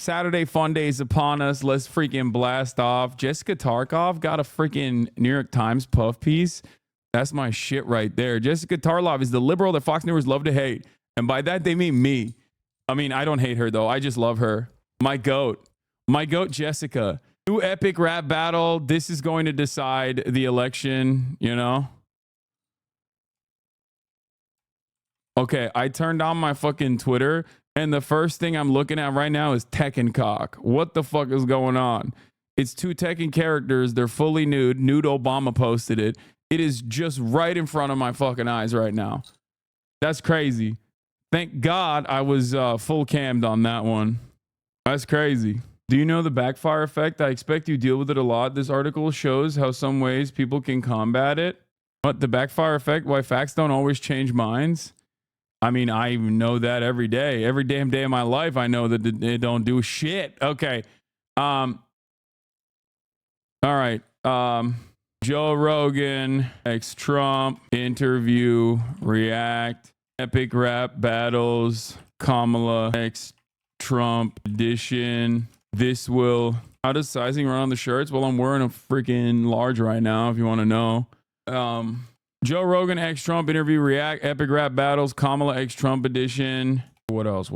Saturday Funday is upon us. Let's freaking blast off. Jessica Tarkov got a freaking New York Times puff piece. That's my shit right there. Jessica Tarlov is the liberal that Fox News love to hate. And by that, they mean me. I mean, I don't hate her, though. I just love her. My goat. My goat, Jessica. New epic rap battle. This is going to decide the election, you know? Okay, I turned on my fucking Twitter, and the first thing I'm looking at right now is Tekken Cock. What the fuck is going on? It's two Tekken characters. They're fully nude. Nude Obama posted it. It is just right in front of my fucking eyes right now. That's crazy. Thank God I was full cammed on that one. That's crazy. Do you know the backfire effect? I expect you deal with it a lot. This article shows how some ways people can combat it. What, the backfire effect? Why facts don't always change minds? I mean, I know that every day. Every damn day of my life, I know that they don't do shit. Okay. All right. Joe Rogan, ex-Trump, interview, react, epic rap battles, Kamala, ex-Trump edition. This will... How does sizing run on the shirts? Well, I'm wearing a freaking large right now, if you want to know. Joe Rogan, ex-Trump interview, react, epic rap battles, Kamala, ex-Trump edition. What else?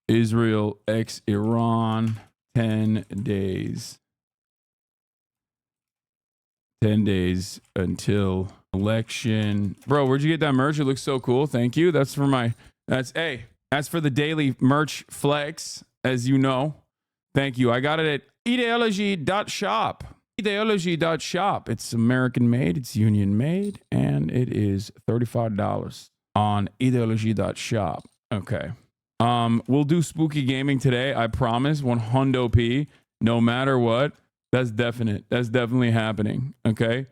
Israel, ex-Iran, 10 days. 10 days until election. Bro, where'd you get that merch? It looks so cool. Thank you. That's for the daily merch flex, as you know. Thank you. I got it at ideology.shop. Ideology.shop. It's American made, it's union made, and it is $35 on ideology.shop. Okay. We'll do spooky gaming today. I promise. 100p. No matter what. That's definite. That's definitely happening. Okay.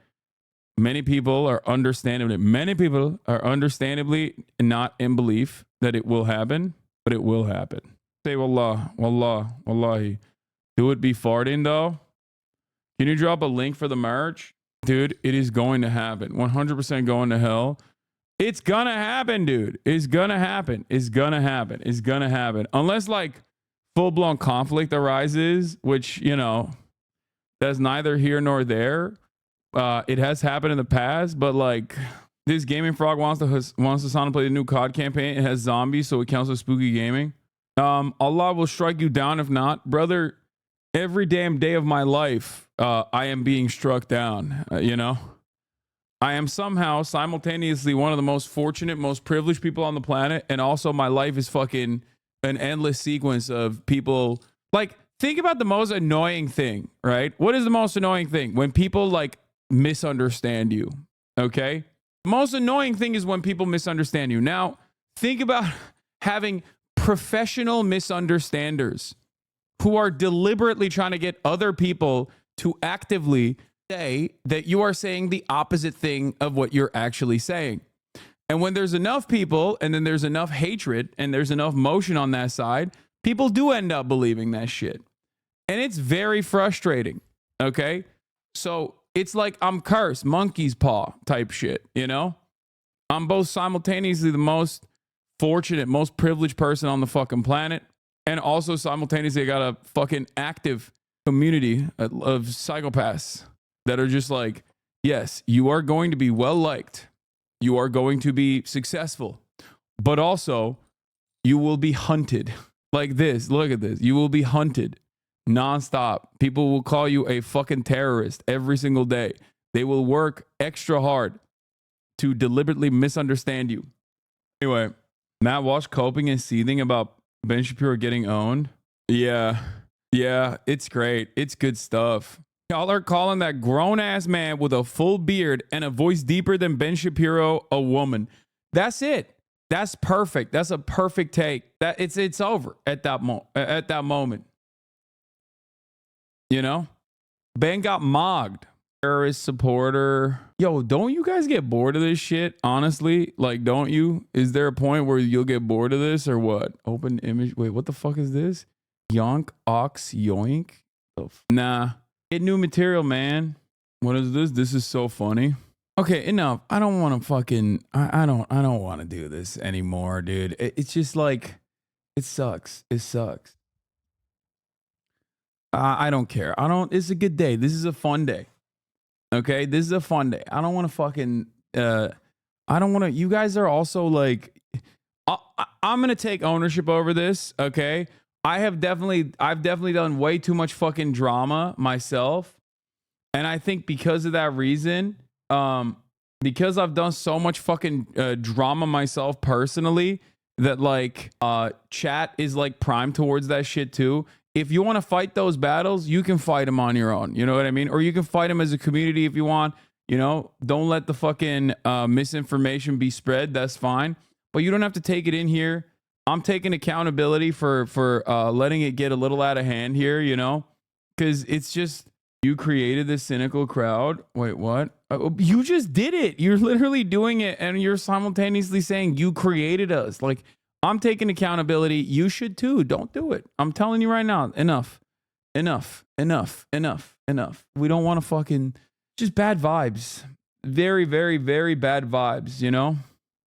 Many people are understandably not in belief that it will happen, but it will happen. Say wallah, wallahi. Do it be farting though? Can you drop a link for the merch? Dude, it is going to happen. 100% going to hell. It's gonna happen, dude. It's gonna happen. Unless like full-blown conflict arises, which, you know, that's neither here nor there. It has happened in the past, but like this gaming frog wants Hasanabi to play the new COD campaign. It has zombies, so it counts as spooky gaming. Allah will strike you down if not. Brother, every damn day of my life, I am being struck down, you know? I am somehow simultaneously one of the most fortunate, most privileged people on the planet, and also my life is fucking an endless sequence of people. Like, think about the most annoying thing, right? What is the most annoying thing? When people like misunderstand you, okay? The most annoying thing is when people misunderstand you. Now, think about having professional misunderstanders who are deliberately trying to get other people to actively say that you are saying the opposite thing of what you're actually saying. And when there's enough people, and then there's enough hatred, and there's enough motion on that side, people do end up believing that shit. And it's very frustrating, okay? So it's like I'm cursed, monkey's paw type shit, you know? I'm both simultaneously the most fortunate, most privileged person on the fucking planet, and also simultaneously I got a fucking active community of psychopaths that are just like, yes, you are going to be well liked. You are going to be successful, but also you will be hunted like this. Look at this. You will be hunted nonstop. People will call you a fucking terrorist every single day. They will work extra hard to deliberately misunderstand you. Anyway, Matt Walsh coping and seething about Ben Shapiro getting owned. Yeah, it's great. It's good stuff. Y'all are calling that grown-ass man with a full beard and a voice deeper than Ben Shapiro a woman. That's it. That's perfect. That's a perfect take. That it's over at that moment. You know? Ben got mogged. Terrorist supporter. Yo, don't you guys get bored of this shit? Honestly, like, don't you? Is there a point where you'll get bored of this or what? Open image. Wait, what the fuck is this? Yonk, ox, yoink. Nah. Get new material, man. What is this? This is so funny. Okay, enough. I don't want to fucking. I don't want to do this anymore, dude. It's just like It sucks. It sucks. I don't care. It's a good day. This is a fun day. Okay, this is a fun day. I don't want to fucking. I don't want to. You guys are also like. I'm gonna take ownership over this. Okay, I've definitely done way too much fucking drama myself, and I think because of that reason, because I've done so much fucking drama myself personally, that like chat is like primed towards that shit too. If you want to fight those battles, you can fight them on your own. You know what I mean? Or you can fight them as a community if you want. You know, don't let the fucking misinformation be spread. That's fine. But you don't have to take it in here. I'm taking accountability for letting it get a little out of hand here, you know? Because it's just, you created this cynical crowd. Wait, what? You just did it. You're literally doing it. And you're simultaneously saying you created us. Like, I'm taking accountability. You should too. Don't do it. I'm telling you right now. Enough. We don't want to fucking, just bad vibes. Very, very, very bad vibes, you know?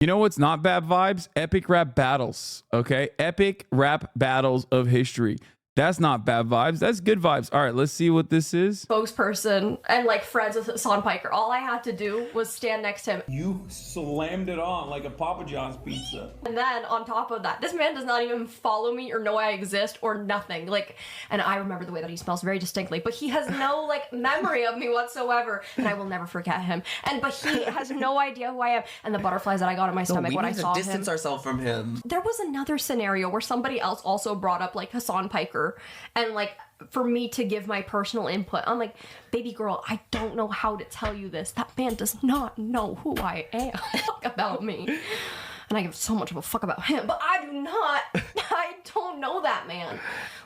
You know what's not bad vibes? Epic rap battles, okay? Epic rap battles of history. That's not bad vibes. That's good vibes. All right, let's see what this is. Spokesperson and like friends with Hassan Piker. All I had to do was stand next to him. You slammed it on like a Papa John's pizza. And then on top of that, this man does not even follow me or know I exist or nothing. Like, and I remember the way that he smells very distinctly, but he has no like memory of me whatsoever. And I will never forget him. But he has no idea who I am. And the butterflies that I got in my stomach when I saw him. We need to distance ourselves from him. There was another scenario where somebody else also brought up like Hassan Piker. And like for me to give my personal input, I'm like, baby girl, I don't know how to tell you this. That man does not know who I am. Fuck about me. And I give so much of a fuck about him, but I don't know that man.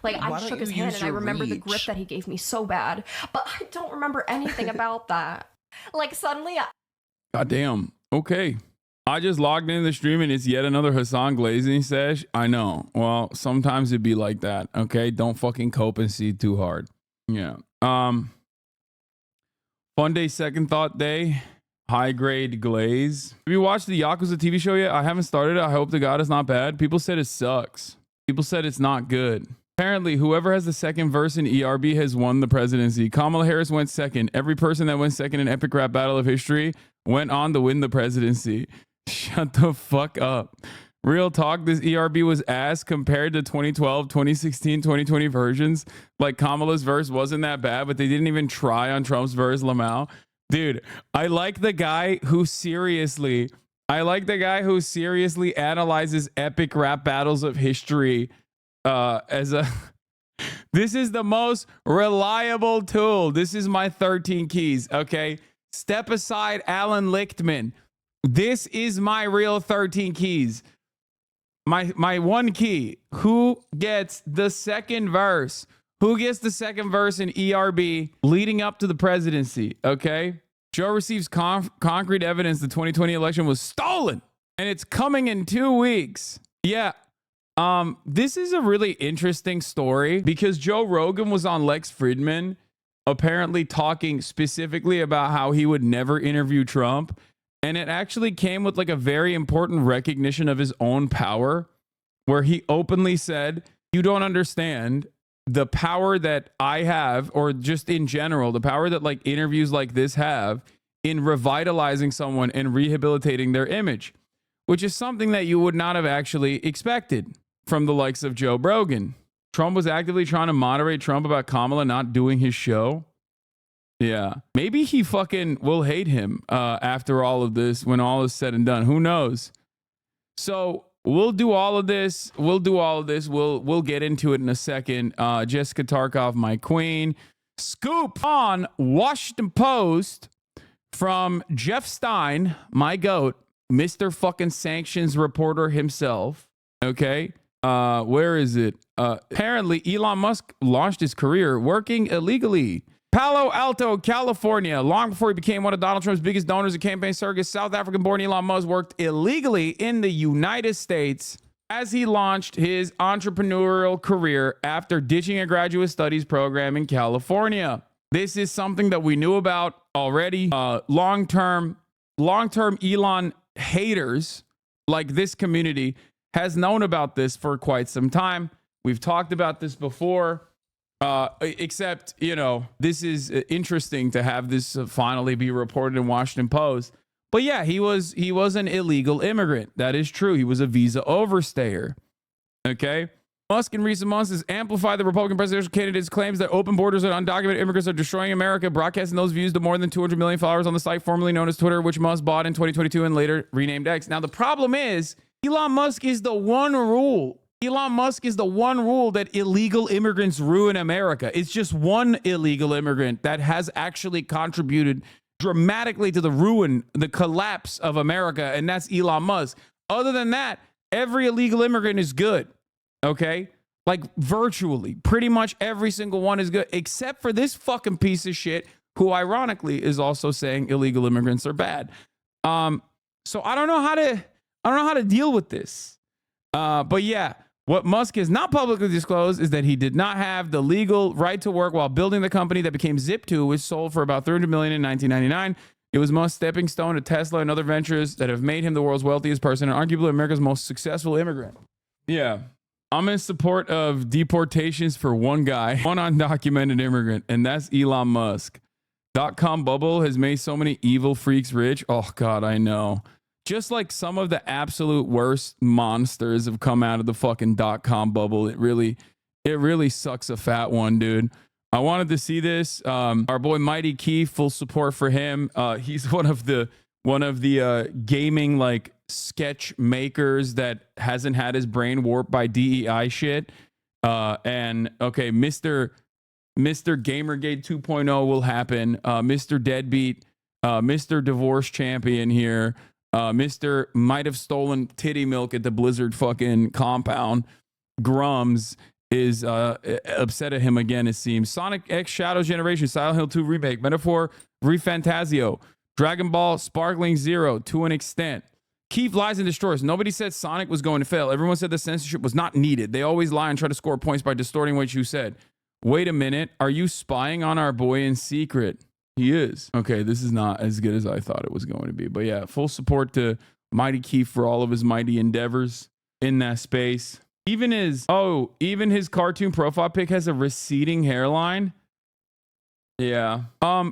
Like, I shook his hand and I remember the grip that he gave me so bad, but I don't remember anything about that. Like, suddenly goddamn. Okay. I just logged into the stream and it's yet another Hassan glazing sesh. I know. Well, sometimes it'd be like that. Okay. Don't fucking cope and see too hard. Yeah. Funday second thought day. High grade glaze. Have you watched the Yakuza TV show yet? I haven't started it. I hope to God it's not bad. People said it sucks. People said it's not good. Apparently, whoever has the second verse in ERB has won the presidency. Kamala Harris went second. Every person that went second in epic rap battle of history went on to win the presidency. Shut the fuck up. Real talk, this ERB was ass compared to 2012, 2016, 2020 versions. Like Kamala's verse wasn't that bad, but they didn't even try on Trump's verse, Lamau. Dude, I like the guy who seriously analyzes epic rap battles of history as a... This is the most reliable tool. This is my 13 keys, okay? Step aside Alan Lichtman. This is my real 13 keys. My one key. Who gets the second verse? Who gets the second verse in ERB leading up to the presidency? Okay. Joe receives concrete evidence the 2020 election was stolen and it's coming in 2 weeks. Yeah. This is a really interesting story because Joe Rogan was on Lex Fridman apparently talking specifically about how he would never interview Trump. And it actually came with like a very important recognition of his own power, where he openly said, you don't understand the power that I have, or just in general, the power that like interviews like this have in revitalizing someone and rehabilitating their image, which is something that you would not have actually expected from the likes of Joe Rogan. Trump was actively trying to moderate Trump about Kamala not doing his show. Yeah, maybe he fucking will hate him after all of this when all is said and done. Who knows? So we'll do all of this. We'll get into it in a second. Jessica Tarkov, my queen. Scoop on Washington Post from Jeff Stein, my goat, Mr. fucking sanctions reporter himself. Okay. Where is it? Apparently Elon Musk launched his career working illegally. Palo Alto, California. Long before he became one of Donald Trump's biggest donors of campaign circus, South African-born Elon Musk worked illegally in the United States as he launched his entrepreneurial career after ditching a graduate studies program in California. This is something that we knew about already. Long-term Elon haters like this community has known about this for quite some time. We've talked about this before, except, you know, this is interesting to have this finally be reported in Washington Post. But yeah, he was an illegal immigrant. That is true. He was a visa overstayer. Okay. Musk in recent months has amplified the Republican presidential candidate's claims that open borders and undocumented immigrants are destroying America, broadcasting those views to more than 200 million followers on the site formerly known as Twitter, which Musk bought in 2022 and later renamed X. Now, the problem is Elon Musk is the one rule. Elon Musk is the one rule that illegal immigrants ruin America. It's just one illegal immigrant that has actually contributed dramatically to the ruin, the collapse of America, and that's Elon Musk. Other than that, every illegal immigrant is good. Okay? Like virtually, pretty much every single one is good, except for this fucking piece of shit who ironically is also saying illegal immigrants are bad. So I don't know how to deal with this. But yeah, what Musk has not publicly disclosed is that he did not have the legal right to work while building the company that became Zip2, which sold for about $300 million in 1999. It was Musk's stepping stone to Tesla and other ventures that have made him the world's wealthiest person and arguably America's most successful immigrant. Yeah. I'm in support of deportations for one guy, one undocumented immigrant, and that's Elon Musk. .com bubble has made so many evil freaks rich. Oh, God, I know. Just like some of the absolute worst monsters have come out of the fucking .com bubble. It really sucks a fat one, dude. I wanted to see this. Our boy Mighty Keith, full support for him. He's one of the gaming like sketch makers that hasn't had his brain warped by DEI shit. And okay, Mr. Gamergate 2.0 will happen. Mr. Deadbeat, Mr. Divorce Champion here. Mr. might have stolen titty milk at the Blizzard fucking compound. Grums is upset at him again, it seems. Sonic X Shadows Generation, Silent Hill 2 Remake, Metaphor Refantazio, Dragon Ball Sparkling Zero to an extent. Keith lies and destroys. Nobody said Sonic was going to fail. Everyone said the censorship was not needed. They always lie and try to score points by distorting what you said. Wait a minute. Are you spying on our boy in secret? He is. Okay, this is not as good as I thought it was going to be. But yeah, full support to Mighty Keith for all of his mighty endeavors in that space. Even his cartoon profile pic has a receding hairline. Yeah.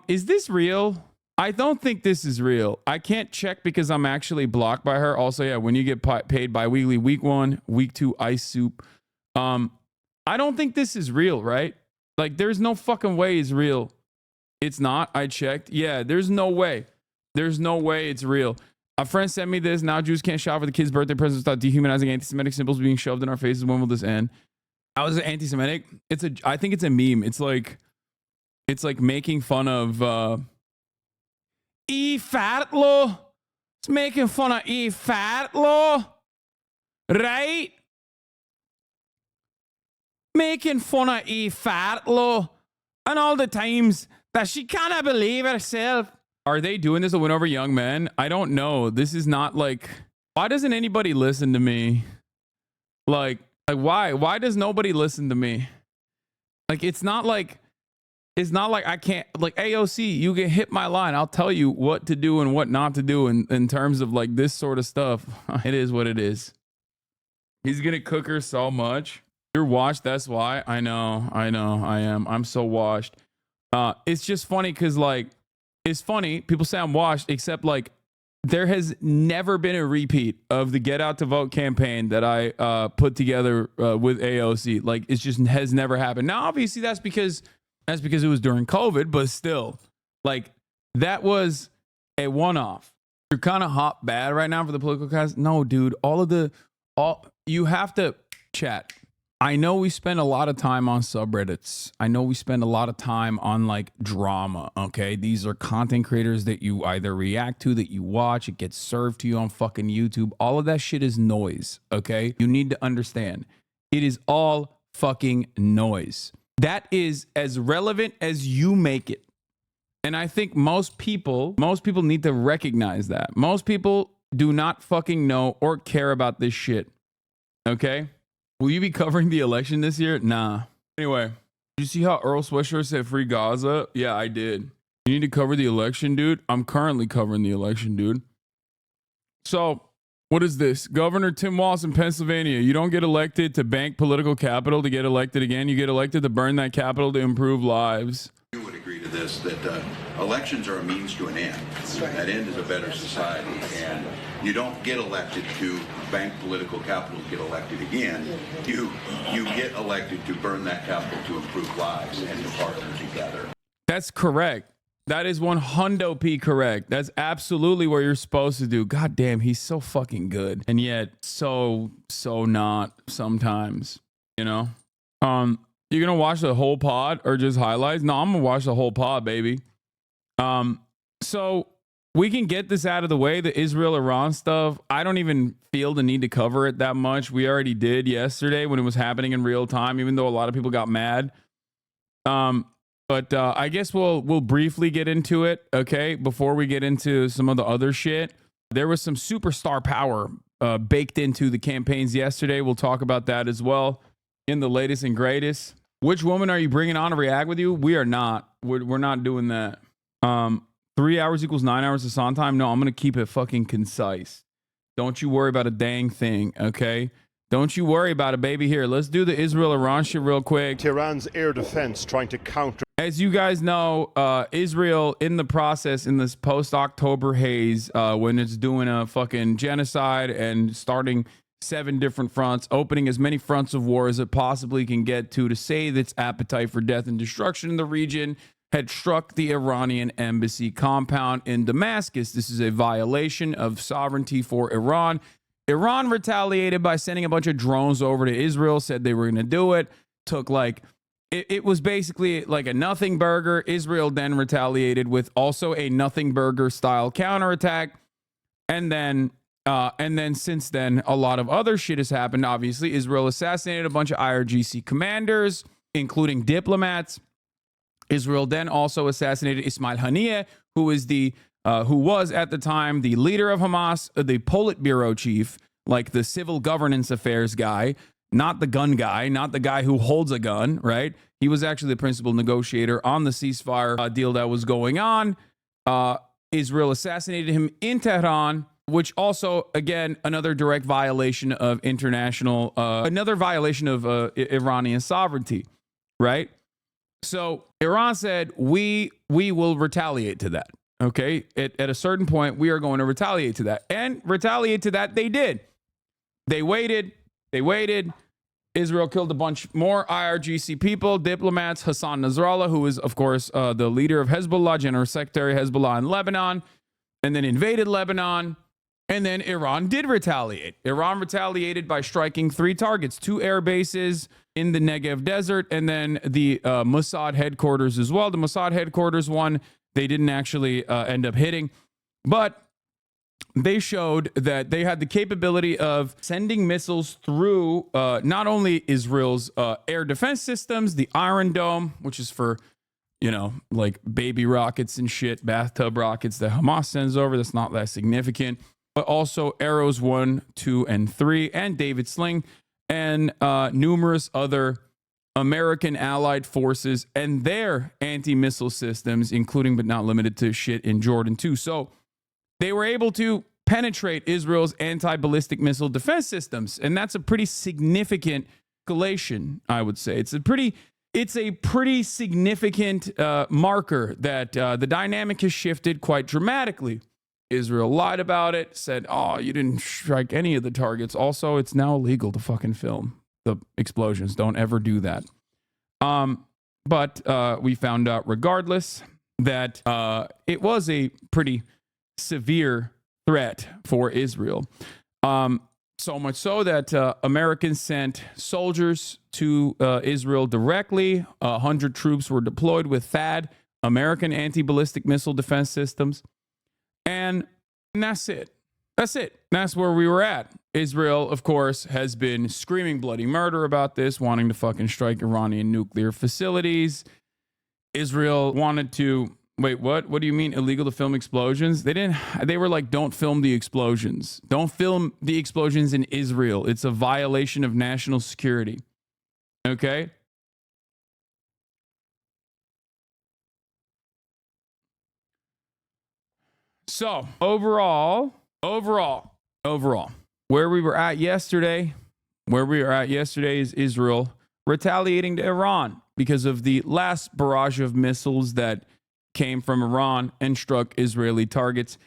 Is this real? I don't think this is real. I can't check because I'm actually blocked by her. Also, yeah, when you get paid bi-weekly, week 1, week 2, ice soup. I don't think this is real, right? Like, there's no fucking way it's real. It's not. I checked. Yeah, there's no way. There's no way it's real. A friend sent me this. Now Jews can't shop for the kids' birthday presents without dehumanizing anti-Semitic symbols being shoved in our faces. When will this end? I was anti-Semitic. I think it's a meme. It's like making fun of E-Fatlo. It's making fun of E-Fatlo. Right? Making fun of E-Fatlo. And all the times that she cannot believe herself. Are they doing this to win over young men? I don't know. This is not like, why doesn't anybody listen to me? Like why? Why does nobody listen to me? Like, it's not like I can't, like, AOC, you can hit my line. I'll tell you what to do and what not to do in terms of like this sort of stuff. It is what it is. He's going to cook her so much. You're washed. That's why. I know. I am. I'm so washed. It's just funny because, like, it's funny. People say I'm washed, except, like, there has never been a repeat of the Get Out to Vote campaign that I put together with AOC. Like, it just has never happened. Now, obviously, that's because it was during COVID, but still, like, that was a one-off. You're kind of hot bad right now for the political cast. No, dude. You have to chat. I know we spend a lot of time on subreddits. I know we spend a lot of time on like drama. Okay. These are content creators that you either react to, that you watch, it gets served to you on fucking YouTube. All of that shit is noise. Okay. You need to understand it is all fucking noise. That is as relevant as you make it. And I think most people need to recognize that. Most people do not fucking know or care about this shit. Okay. Will you be covering the election this year? Nah. Anyway, did you see how Earl Sweatshirt said free Gaza? Yeah, I did. You need to cover the election, dude. I'm currently covering the election, dude. So What is this? Governor Tim Walz in Pennsylvania. You don't get elected to bank political capital to get elected again. You get elected to burn that capital to improve lives. You would agree to this, that elections are a means to an end. Right. That end is a better society. And you don't get elected to bank political capital to get elected again. You get elected to burn that capital to improve lives and to partner together. That's correct. That is 100% correct. That's absolutely what you're supposed to do. God damn, he's so fucking good. And yet so not sometimes, you know? You're gonna watch the whole pod or just highlights? No, I'm gonna watch the whole pod, baby. So we can get this out of the way, the Israel-Iran stuff. I don't even feel the need to cover it that much. We already did yesterday when it was happening in real time, even though a lot of people got mad. But I guess we'll briefly get into it, okay? Before we get into some of the other shit. There was some superstar power baked into the campaigns yesterday. We'll talk about that as well in the latest and greatest. Which woman are you bringing on to react with you? We are not. We're not doing that. 3 hours equals 9 hours of Hasan time? No, I'm going to keep it fucking concise. Don't you worry about a dang thing, okay? Don't you worry about it, baby. Here, let's do the Israel-Iran shit real quick. Tehran's air defense trying to counter. As you guys know, Israel in the process in this post-October haze, when it's doing a fucking genocide and starting 7 different fronts, opening as many fronts of war as it possibly can get to save its appetite for death and destruction in the region, had struck the Iranian embassy compound in Damascus. This is a violation of sovereignty for Iran. Iran retaliated by sending a bunch of drones over to Israel, said they were going to do it. Took like, it was basically like a nothing burger. Israel then retaliated with also a nothing burger style counterattack. And then since then, a lot of other shit has happened. Obviously, Israel assassinated a bunch of IRGC commanders, including diplomats. Israel then also assassinated Ismail Haniyeh, who was at the time the leader of Hamas, the Politburo chief, like the civil governance affairs guy, not the gun guy, not the guy who holds a gun, right? He was actually the principal negotiator on the ceasefire deal that was going on. Israel assassinated him in Tehran, which also, again, another direct violation of another violation of Iranian sovereignty, right? So Iran said, we will retaliate to that. Okay. At a certain point, we are going to retaliate to that, and retaliate to that. They did. They waited. Israel killed a bunch more IRGC people, diplomats, Hassan Nasrallah, who is, of course, the leader of Hezbollah, General Secretary Hezbollah in Lebanon, and then invaded Lebanon. And then Iran did retaliate. Iran retaliated by striking 3 targets, 2 air bases in the Negev desert, and then the Mossad headquarters as well. The Mossad headquarters one, they didn't actually end up hitting, but they showed that they had the capability of sending missiles through not only Israel's air defense systems, the Iron Dome, which is for, like baby rockets and shit, bathtub rockets that Hamas sends over. That's not that significant. But also Arrows 1, 2, and 3, and David Sling, and numerous other American allied forces and their anti-missile systems, including but not limited to shit in Jordan too. So they were able to penetrate Israel's anti-ballistic missile defense systems, and that's a pretty significant escalation, I would say. It's a pretty significant marker that the dynamic has shifted quite dramatically. Israel lied about it, said, oh, you didn't strike any of the targets. Also, it's now illegal to fucking film the explosions. Don't ever do that. But we found out regardless that it was a pretty severe threat for Israel. So much so that Americans sent soldiers to Israel directly. 100 troops were deployed with THAAD, American anti-ballistic missile defense systems. And that's it. That's where we were at. Israel, of course, has been screaming bloody murder about this, wanting to fucking strike Iranian nuclear facilities. Israel wanted to... Wait, what? What do you mean illegal to film explosions? They were like, don't film the explosions. Don't film the explosions in Israel. It's a violation of national security. Okay? So overall, where we were at yesterday is Israel retaliating to Iran because of the last barrage of missiles that came from Iran and struck Israeli targets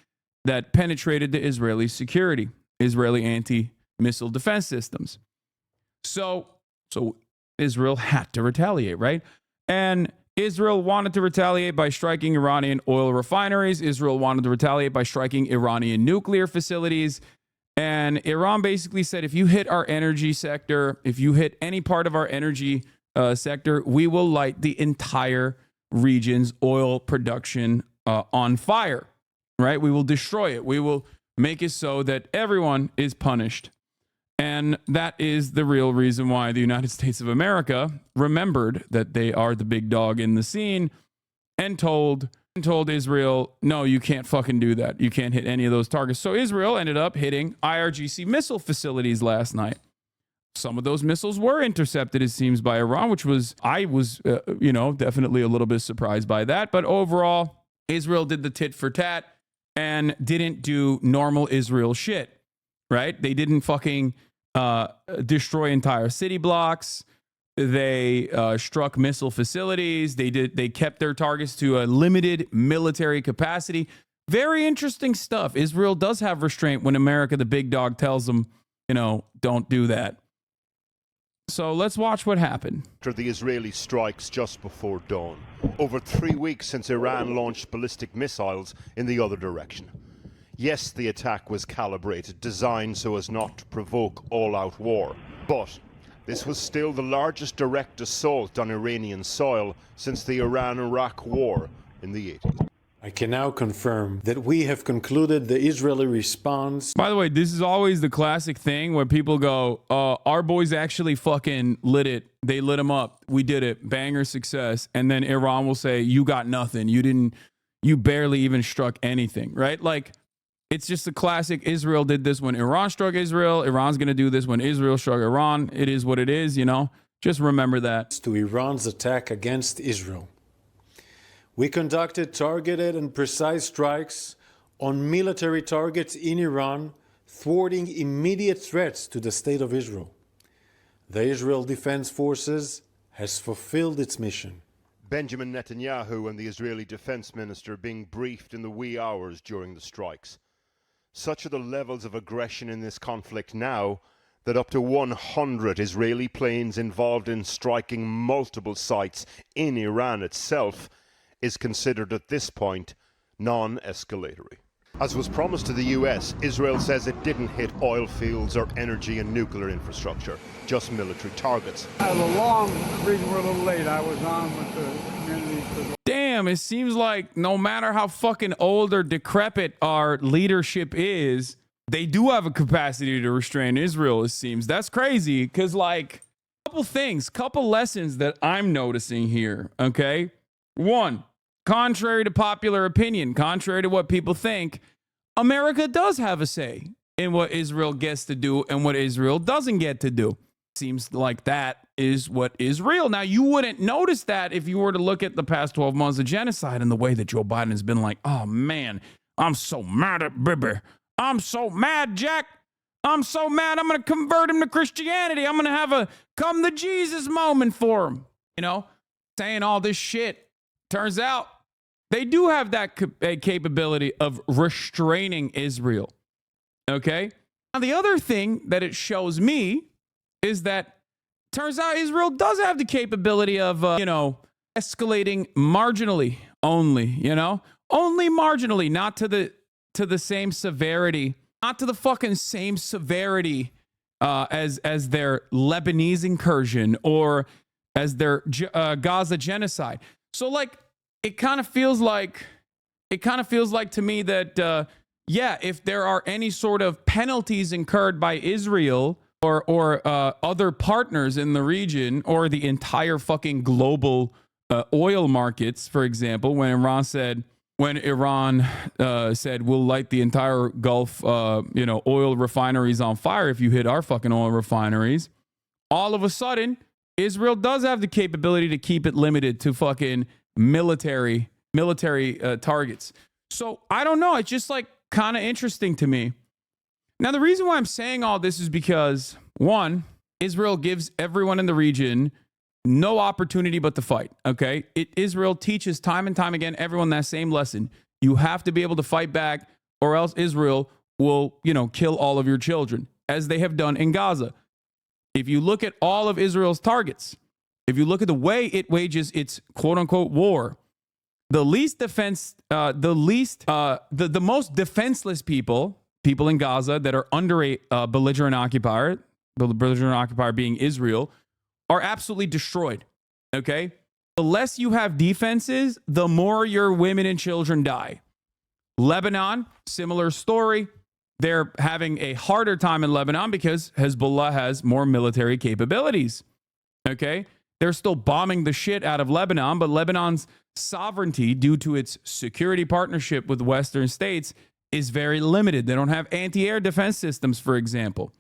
that penetrated the Israeli security, Israeli anti-missile defense systems. So Israel had to retaliate, right? And Israel wanted to retaliate by striking Iranian oil refineries. Israel wanted to retaliate by striking Iranian nuclear facilities. And Iran basically said, if you hit our energy sector, if you hit any part of our energy sector, we will light the entire region's oil production on fire, right? We will destroy it. We will make it so that everyone is punished. And that is the real reason why the United States of America remembered that they are the big dog in the scene and told Israel, no, you can't fucking do that. You can't hit any of those targets. So Israel ended up hitting IRGC missile facilities last night. Some of those missiles were intercepted, it seems, by Iran, I was definitely a little bit surprised by that. But overall, Israel did the tit for tat and didn't do normal Israel shit, right? They didn't fucking destroy entire city blocks. They struck missile facilities. They kept their targets to a limited military capacity. Very interesting stuff. Israel does have restraint when America, the big dog, tells them, don't do that. So let's watch what happened. After the Israeli strikes just before dawn, over 3 weeks since Iran launched ballistic missiles in the other direction. Yes, the attack was calibrated, designed so as not to provoke all-out war. But this was still the largest direct assault on Iranian soil since the Iran-Iraq war in the 80s. I can now confirm that we have concluded the Israeli response. By the way, this is always the classic thing where people go, our boys actually fucking lit it. They lit them up. We did it. Banger success. And then Iran will say, you got nothing. You barely even struck anything, right? Like, it's just the classic Israel did this when Iran struck Israel. Iran's going to do this when Israel struck Iran. It is what it is, Just remember that. To Iran's attack against Israel. We conducted targeted and precise strikes on military targets in Iran, thwarting immediate threats to the state of Israel. The Israel Defense Forces has fulfilled its mission. Benjamin Netanyahu and the Israeli defense minister being briefed in the wee hours during the strikes. Such are the levels of aggression in this conflict now that up to 100 Israeli planes involved in striking multiple sites in Iran itself is considered at this point non-escalatory. As was promised to the US, Israel says it didn't hit oil fields or energy and nuclear infrastructure, just military targets. The reason we're a little late, I was on with the community. Damn, it seems like no matter how fucking old or decrepit our leadership is, they do have a capacity to restrain Israel, it seems. That's crazy, because couple lessons that I'm noticing here, okay? One, contrary to popular opinion, contrary to what people think, America does have a say in what Israel gets to do and what Israel doesn't get to do. Seems like that is what is real. Now, you wouldn't notice that if you were to look at the past 12 months of genocide and the way that Joe Biden has been like, oh man, I'm so mad at Bibi. I'm so mad, Jack. I'm so mad. I'm going to convert him to Christianity. I'm going to have a come to Jesus moment for him. Saying all this shit. Turns out they do have that capability of restraining Israel. Okay? Now, the other thing that it shows me is that turns out Israel does have the capability of, escalating marginally only, only marginally, not to the same severity, not to the fucking same severity as their Lebanese incursion or as their Gaza genocide. So it kind of feels like to me that if there are any sort of penalties incurred by Israel or other partners in the region or the entire fucking global oil markets, for example, when Iran said we'll light the entire Gulf oil refineries on fire if you hit our fucking oil refineries, all of a sudden Israel does have the capability to keep it limited to fucking military targets. So I don't know. It's just kind of interesting to me. Now, the reason why I'm saying all this is because, one, Israel gives everyone in the region no opportunity but to fight, okay? Israel teaches time and time again everyone that same lesson. You have to be able to fight back, or else Israel will, kill all of your children, as they have done in Gaza. If you look at all of Israel's targets, if you look at the way it wages its quote-unquote war, the most defenseless people in Gaza that are under a belligerent occupier, the belligerent occupier being Israel, are absolutely destroyed, okay? The less you have defenses, the more your women and children die. Lebanon, similar story. They're having a harder time in Lebanon because Hezbollah has more military capabilities, okay? They're still bombing the shit out of Lebanon, but Lebanon's sovereignty, due to its security partnership with Western states, is very limited. They don't have anti-air defense systems, for example.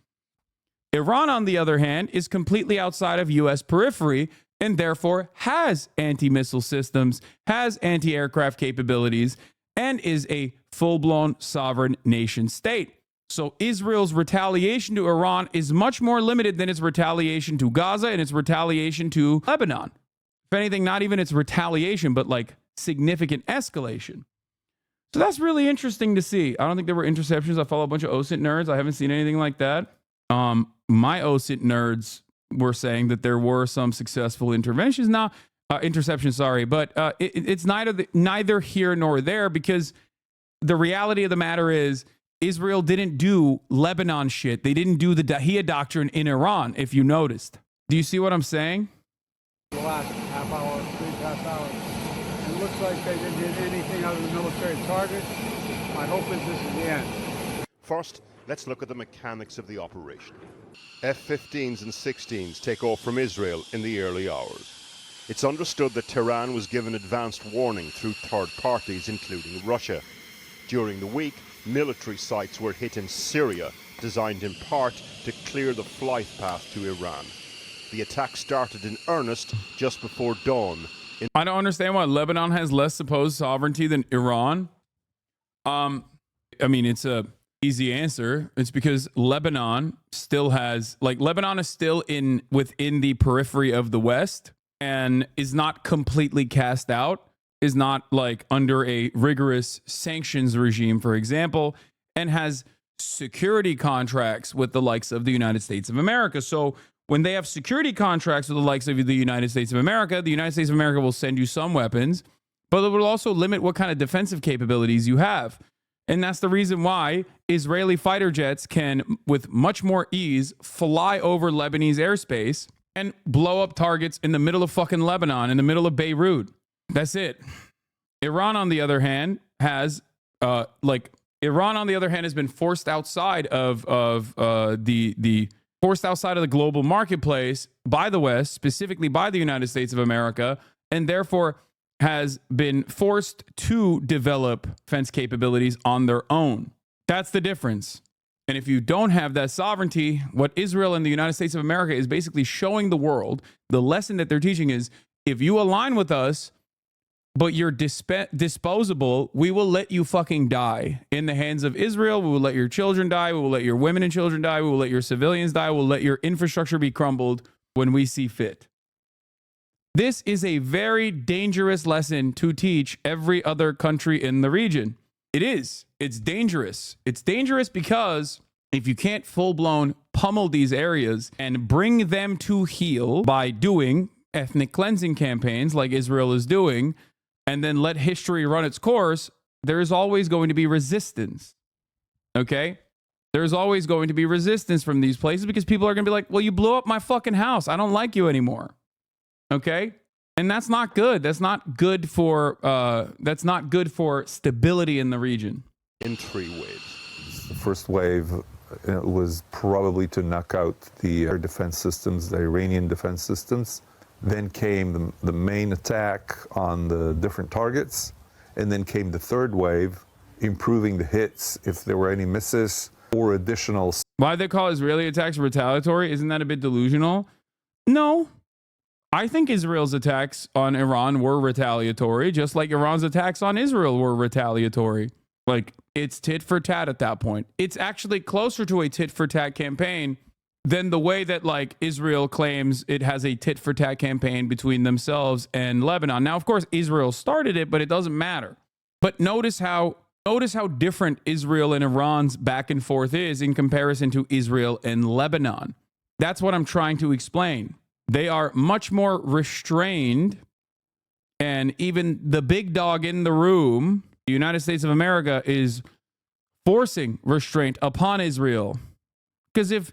Iran, on the other hand, is completely outside of U.S. periphery and therefore has anti-missile systems, has anti-aircraft capabilities, and is a full-blown sovereign nation state. So Israel's retaliation to Iran is much more limited than its retaliation to Gaza and its retaliation to Lebanon. If anything, not even its retaliation, but like significant escalation. So that's really interesting to see. I don't think there were interceptions. I follow a bunch of OSINT nerds. I haven't seen anything like that. My OSINT nerds were saying that there were some successful interventions. Now, interceptions, sorry, but it's neither here nor there, because the reality of the matter is Israel didn't do Lebanon shit. They didn't do the Dahiyya doctrine in Iran, if you noticed. Do you see what I'm saying? The last half hour, 3.5 hours. It looks like they didn't hit anything other than military targets. My hope is this is the end. First, let's look at the mechanics of the operation. F-15s and 16s take off from Israel in the early hours. It's understood that Tehran was given advanced warning through third parties, including Russia. During the week, military sites were hit in Syria, designed in part to clear the flight path to Iran. The attack started in earnest just before dawn. I don't understand why Lebanon has less supposed sovereignty than Iran. I mean, it's a easy answer. It's because Lebanon still has, Lebanon is still within the periphery of the West and is not completely cast out, is not under a rigorous sanctions regime, for example, and has security contracts with the likes of the United States of America. So when they have security contracts with the likes of the United States of America will send you some weapons, but it will also limit what kind of defensive capabilities you have. And that's the reason why Israeli fighter jets can, with much more ease, fly over Lebanese airspace and blow up targets in the middle of fucking Lebanon, in the middle of Beirut. That's it. Iran, on the other hand, has been forced outside of the global marketplace by the West, specifically by the United States of America, and therefore has been forced to develop defense capabilities on their own. That's the difference. And if you don't have that sovereignty, what Israel and the United States of America is basically showing the world, the lesson that they're teaching is, if you align with us, but you're disposable, we will let you fucking die in the hands of Israel. We will let your children die. We will let your women and children die. We will let your civilians die. We'll let your infrastructure be crumbled when we see fit. This is a very dangerous lesson to teach every other country in the region. It is. It's dangerous. It's dangerous because if you can't full-blown pummel these areas and bring them to heel by doing ethnic cleansing campaigns like Israel is doing, and then let history run its course, there is always going to be resistance. Okay? There's always going to be resistance from these places because people are going to be like, well, you blew up my fucking house. I don't like you anymore. Okay? And that's not good. That's not good for stability in the region. In 3 waves. The first wave was probably to knock out the air defense systems, the Iranian defense systems. Then came the main attack on the different targets. And then came the third wave, improving the hits if there were any misses or additional. Why they call Israeli attacks retaliatory? Isn't that a bit delusional? No. I think Israel's attacks on Iran were retaliatory, just like Iran's attacks on Israel were retaliatory. Like, it's tit for tat at that point. It's actually closer to a tit for tat campaign than the way that, like, Israel claims it has a tit for tat campaign between themselves and Lebanon. Now, of course, Israel started it, but it doesn't matter. But notice how different Israel and Iran's back and forth is in comparison to Israel and Lebanon. That's what I'm trying to explain. They are much more restrained, and even the big dog in the room, the United States of America, is forcing restraint upon Israel. Because if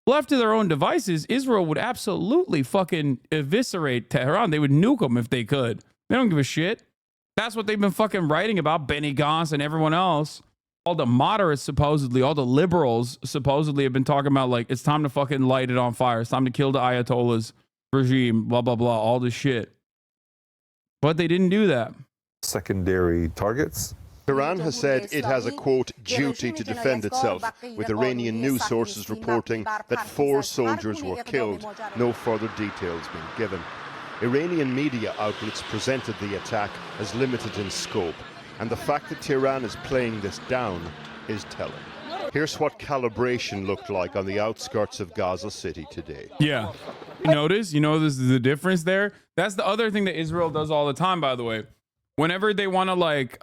left to their own devices, Israel would absolutely fucking eviscerate Tehran. They would nuke them if they could. They don't give a shit. That's what they've been fucking writing about, Benny Gantz and everyone else. All the moderates, supposedly, all the liberals, supposedly, have been talking about, like, it's time to fucking light it on fire. It's time to kill the Ayatollah's regime, blah, blah, blah, all this shit. But they didn't do that. Secondary targets. Iran has said it has a, quote, duty to defend itself, with Iranian news sources reporting that 4 soldiers were killed, no further details being given. Iranian media outlets presented the attack as limited in scope, and the fact that Tehran is playing this down is telling. Here's what calibration looked like on the outskirts of Gaza City today. Yeah. You notice the difference there? That's the other thing that Israel does all the time, by the way. Whenever they want to, like,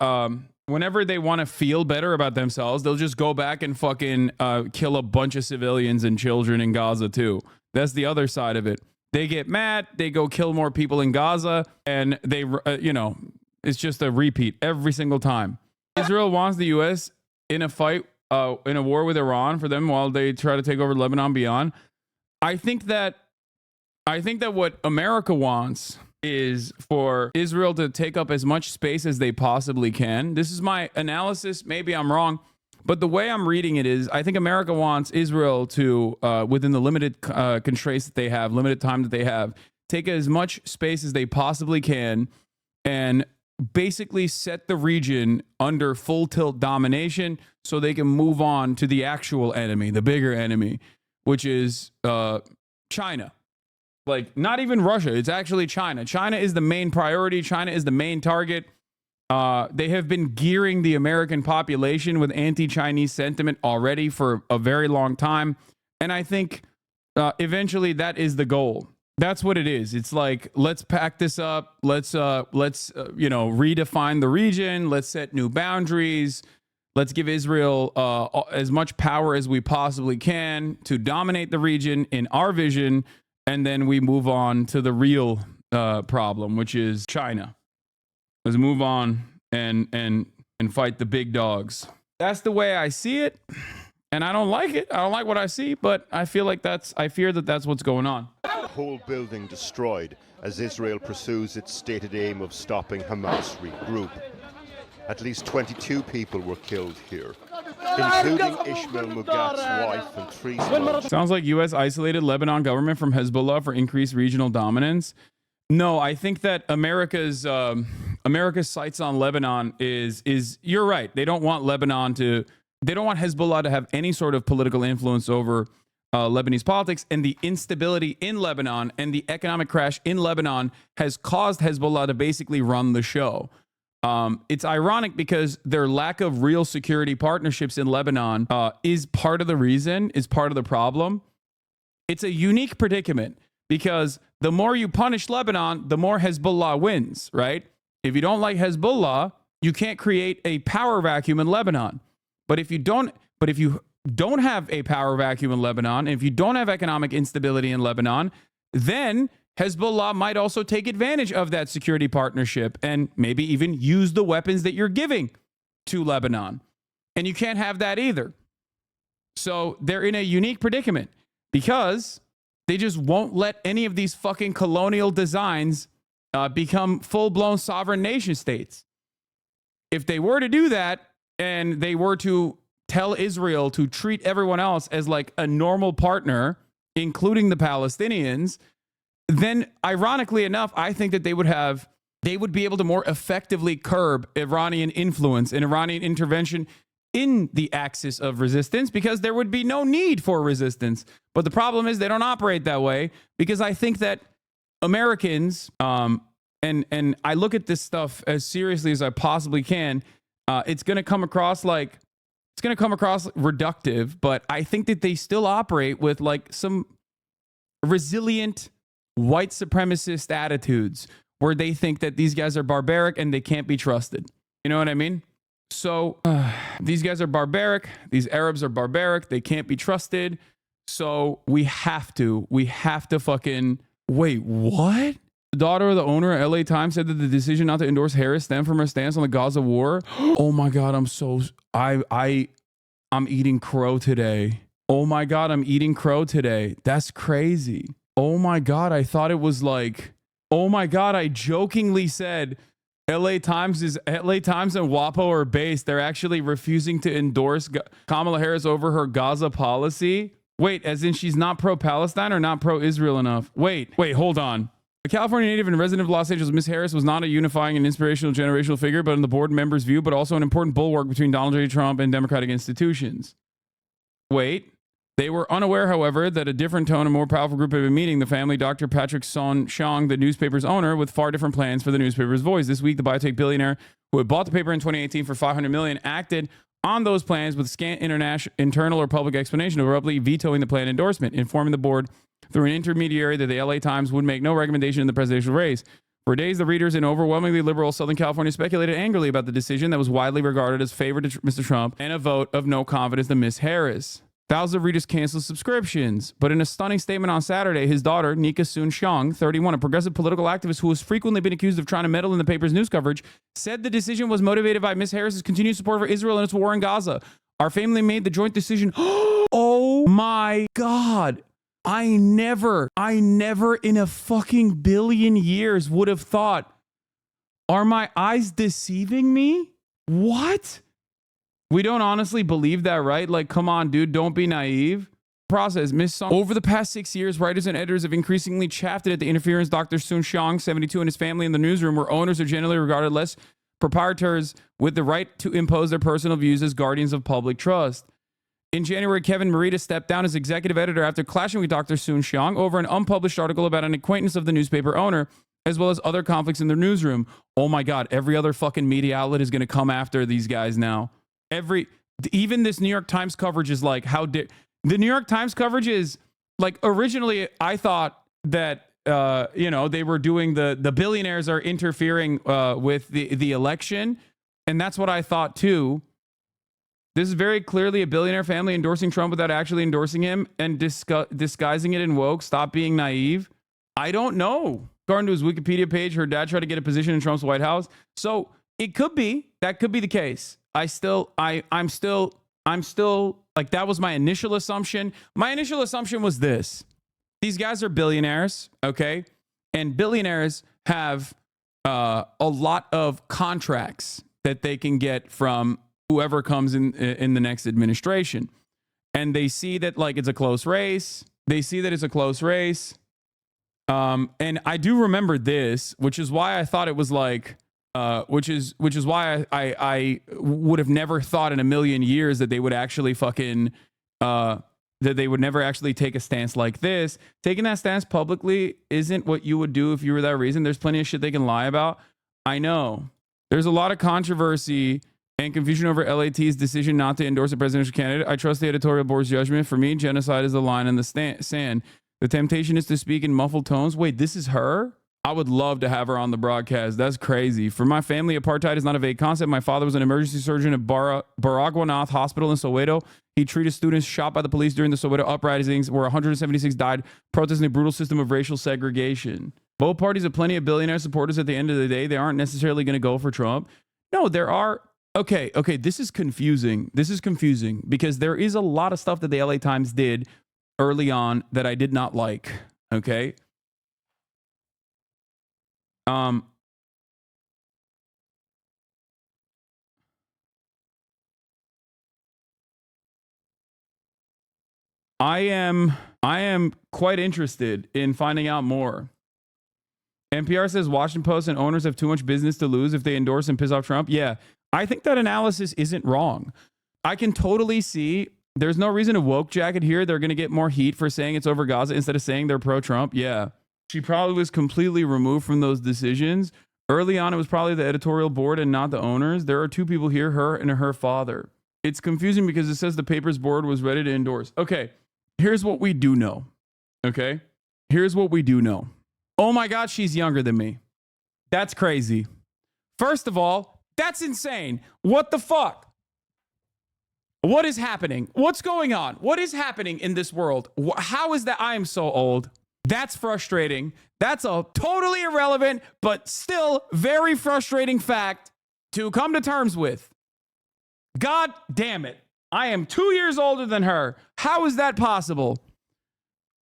whenever they want to feel better about themselves, they'll just go back and fucking kill a bunch of civilians and children in Gaza too. That's the other side of it. They get mad, they go kill more people in Gaza, and they, it's just a repeat every single time. Israel wants the U.S. in a fight, in a war with Iran for them while they try to take over Lebanon beyond. I think that what America wants is for Israel to take up as much space as they possibly can. This is my analysis. Maybe I'm wrong. But the way I'm reading it is, I think America wants Israel to, within the limited constraints that they have, limited time that they have, take as much space as they possibly can and basically set the region under full tilt domination so they can move on to the actual enemy, the bigger enemy, which is China. Like, not even Russia. It's actually China. China is the main priority. China is the main target. They have been gearing the American population with anti-Chinese sentiment already for a very long time. And I think eventually that is the goal. That's what it is. It's like, let's pack this up. Let's redefine the region. Let's set new boundaries. Let's give Israel as much power as we possibly can to dominate the region in our vision. And then we move on to the real problem, which is China. Let's move on and fight the big dogs. That's the way I see it. And I don't like it. I don't like what I see, but I fear that that's what's going on. Whole building destroyed as Israel pursues its stated aim of stopping Hamas regroup. At least 22 people were killed here, including Ishmael Mugat's wife and 3 small. Sounds like U.S. isolated Lebanon government from Hezbollah for increased regional dominance. No, I think that America's sights on Lebanon is you're right. They don't want Hezbollah to have any sort of political influence over Lebanese politics, and the instability in Lebanon and the economic crash in Lebanon has caused Hezbollah to basically run the show. It's ironic because their lack of real security partnerships in Lebanon is part of the reason, is part of the problem. It's a unique predicament because the more you punish Lebanon, the more Hezbollah wins, right? If you don't like Hezbollah, you can't create a power vacuum in Lebanon. But if you don't have a power vacuum in Lebanon, and if you don't have economic instability in Lebanon, then Hezbollah might also take advantage of that security partnership and maybe even use the weapons that you're giving to Lebanon. And you can't have that either. So they're in a unique predicament because they just won't let any of these fucking colonial designs become full-blown sovereign nation states. If they were to do that and they were to tell Israel to treat everyone else as like a normal partner, including the Palestinians, then ironically enough, I think that they would be able to more effectively curb Iranian influence and Iranian intervention in the axis of resistance because there would be no need for resistance. But the problem is they don't operate that way because I think that Americans, and I look at this stuff as seriously as I possibly can, It's going to come across like reductive, but I think that they still operate with like some resilient white supremacist attitudes where they think that these guys are barbaric and they can't be trusted. You know what I mean? So these guys are barbaric. These Arabs are barbaric. They can't be trusted. So we have to fucking wait. What? The daughter of the owner of LA Times said that the decision not to endorse Harris stemmed from her stance on the Gaza war. Oh my God, I'm eating crow today. Oh my God, I'm eating crow today. That's crazy. Oh my God, I thought it was like, oh my God, I jokingly said LA Times and WAPO are based. They're actually refusing to endorse Kamala Harris over her Gaza policy. Wait, as in she's not pro-Palestine or not pro-Israel enough? Wait, hold on. A California native and resident of Los Angeles, Miss Harris was not a unifying and inspirational generational figure, but in the board members' view, but also an important bulwark between Donald J. Trump and democratic institutions. Wait. They were unaware, however, that a different tone and more powerful group had been meeting the family. Dr. Patrick Soon-Shiong, the newspaper's owner, with far different plans for the newspaper's voice. This week, the biotech billionaire who had bought the paper in 2018 for $500 million acted on those plans with scant internal or public explanation, abruptly vetoing the plan endorsement, informing the board through an intermediary that the LA Times would make no recommendation in the presidential race. For days, the readers in overwhelmingly liberal Southern California speculated angrily about the decision that was widely regarded as favored to Mr. Trump and a vote of no confidence to Miss Harris. Thousands of readers canceled subscriptions, but in a stunning statement on Saturday, his daughter, Nika Soon-Shiong, 31, a progressive political activist who has frequently been accused of trying to meddle in the paper's news coverage, said the decision was motivated by Miss Harris's continued support for Israel and its war in Gaza. Our family made the joint decision. Oh my God. I never in a fucking billion years would have thought, are my eyes deceiving me? What? We don't honestly believe that, right? Like, come on, dude, don't be naive. Process, Miss Song. Over the past 6 years, writers and editors have increasingly chafed at the interference Dr. Soon-Shiong, 72, and his family in the newsroom, where owners are generally regarded less proprietors with the right to impose their personal views as guardians of public trust. In January, Kevin Morita stepped down as executive editor after clashing with Dr. Soon-Shiong over an unpublished article about an acquaintance of the newspaper owner, as well as other conflicts in the newsroom. Oh my God, every other fucking media outlet is going to come after these guys now. Even this New York Times coverage is like, the New York Times coverage is like, originally I thought that, they were doing the billionaires are interfering with the election. And that's what I thought too. This is very clearly a billionaire family endorsing Trump without actually endorsing him and disguising it in woke. Stop being naive. I don't know. According to his Wikipedia page, her dad tried to get a position in Trump's White House. So it could be, that could be the case. I'm still like, that was my initial assumption. My initial assumption was this. These guys are billionaires, okay? And billionaires have a lot of contracts that they can get from whoever comes in the next administration. And they see that like it's a close race. And I do remember this, which is why I thought it was like, which is why I would have never thought in a million years that they would actually fucking that they would never actually take a stance like this. Taking that stance publicly isn't what you would do if you were that reason. There's plenty of shit they can lie about. I know there's a lot of controversy and confusion over LAT's decision not to endorse a presidential candidate. I trust the editorial board's judgment. For me, genocide is the line in the sand. The temptation is to speak in muffled tones. Wait, this is her? I would love to have her on the broadcast. That's crazy. For my family, apartheid is not a vague concept. My father was an emergency surgeon at Baragwanath Hospital in Soweto. He treated students shot by the police during the Soweto uprisings, where 176 died protesting a brutal system of racial segregation. Both parties have plenty of billionaire supporters. At the end of the day, they aren't necessarily going to go for Trump. No, there are. Okay, this is confusing. Because there is a lot of stuff that the LA Times did early on that I did not like. Okay. I am quite interested in finding out more. NPR says Washington Post and owners have too much business to lose if they endorse and piss off Trump. Yeah, I think that analysis isn't wrong. I can totally see there's no reason to woke jacket here. They're going to get more heat for saying it's over Gaza instead of saying they're pro-Trump. Yeah. She probably was completely removed from those decisions Early on, it was probably the editorial board and not the owners. There are two people here, her and her father. It's confusing because it says the papers board was ready to endorse. Okay, here's what we do know. Okay, here's what we do know. Oh my God, she's younger than me. That's crazy. First of all, that's insane. What the fuck? What is happening? What's going on? What is happening in this world? How is that I am so old? That's frustrating. That's a totally irrelevant, but still very frustrating fact to come to terms with. God damn it. I am 2 years older than her. How is that possible?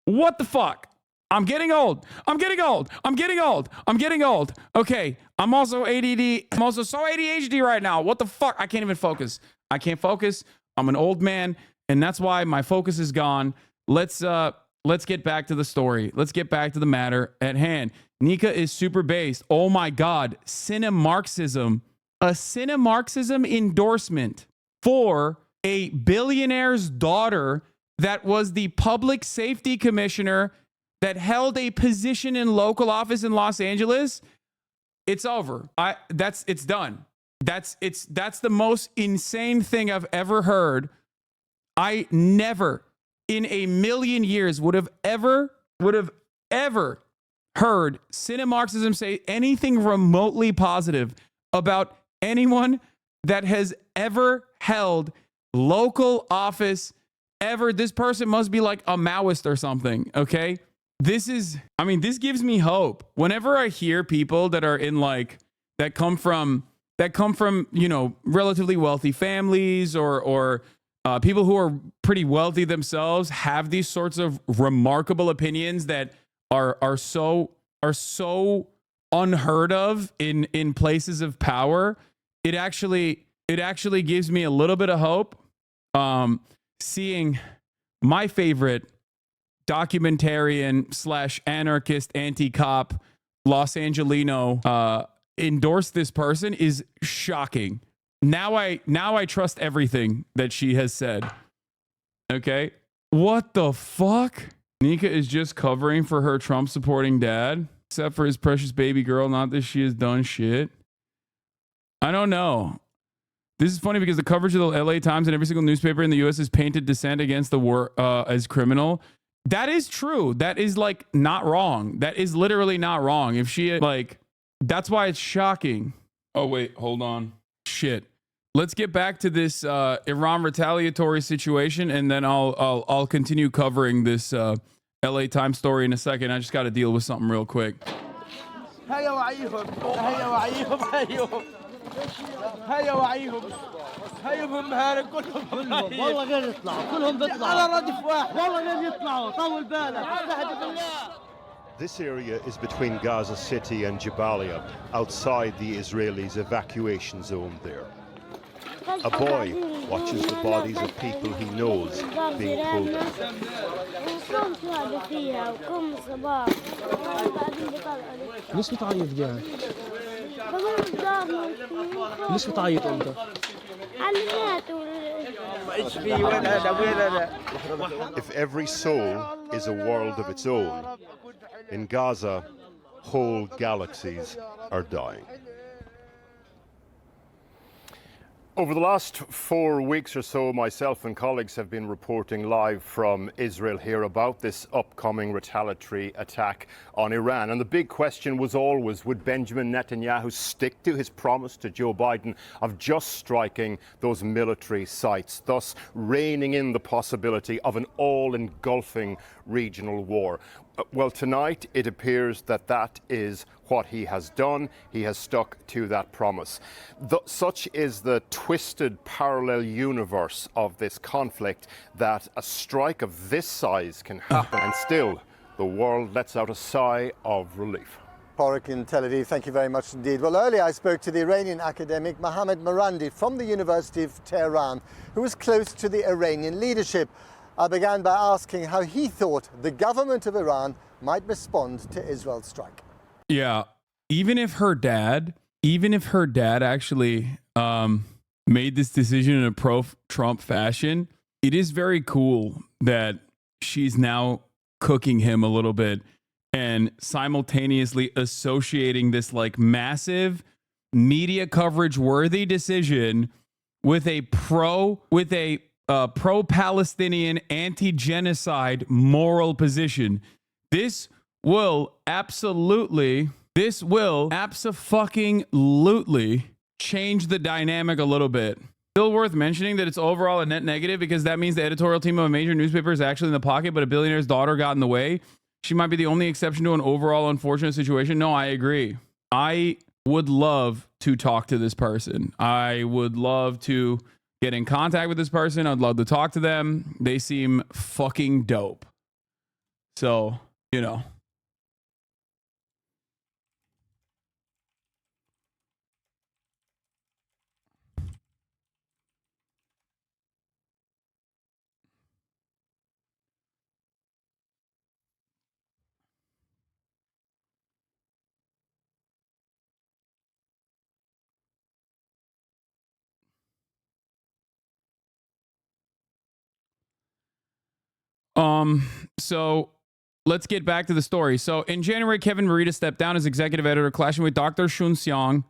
What the fuck? I'm getting old. I'm getting old. I'm getting old. I'm getting old. Okay. I'm also ADD. I'm also so ADHD right now. What the fuck? I can't even focus. I can't focus. I'm an old man, and that's why my focus is gone. Let's get back to the story. Let's get back to the matter at hand. Nika is super based. Oh my God. Cinemarxism. A Cinemarxism endorsement for a billionaire's daughter that was the public safety commissioner that held a position in local office in Los Angeles. It's over. It's done. That's the most insane thing I've ever heard. I never in a million years would have ever heard Cinemarxism say anything remotely positive about anyone that has ever held local office ever. This person must be like a Maoist or something. Okay. This gives me hope. Whenever I hear people that are in like, that come from, you know, relatively wealthy families or people who are pretty wealthy themselves have these sorts of remarkable opinions that are so unheard of in places of power. It actually gives me a little bit of hope. Seeing my favorite documentarian / anarchist anti-cop Los Angelino endorse this person is shocking. Now I trust everything that she has said. Okay. What the fuck? Nika is just covering for her Trump supporting dad, except for his precious baby girl. Not that she has done shit. I don't know. This is funny because the coverage of the LA Times and every single newspaper in the US has painted dissent against the war as criminal. That is true. That is like not wrong. That is literally not wrong. If she like, that's why it's shocking. Oh wait, hold on. Shit. Let's get back to this Iran retaliatory situation, and then I'll continue covering this LA Times story in a second. I just got to deal with something real quick. This area is between Gaza City and Jabalia, outside the Israelis' evacuation zone there. A boy watches the bodies of people he knows being pulled out. ليش بتعيط قاعد؟ ليش بتعيط انت؟ If every soul is a world of its own, in Gaza, whole galaxies are dying. Over the last 4 weeks or so, myself and colleagues have been reporting live from Israel here about this upcoming retaliatory attack on Iran. And the big question was always, would Benjamin Netanyahu stick to his promise to Joe Biden of just striking those military sites, thus reining in the possibility of an all-engulfing regional war? Well, tonight it appears that that is what he has done. He has stuck to that promise. Such is the twisted parallel universe of this conflict that a strike of this size can happen, and still the world lets out a sigh of relief. Porrick in Tel Aviv, thank you very much indeed. Well, earlier I spoke to the Iranian academic Mohammad Marandi from the University of Tehran, who was close to the Iranian leadership. I began by asking how he thought the government of Iran might respond to Israel's strike. Yeah, even if her dad actually made this decision in a pro-Trump fashion, it is very cool that she's now cooking him a little bit and simultaneously associating this like massive media coverage worthy decision with a pro-Palestinian anti-genocide moral position. This will abso-fucking-lutely change the dynamic a little bit. Still worth mentioning that it's overall a net negative because that means the editorial team of a major newspaper is actually in the pocket, but a billionaire's daughter got in the way. She might be the only exception to an overall unfortunate situation. No, I agree. I would love to talk to this person. I would love to get in contact with this person. I'd love to talk to them. They seem fucking dope. So, you know. So let's get back to the story. So in January, Kevin Morita stepped down as executive editor, clashing with Dr. Sun Xiang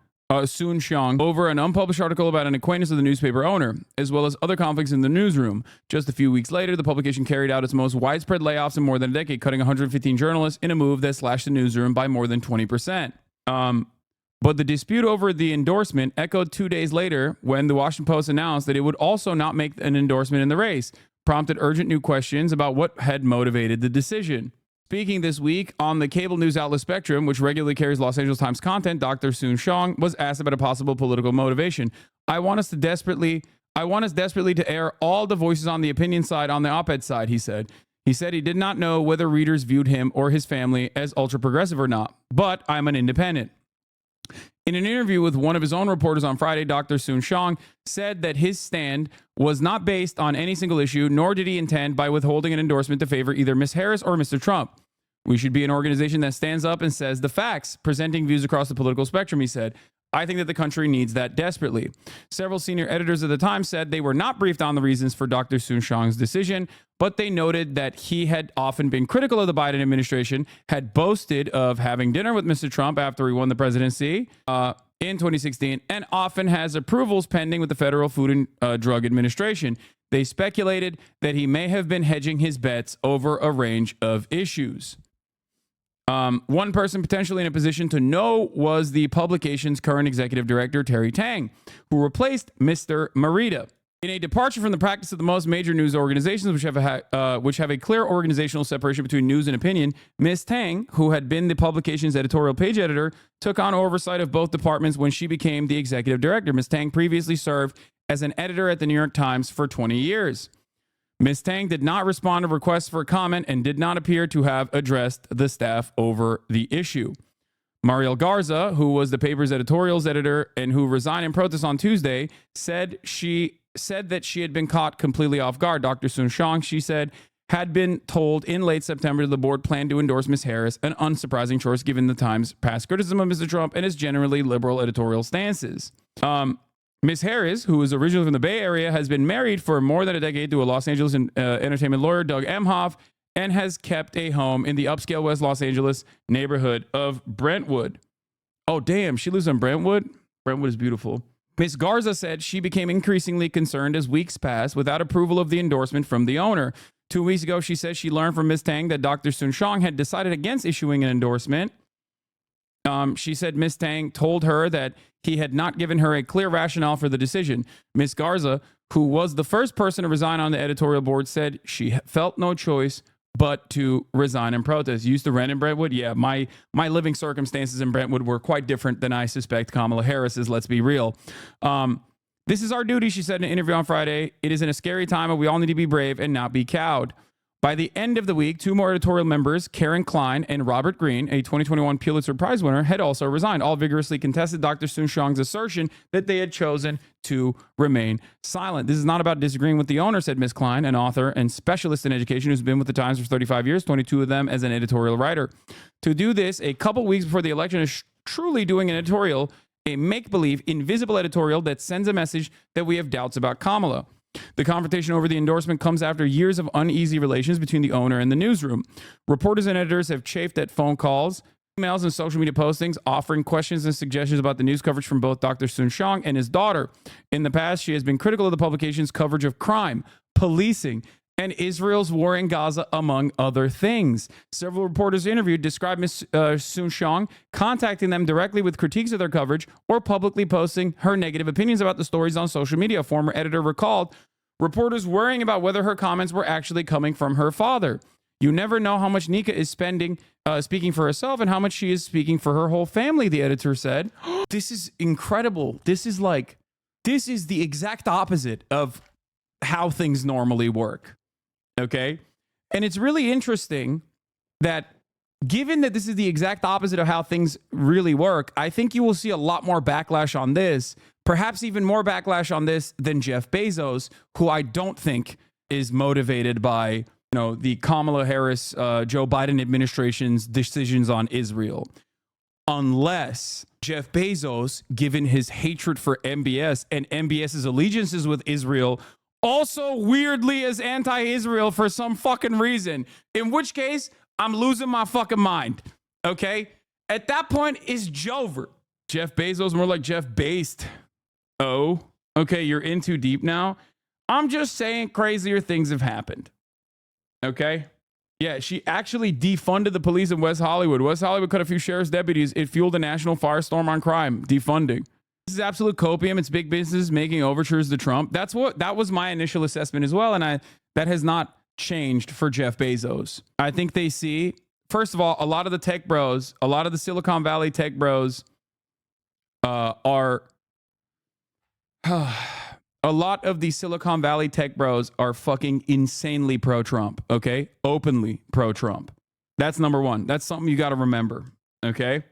over an unpublished article about an acquaintance of the newspaper owner, as well as other conflicts in the newsroom. Just a few weeks later, the publication carried out its most widespread layoffs in more than a decade, cutting 115 journalists in a move that slashed the newsroom by more than 20%. But the dispute over the endorsement echoed 2 days later when the Washington Post announced that it would also not make an endorsement in the race, prompted urgent new questions about what had motivated the decision. Speaking this week on the cable news outlet Spectrum, which regularly carries Los Angeles Times content, Dr. Sun Xiang was asked about a possible political motivation. I want us desperately to air all the voices on the opinion side on the op-ed side, he said. He said he did not know whether readers viewed him or his family as ultra-progressive or not, but I'm an independent. In an interview with one of his own reporters on Friday, Dr. Sun Xiang said that his stand was not based on any single issue, nor did he intend by withholding an endorsement to favor either Ms. Harris or Mr. Trump. We should be an organization that stands up and says the facts, presenting views across the political spectrum, he said. I think that the country needs that desperately. Several senior editors at the time said they were not briefed on the reasons for Dr. Sun Xiang's decision, but they noted that he had often been critical of the Biden administration, had boasted of having dinner with Mr. Trump after he won the presidency in 2016, and often has approvals pending with the Federal Food and Drug Administration. They speculated that he may have been hedging his bets over a range of issues. One person potentially in a position to know was the publication's current executive director, Terry Tang, who replaced Mr. Morita. In a departure from the practice of the most major news organizations, which have a clear organizational separation between news and opinion, Ms. Tang, who had been the publication's editorial page editor, took on oversight of both departments when she became the executive director. Ms. Tang previously served as an editor at the New York Times for 20 years. Ms. Tang did not respond to requests for comment and did not appear to have addressed the staff over the issue. Mariel Garza, who was the paper's editorials editor and who resigned in protest on Tuesday, said that she had been caught completely off guard. Dr. Sun Xiang, she said, had been told in late September the board planned to endorse Ms. Harris, an unsurprising choice given the Times' past criticism of Mr. Trump and his generally liberal editorial stances. Ms. Harris, who is originally from the Bay Area, has been married for more than a decade to a Los Angeles entertainment lawyer, Doug Emhoff, and has kept a home in the upscale West Los Angeles neighborhood of Brentwood. Oh, damn, she lives in Brentwood? Brentwood is beautiful. Ms. Garza said she became increasingly concerned as weeks passed without approval of the endorsement from the owner. 2 weeks ago, she said she learned from Ms. Tang that Dr. Sun Xiang had decided against issuing an endorsement. She said Ms. Tang told her that he had not given her a clear rationale for the decision. Ms. Garza, who was the first person to resign on the editorial board, said she felt no choice but to resign in protest. Used to rent in Brentwood? Yeah, my living circumstances in Brentwood were quite different than I suspect Kamala Harris's, let's be real. This is our duty, she said in an interview on Friday. It is in a scary time, and we all need to be brave and not be cowed. By the end of the week, two more editorial members, Karen Klein and Robert Greene, a 2021 Pulitzer Prize winner, had also resigned. All vigorously contested Dr. Sun Xiang's assertion that they had chosen to remain silent. This is not about disagreeing with the owner, said Ms. Klein, an author and specialist in education who's been with the Times for 35 years, 22 of them as an editorial writer. To do this a couple weeks before the election is truly doing an editorial, a make-believe, invisible editorial that sends a message that we have doubts about Kamala. The confrontation over the endorsement comes after years of uneasy relations between the owner and the newsroom. Reporters and editors have chafed at phone calls, emails, and social media postings, offering questions and suggestions about the news coverage from both Dr. Soon-Shiong and his daughter. In the past, she has been critical of the publication's coverage of crime, policing, and Israel's war in Gaza, among other things. Several reporters interviewed described Ms. Soon-Shiong contacting them directly with critiques of their coverage or publicly posting her negative opinions about the stories on social media. A former editor recalled reporters worrying about whether her comments were actually coming from her father. You never know how much Nika is speaking for herself and how much she is speaking for her whole family, the editor said. This is incredible. This is the exact opposite of how things normally work. Okay. And it's really interesting that given that this is the exact opposite of how things really work, I think you will see a lot more backlash on this, perhaps even more backlash on this than Jeff Bezos, who I don't think is motivated by, the Kamala Harris, Joe Biden administration's decisions on Israel. Unless Jeff Bezos, given his hatred for MBS and MBS's allegiances with Israel, also weirdly is anti-Israel for some fucking reason, in which case I'm losing my fucking mind. Okay. At that point, it's Jover. Jeff Bezos, more like Jeff Based. Oh, okay. You're in too deep now. I'm just saying crazier things have happened. Okay. Yeah. She actually defunded the police in West Hollywood. West Hollywood cut a few sheriff's deputies. It fueled a national firestorm on crime. Defunding. This is absolute copium. It's big business making overtures to Trump. That was my initial assessment as well. And that has not changed for Jeff Bezos. I think they see, first of all, a lot of the tech bros, a lot of the Silicon Valley tech bros are a lot of the Silicon Valley tech bros are fucking insanely pro-Trump. Okay. Openly pro-Trump. That's number one. That's something you got to remember. Okay.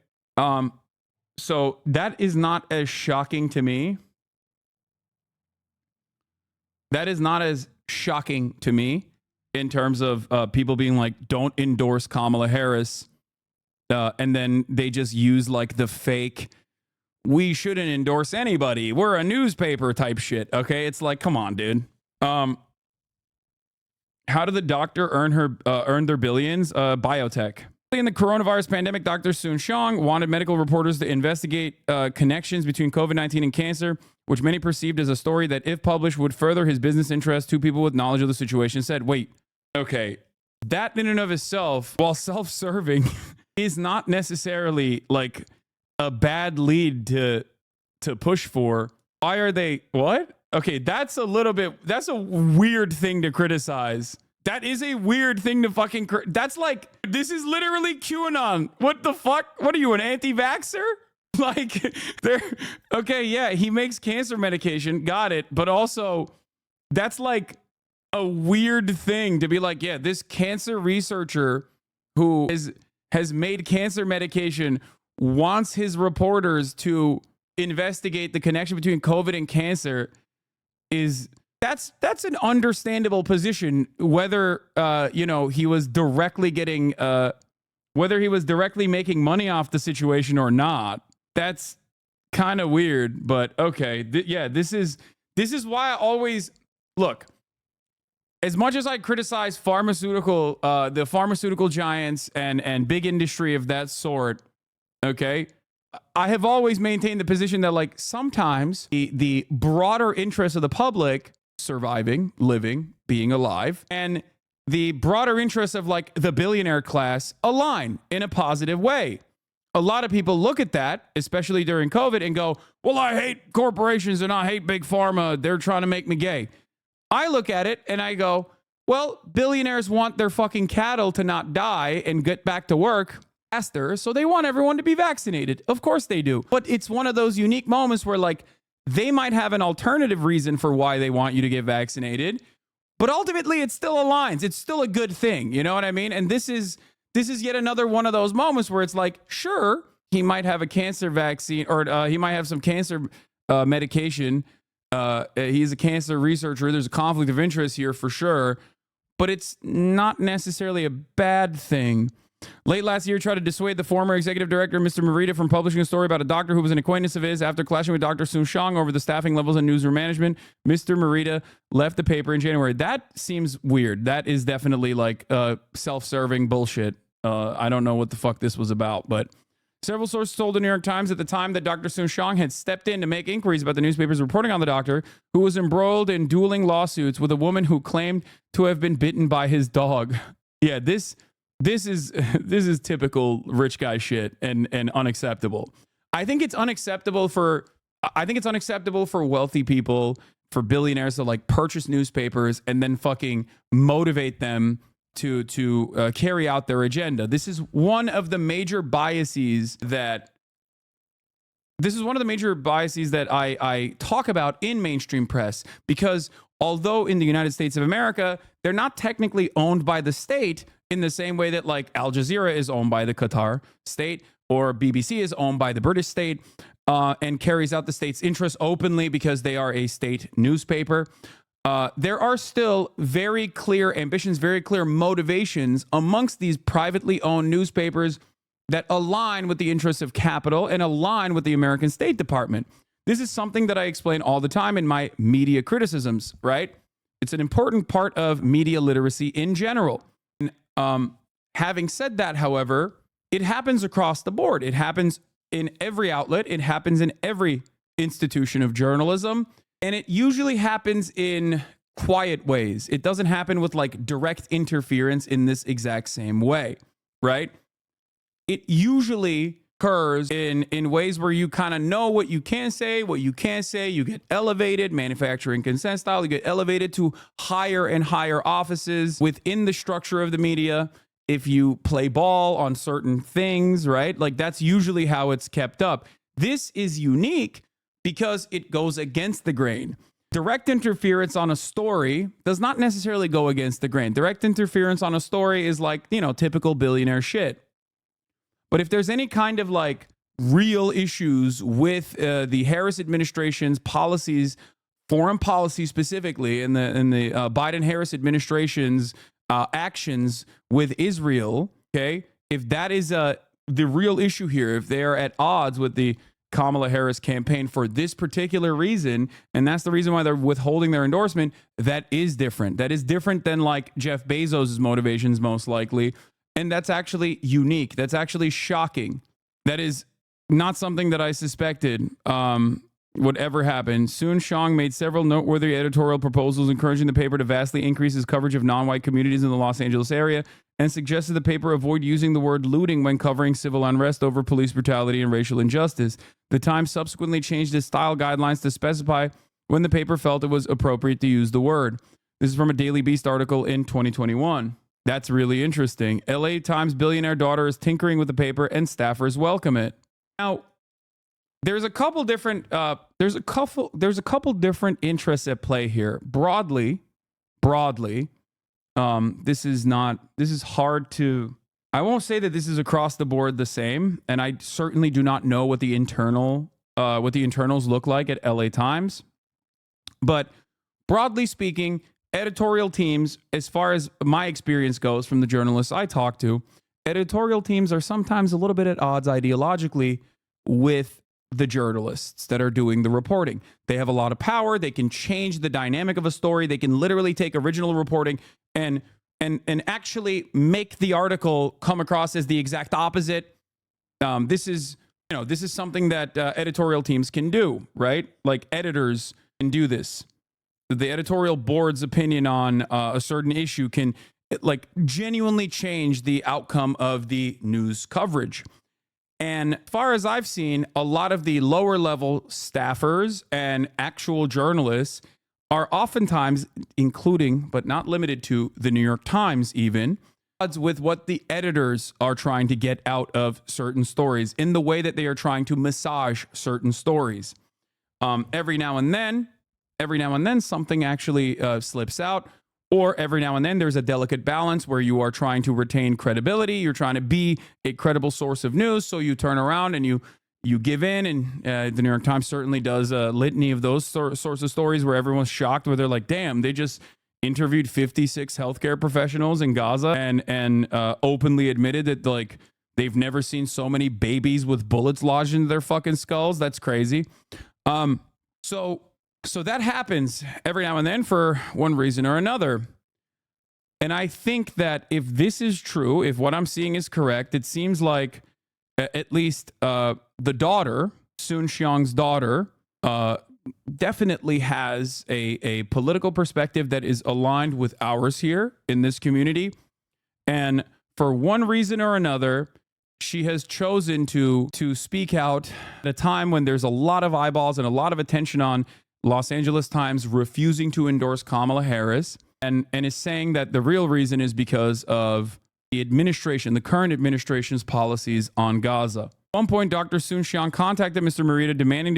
So that is not as shocking to me. That is not as shocking to me in terms of people being like, don't endorse Kamala Harris. And then they just use like the fake, we shouldn't endorse anybody, we're a newspaper type shit. Okay. It's like, come on, dude. How did the doctor earn their billions? Biotech. In the coronavirus pandemic, Dr. Soon-Shiong wanted medical reporters to investigate connections between COVID-19 and cancer, which many perceived as a story that, if published, would further his business interests. Two people with knowledge of the situation said, wait, okay, that in and of itself, while self-serving, is not necessarily like a bad lead to push for. Why are they, what? Okay, that's a weird thing to criticize. That is a weird thing to fucking... That's like... This is literally QAnon. What the fuck? What are you, an anti-vaxxer? Like, they're... Okay, yeah, he makes cancer medication. Got it. But also, that's like a weird thing to be like, yeah, this cancer researcher who has made cancer medication wants his reporters to investigate the connection between COVID and cancer is... That's an understandable position, whether he was directly getting whether he was directly making money off the situation or not. That's kind of weird, but okay. This is why I always look. As much as I criticize the pharmaceutical giants and big industry of that sort, okay, I have always maintained the position that like sometimes the broader interests of the public, surviving, living, being alive, and the broader interests of like the billionaire class align in a positive way. A lot of people look at that, especially during COVID, and go, well, I hate corporations and I hate big pharma. They're trying to make me gay. I look at it and I go, well, billionaires want their fucking cattle to not die and get back to work faster, so they want everyone to be vaccinated. Of course they do. But it's one of those unique moments where like they might have an alternative reason for why they want you to get vaccinated, but ultimately it still aligns. It's still a good thing. You know what I mean? And this is yet another one of those moments where it's like, sure, he might have a cancer vaccine or he might have some cancer medication. He's a cancer researcher. There's a conflict of interest here for sure, but it's not necessarily a bad thing Late last year, tried to dissuade the former executive director, Mr. Morita, from publishing a story about a doctor who was an acquaintance of his. After clashing with Dr. Soon Shang over the staffing levels and newsroom management, Mr. Morita left the paper in January. That seems weird. That is definitely like self-serving bullshit. I don't know what the fuck this was about, but several sources told the New York Times at the time that Dr. Soon Shang had stepped in to make inquiries about the newspapers reporting on the doctor, who was embroiled in dueling lawsuits with a woman who claimed to have been bitten by his dog. Yeah, this is typical rich guy shit and unacceptable. I think it's unacceptable for wealthy people, for billionaires to like purchase newspapers and then fucking motivate them to carry out their agenda. This is one of the major biases that I talk about in mainstream press, because although in the United States of America, they're not technically owned by the state in the same way that like Al Jazeera is owned by the Qatar state or BBC is owned by the British state and carries out the state's interests openly because they are a state newspaper. There are still very clear ambitions, very clear motivations amongst these privately owned newspapers that align with the interests of capital and align with the American State Department. This is something that I explain all the time in my media criticisms, right? It's an important part of media literacy in general. Having said that, however, it happens across the board. It happens in every outlet. It happens in every institution of journalism. And it usually happens in quiet ways. It doesn't happen with like direct interference in this exact same way, right? It usually occurs in ways where you kind of know what you can say, what you can't say. You get elevated, manufacturing consent style. You get elevated to higher and higher offices within the structure of the media. If you play ball on certain things, right? Like that's usually how it's kept up. This is unique because it goes against the grain. Direct interference on a story does not necessarily go against the grain. Direct interference on a story is like, you know, typical billionaire shit. But if there's any kind of like real issues with the Harris administration's policies, foreign policy specifically, and the Biden-Harris administration's actions with Israel, okay, if that is the real issue here, if they are at odds with the Kamala Harris campaign for this particular reason, and that's the reason why they're withholding their endorsement, that is different. That is different than like Jeff Bezos' motivations, most likely. And that's actually unique. That's actually shocking. That is not something that I suspected would ever happen. Soon Shang made several noteworthy editorial proposals encouraging the paper to vastly increase its coverage of non-white communities in the Los Angeles area, and suggested the paper avoid using the word looting when covering civil unrest over police brutality and racial injustice. The Times subsequently changed its style guidelines to specify when the paper felt it was appropriate to use the word. This is from a Daily Beast article in 2021. That's really interesting. LA Times billionaire daughter is tinkering with the paper and staffers welcome it. Now, there's a couple different interests at play here. Broadly, this is hard to, I won't say that this is across the board the same, and I certainly do not know what the internals look like at LA Times. But broadly speaking, editorial teams, as far as my experience goes from the journalists I talk to, editorial teams are sometimes a little bit at odds ideologically with the journalists that are doing the reporting. They have a lot of power. They can change the dynamic of a story. They can literally take original reporting and actually make the article come across as the exact opposite. This is something that editorial teams can do, right? Like editors can do this. The editorial board's opinion on a certain issue can like genuinely change the outcome of the news coverage. And as far as I've seen, a lot of the lower level staffers and actual journalists are oftentimes, including but not limited to the New York Times even, odds with what the editors are trying to get out of certain stories in the way that they are trying to massage certain stories. Every now and then something actually slips out, or every now and then there's a delicate balance where you are trying to retain credibility. You're trying to be a credible source of news. So you turn around and you give in. And the New York Times certainly does a litany of those sorts of stories where everyone's shocked, where they're like, damn, they just interviewed 56 healthcare professionals in Gaza and openly admitted that like they've never seen so many babies with bullets lodged into their fucking skulls. That's crazy. So that happens every now and then for one reason or another. And I think that if this is true, if what I'm seeing is correct, it seems like at least the daughter, Sun Xiang's daughter, definitely has a political perspective that is aligned with ours here in this community. And for one reason or another, she has chosen to speak out at a time when there's a lot of eyeballs and a lot of attention on Los Angeles Times refusing to endorse Kamala Harris, and is saying that the real reason is because of the administration, the current administration's policies on Gaza. At one point, Dr. Sun Xiang contacted Mr. Morita demanding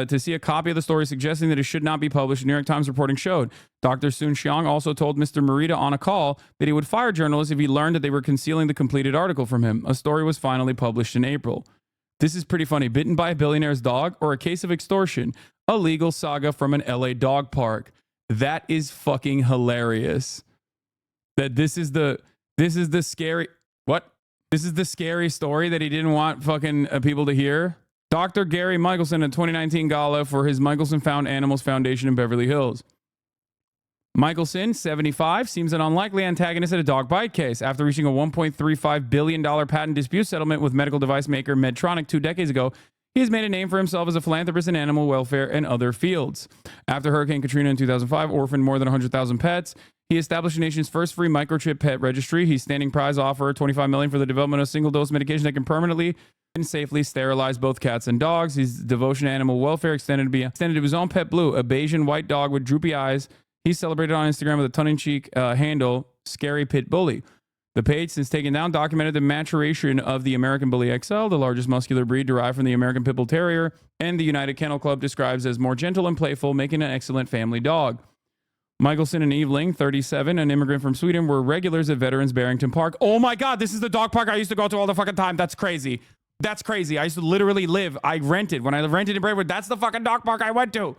to see a copy of the story, suggesting that it should not be published. The New York Times reporting showed. Dr. Sun Xiang also told Mr. Morita on a call that he would fire journalists if he learned that they were concealing the completed article from him. A story was finally published in April. This is pretty funny. Bitten by a billionaire's dog or a case of extortion? A legal saga from an LA dog park. That is fucking hilarious. That this is the scary... What? This is the scary story that he didn't want fucking people to hear. Dr. Gary Michelson at 2019 gala for his Michelson Found Animals Foundation in Beverly Hills. Michelson, 75, seems an unlikely antagonist at a dog bite case. After reaching a $1.35 billion patent dispute settlement with medical device maker Medtronic 2 decades ago, he has made a name for himself as a philanthropist in animal welfare and other fields. After Hurricane Katrina in 2005 orphaned more than 100,000 pets, he established the nation's first free microchip pet registry. He's standing prize offer $25 million for the development of single-dose medication that can permanently and safely sterilize both cats and dogs. His devotion to animal welfare extended to his own pet Blue, a Bayesian white dog with droopy eyes. He's celebrated on Instagram with a tongue-in-cheek handle, Scary Pit Bully. The page, since taken down, documented the maturation of the American Bully XL, the largest muscular breed derived from the American Pit Bull Terrier, and the United Kennel Club describes as more gentle and playful, making an excellent family dog. Michelson and Eveling, 37, an immigrant from Sweden, were regulars at Veterans Barrington Park. Oh my God, this is the dog park I used to go to all the fucking time. That's crazy. That's crazy. I used to literally live. I rented. When I rented in Braidwood, that's the fucking dog park I went to.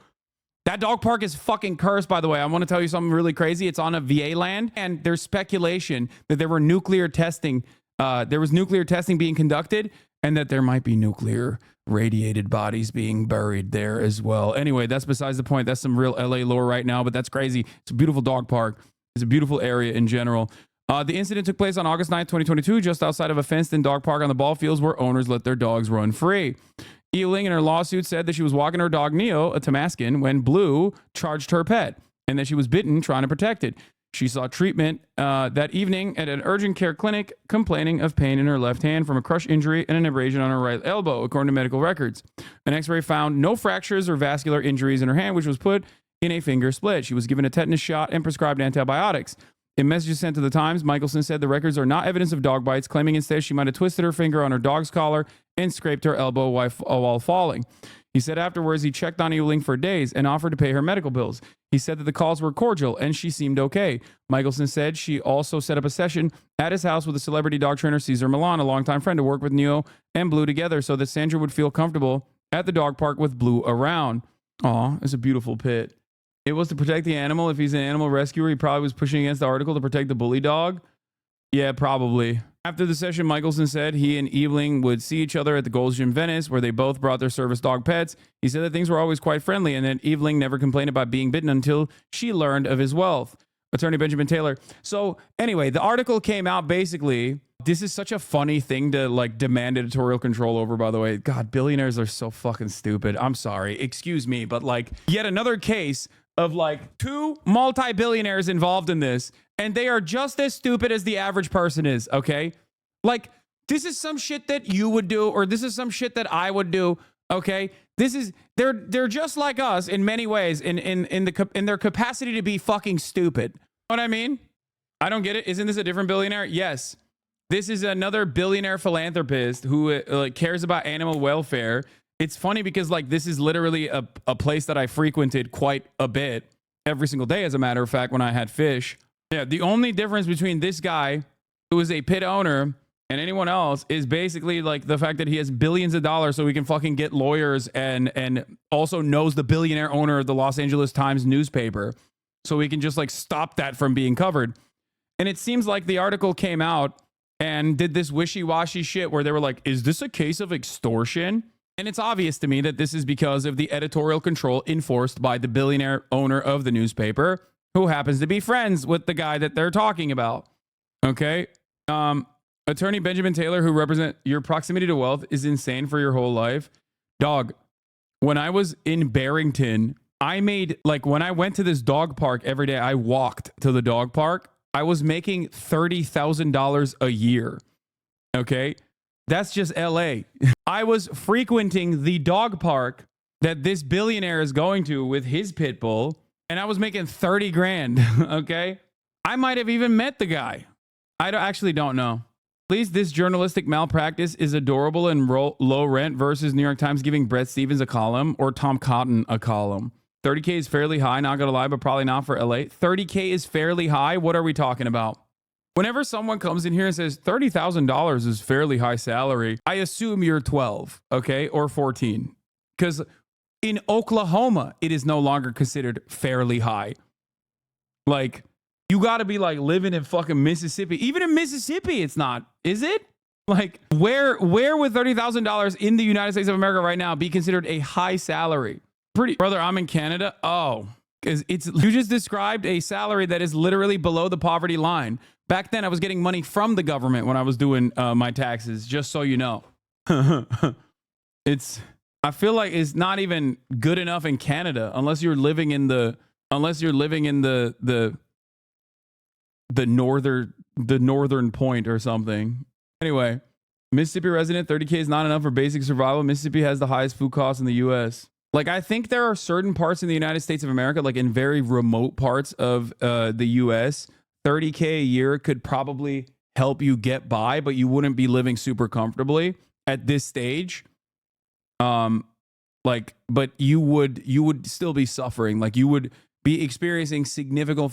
That dog park is fucking cursed, by the way. I want to tell you something really crazy. It's on a VA land, and there's speculation that there was nuclear testing being conducted, and that there might be nuclear radiated bodies being buried there as well. Anyway, that's besides the point. That's some real LA lore right now, but that's crazy. It's a beautiful dog park. It's a beautiful area in general. The incident took place on August 9th, 2022, just outside of a fenced-in dog park on the ball fields where owners let their dogs run free. Eveling in her lawsuit said that she was walking her dog Neo, a Tamascan, when Blue charged her pet, and that she was bitten trying to protect it. She sought treatment that evening at an urgent care clinic, complaining of pain in her left hand from a crush injury and an abrasion on her right elbow, according to medical records. An x-ray found no fractures or vascular injuries in her hand, which was put in a finger split. She was given a tetanus shot and prescribed antibiotics. In messages sent to the Times, Michelson said the records are not evidence of dog bites, claiming instead she might have twisted her finger on her dog's collar and scraped her elbow while falling. He said afterwards he checked on Eveling for days and offered to pay her medical bills. He said that the calls were cordial and she seemed okay. Michelson said she also set up a session at his house with a celebrity dog trainer, Cesar Millan, a longtime friend, to work with Neo and Blue together so that Sandra would feel comfortable at the dog park with Blue around. Aw, it's a beautiful pit. It was to protect the animal. If he's an animal rescuer, he probably was pushing against the article to protect the bully dog. Yeah, probably. After the session, Michelson said he and Eveling would see each other at the Gold's Gym Venice, where they both brought their service dog pets. He said that things were always quite friendly and that Eveling never complained about being bitten until she learned of his wealth. Attorney Benjamin Taylor. So anyway, the article came out basically. This is such a funny thing to like demand editorial control over, by the way. God, billionaires are so fucking stupid. I'm sorry. Excuse me. But like yet another case of like two multi-billionaires involved in this, and they are just as stupid as the average person is, okay? Like, this is some shit that you would do, or this is some shit that I would do, okay? This is, they're just like us in many ways in their capacity to be fucking stupid. You know what I mean? I don't get it. Isn't this a different billionaire? Yes. This is another billionaire philanthropist who like cares about animal welfare. It's funny because like this is literally a place that I frequented quite a bit every single day, as a matter of fact, when I had fish. Yeah, the only difference between this guy who is a pit owner and anyone else is basically like the fact that he has billions of dollars so he can fucking get lawyers and also knows the billionaire owner of the Los Angeles Times newspaper. so we can just like stop that from being covered. And it seems like the article came out and did this wishy-washy shit where they were like, is this a case of extortion? And it's obvious to me that this is because of the editorial control enforced by the billionaire owner of the newspaper, who happens to be friends with the guy that they're talking about. Okay? Attorney Benjamin Taylor, who represent your proximity to wealth is insane for your whole life. Dog, when I was in Barrington, I made, like, when I went to this dog park every day, I walked to the dog park. I was making $30,000 a year. Okay? That's just LA. I was frequenting the dog park that this billionaire is going to with his pit bull, and I was making 30 grand. Okay? I might have even met the guy. Actually don't know. At least this journalistic malpractice is adorable and low rent versus New York Times giving Brett Stevens a column or Tom Cotton a column. 30K is fairly high, not gonna lie, but probably not for LA. 30K is fairly high. What are we talking about? Whenever someone comes in here and says $30,000 is fairly high salary, I assume you're 12, okay, or 14. Because in Oklahoma, it is no longer considered fairly high. Like, you got to be like living in fucking Mississippi. Even in Mississippi, it's not. Is it? Like, where would $30,000 in the United States of America right now be considered a high salary? Brother, I'm in Canada. Oh, because you just described a salary that is literally below the poverty line. Back then, I was getting money from the government when I was doing my taxes, just so you know. I feel like it's not even good enough in Canada unless you're living in the northern point or something. Anyway, Mississippi resident, 30K is not enough for basic survival. Mississippi has the highest food costs in the US. Like, I think there are certain parts in the United States of America, like in very remote parts of the US, 30K a year could probably help you get by, but you wouldn't be living super comfortably at this stage. But you would still be suffering. Like, you would be experiencing significant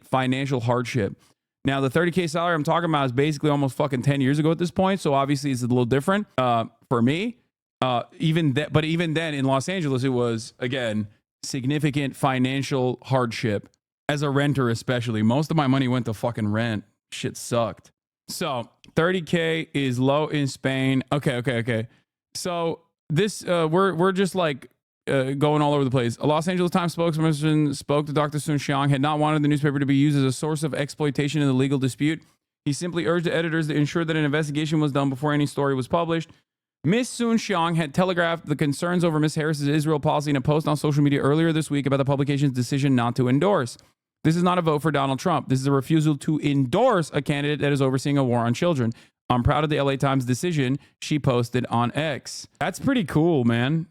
financial hardship. Now, the 30K salary I'm talking about is basically almost fucking 10 years ago at this point, so obviously it's a little different for me. But even then in Los Angeles, it was, again, significant financial hardship as a renter, especially. Most of my money went to fucking rent. Shit sucked. So 30K is low in Spain. Okay. So this, we're just like going all over the place. A Los Angeles Times spokesperson spoke to Dr. Sun Xiang, had not wanted the newspaper to be used as a source of exploitation in the legal dispute. He simply urged the editors to ensure that an investigation was done before any story was published. Ms. Sun Xiang had telegraphed the concerns over Ms. Harris's Israel policy in a post on social media earlier this week about the publication's decision not to endorse. This is not a vote for Donald Trump. This is a refusal to endorse a candidate that is overseeing a war on children. I'm proud of the LA Times decision, she posted on X. That's pretty cool, man.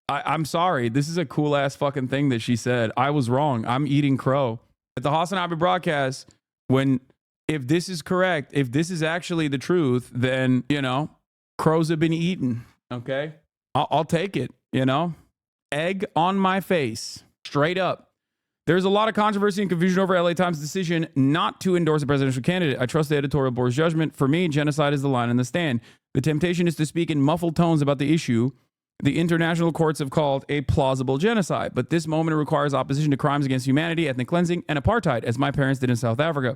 I'm sorry. This is a cool ass fucking thing that she said. I was wrong. I'm eating crow. At the Hasanabi broadcast, if this is correct, if this is actually the truth, then, crows have been eaten. Okay? I'll take it, Egg on my face. Straight up. There's a lot of controversy and confusion over LA Times' decision not to endorse a presidential candidate. I trust the editorial board's judgment. For me, genocide is the line in the stand. The temptation is to speak in muffled tones about the issue the international courts have called a plausible genocide. But this moment requires opposition to crimes against humanity, ethnic cleansing, and apartheid, as my parents did in South Africa.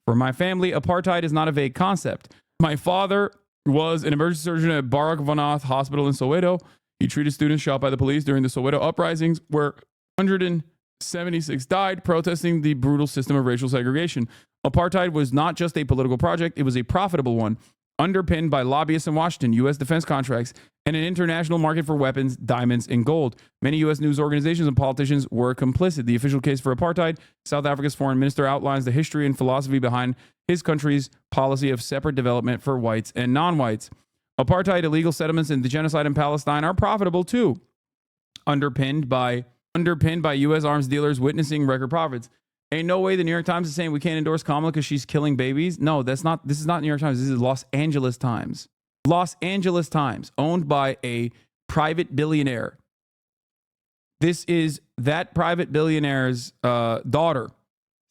For my family, apartheid is not a vague concept. My father was an emergency surgeon at Barak Vanath Hospital in Soweto. He treated students shot by the police during the Soweto uprisings, where 176 died protesting the brutal system of racial segregation. Apartheid was not just a political project, it was a profitable one, underpinned by lobbyists in Washington, U.S. defense contracts, and an international market for weapons, diamonds, and gold. Many U.S. news organizations and politicians were complicit. The official case for apartheid, South Africa's foreign minister outlines the history and philosophy behind his country's policy of separate development for whites and non-whites. Apartheid, illegal settlements, and the genocide in Palestine are profitable too, underpinned by U.S. arms dealers witnessing record profits. Ain't no way the New York Times is saying we can't endorse Kamala because she's killing babies. No, this is not New York Times. This is Los Angeles Times. Los Angeles Times, owned by a private billionaire. This is that private billionaire's daughter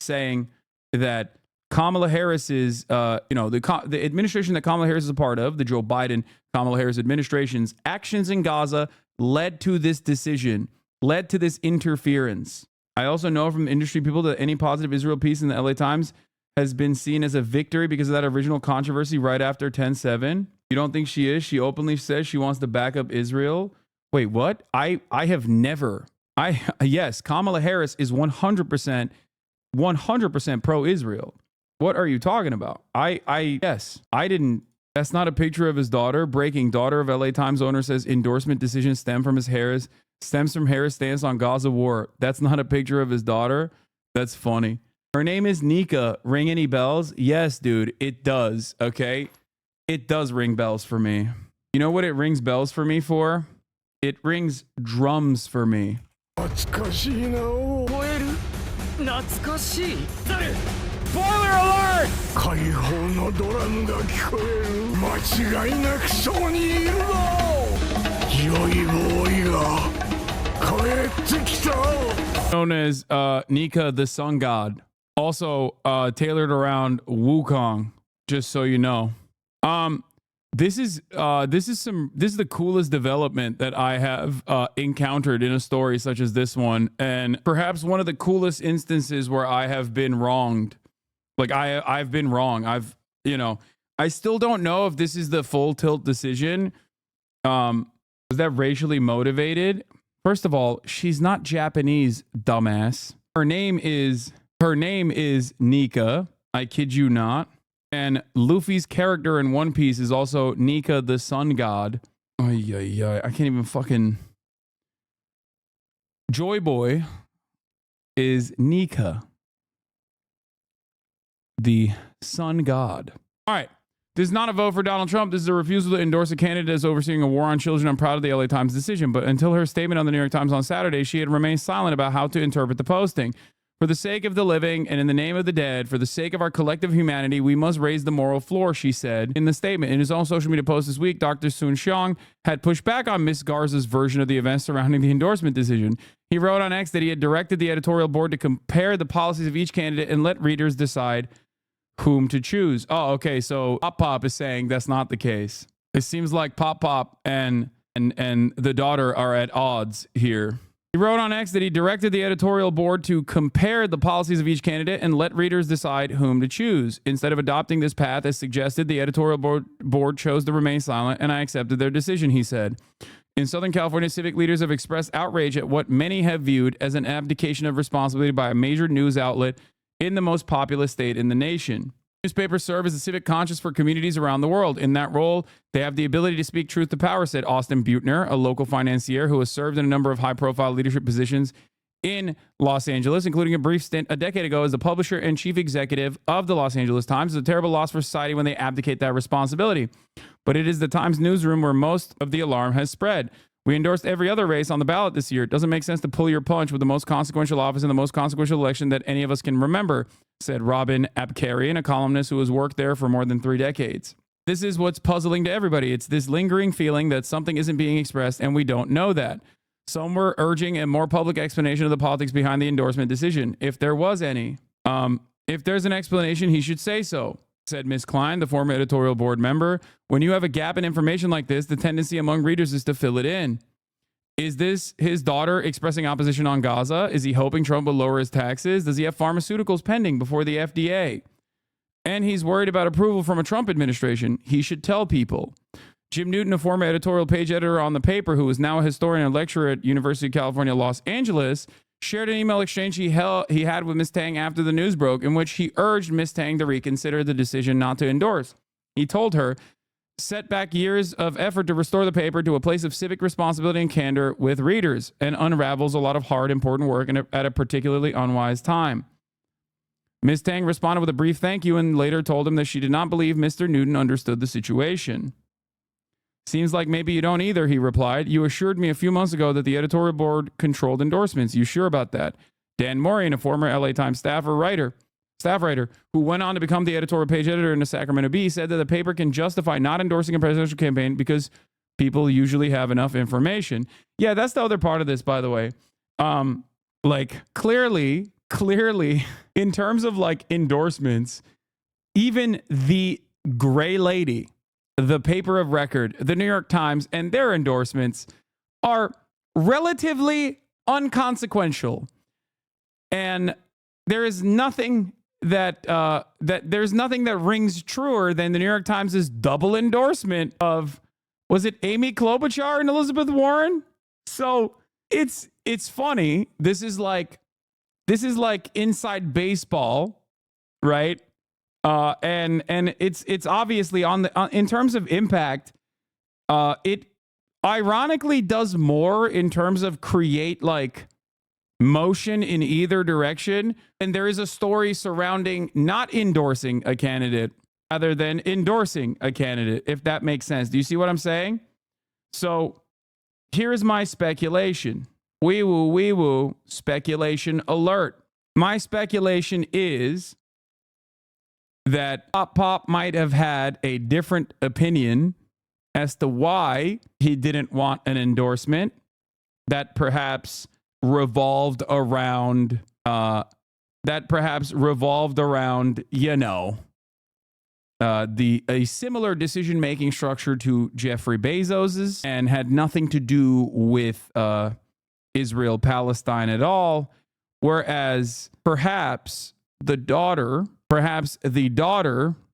saying that Kamala Harris's, the administration that Kamala Harris is a part of, the Joe Biden, Kamala Harris administration's actions in Gaza led to this decision, led to this interference. I also know from industry people that any positive Israel piece in the LA Times has been seen as a victory because of that original controversy right after 10/7. You don't think she is? She openly says she wants to back up Israel. Wait, what? I have never. Yes, Kamala Harris is 100% pro-Israel. What are you talking about? Yes, I didn't. That's not a picture of his daughter. Breaking. Daughter of LA Times owner says endorsement decision stems from Harris stance on Gaza war. That's not a picture of his daughter. That's funny. Her name is Nika. Ring any bells? Yes, dude, it does. Okay. It does ring bells for me. You know what it rings bells for me for? It rings drums for me. Spoiler alert! Known as Nika the Sun God. Also tailored around Wukong, just so you know. This is the coolest development that I have encountered in a story such as this one, and perhaps one of the coolest instances where I have been wronged. Like I've been wrong. I still don't know if this is the full tilt decision. Was that racially motivated? First of all, she's not Japanese, dumbass. Her name is Nika. I kid you not. And Luffy's character in One Piece is also Nika the Sun God. I can't even fucking... Joy Boy is Nika, the Sun God. All right. This is not a vote for Donald Trump. This is a refusal to endorse a candidate as overseeing a war on children. I'm proud of the LA Times decision. But until her statement on the New York Times on Saturday, she had remained silent about how to interpret the posting. For the sake of the living and in the name of the dead, for the sake of our collective humanity, we must raise the moral floor, she said in the statement. In his own social media post this week, Dr. Sun Xiong had pushed back on Ms. Garza's version of the events surrounding the endorsement decision. He wrote on X that he had directed the editorial board to compare the policies of each candidate and let readers decide whom to choose. Oh, okay. So Pop is saying that's not the case. It seems like Pop and the daughter are at odds here. He wrote on X that he directed the editorial board to compare the policies of each candidate and let readers decide whom to choose. Instead of adopting this path as suggested, the editorial board chose to remain silent, and I accepted their decision, he said. In Southern California, civic leaders have expressed outrage at what many have viewed as an abdication of responsibility by a major news outlet in the most populous state in the nation. Newspapers serve as a civic conscience for communities around the world. In that role, they have the ability to speak truth to power, said Austin Buettner, a local financier who has served in a number of high-profile leadership positions in Los Angeles, including a brief stint a decade ago as the publisher and chief executive of the Los Angeles Times. It's a terrible loss for society when they abdicate that responsibility. But it is the Times newsroom where most of the alarm has spread. We endorsed every other race on the ballot this year. It doesn't make sense to pull your punch with the most consequential office in the most consequential election that any of us can remember, said Robin Abkarian, a columnist who has worked there for more than 3 decades. This is what's puzzling to everybody. It's this lingering feeling that something isn't being expressed and we don't know that. Some were urging a more public explanation of the politics behind the endorsement decision, if there was any. If there's an explanation, he should say so, said Ms. Klein, the former editorial board member. When you have a gap in information like this, the tendency among readers is to fill it in. Is this his daughter expressing opposition on Gaza? Is he hoping Trump will lower his taxes? Does he have pharmaceuticals pending before the FDA? And he's worried about approval from a Trump administration. He should tell people. Jim Newton, a former editorial page editor on the paper, who is now a historian and lecturer at University of California, Los Angeles, shared an email exchange he had with Ms. Tang after the news broke, in which he urged Ms. Tang to reconsider the decision not to endorse. He told her, set back years of effort to restore the paper to a place of civic responsibility and candor with readers, and unravels a lot of hard, important work at a particularly unwise time. Ms. Tang responded with a brief thank you and later told him that she did not believe Mr. Newton understood the situation. Seems like maybe you don't either, he replied. You assured me a few months ago that the editorial board controlled endorsements. You sure about that? Dan Morian, a former LA Times staff writer, who went on to become the editorial page editor in the Sacramento Bee, said that the paper can justify not endorsing a presidential campaign because people usually have enough information. Yeah, that's the other part of this, by the way. Like clearly, in terms of like endorsements, even the gray lady, the paper of record, the New York Times, and their endorsements are relatively unconsequential. And there is nothing that that rings truer than the New York Times' double endorsement of, was it Amy Klobuchar and Elizabeth Warren? So it's funny. This is like inside baseball, right? And it's obviously in terms of impact. It ironically does more in terms of create like motion in either direction. And there is a story surrounding not endorsing a candidate rather than endorsing a candidate, if that makes sense. Do you see what I'm saying? So here is my speculation. Wee woo, speculation alert. My speculation is that Pop might have had a different opinion as to why he didn't want an endorsement that perhaps revolved around, a similar decision-making structure to Jeffrey Bezos's, and had nothing to do with Israel Palestine at all. Whereas perhaps the daughter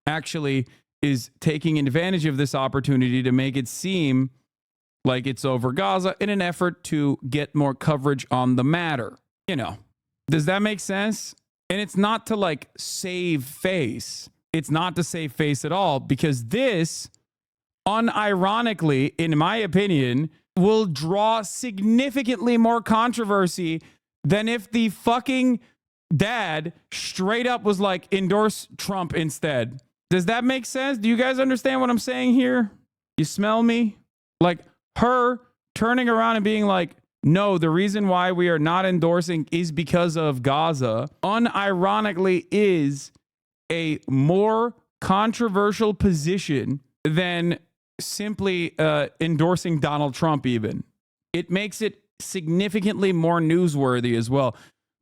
actually is taking advantage of this opportunity to make it seem like it's over Gaza in an effort to get more coverage on the matter. You know, does that make sense? And it's not to like save face. It's not to save face at all, because this, unironically, in my opinion, will draw significantly more controversy than if the fucking dad straight up was like, endorse Trump instead. Does that make sense? Do you guys understand what I'm saying here? You smell me? Like her turning around and being like, no, the reason why we are not endorsing is because of Gaza, unironically is a more controversial position than simply endorsing Donald Trump even. It makes it significantly more newsworthy as well.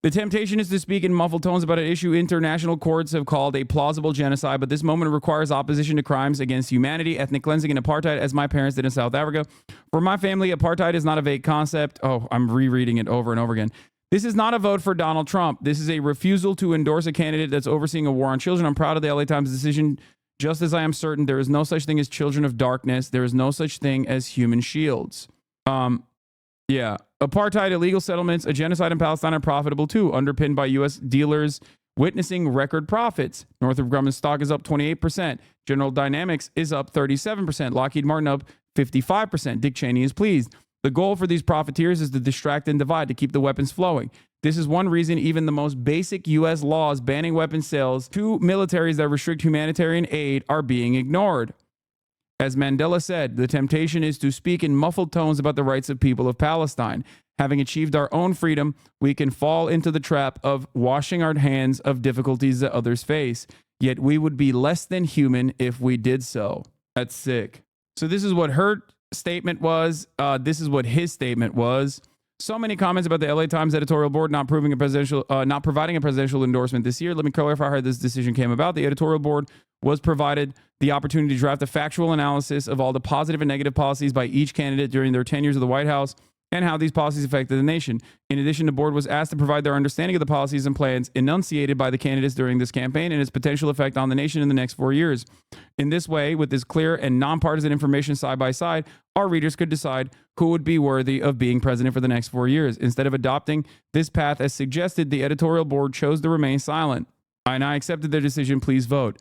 The temptation is to speak in muffled tones about an issue international courts have called a plausible genocide, but this moment requires opposition to crimes against humanity, ethnic cleansing, and apartheid, as my parents did in South Africa. For my family, apartheid is not a vague concept. Oh, I'm rereading it over and over again. This is not a vote for Donald Trump. This is a refusal to endorse a candidate that's overseeing a war on children. I'm proud of the LA Times decision, just as I am certain there is no such thing as children of darkness. There is no such thing as human shields. Yeah. Apartheid, illegal settlements, a genocide in Palestine are profitable too, underpinned by U.S. dealers witnessing record profits. Northrop Grumman's stock is up 28%. General Dynamics is up 37%. Lockheed Martin up 55%. Dick Cheney is pleased. The goal for these profiteers is to distract and divide, to keep the weapons flowing. This is one reason even the most basic U.S. laws banning weapons sales to militaries that restrict humanitarian aid are being ignored. As Mandela said, the temptation is to speak in muffled tones about the rights of people of Palestine. Having achieved our own freedom, we can fall into the trap of washing our hands of difficulties that others face. Yet we would be less than human if we did so. That's sick. So this is what her statement was. This is what his statement was. So many comments about the LA Times editorial board not providing a presidential endorsement this year. Let me clarify how this decision came about. The editorial board was provided the opportunity to draft a factual analysis of all the positive and negative policies by each candidate during their tenures of the White House and how these policies affected the nation. In addition, the board was asked to provide their understanding of the policies and plans enunciated by the candidates during this campaign and its potential effect on the nation in the next 4 years. In this way, with this clear and nonpartisan information side by side, our readers could decide who would be worthy of being president for the next 4 years. Instead of adopting this path as suggested, the editorial board chose to remain silent. And I accepted their decision. Please vote.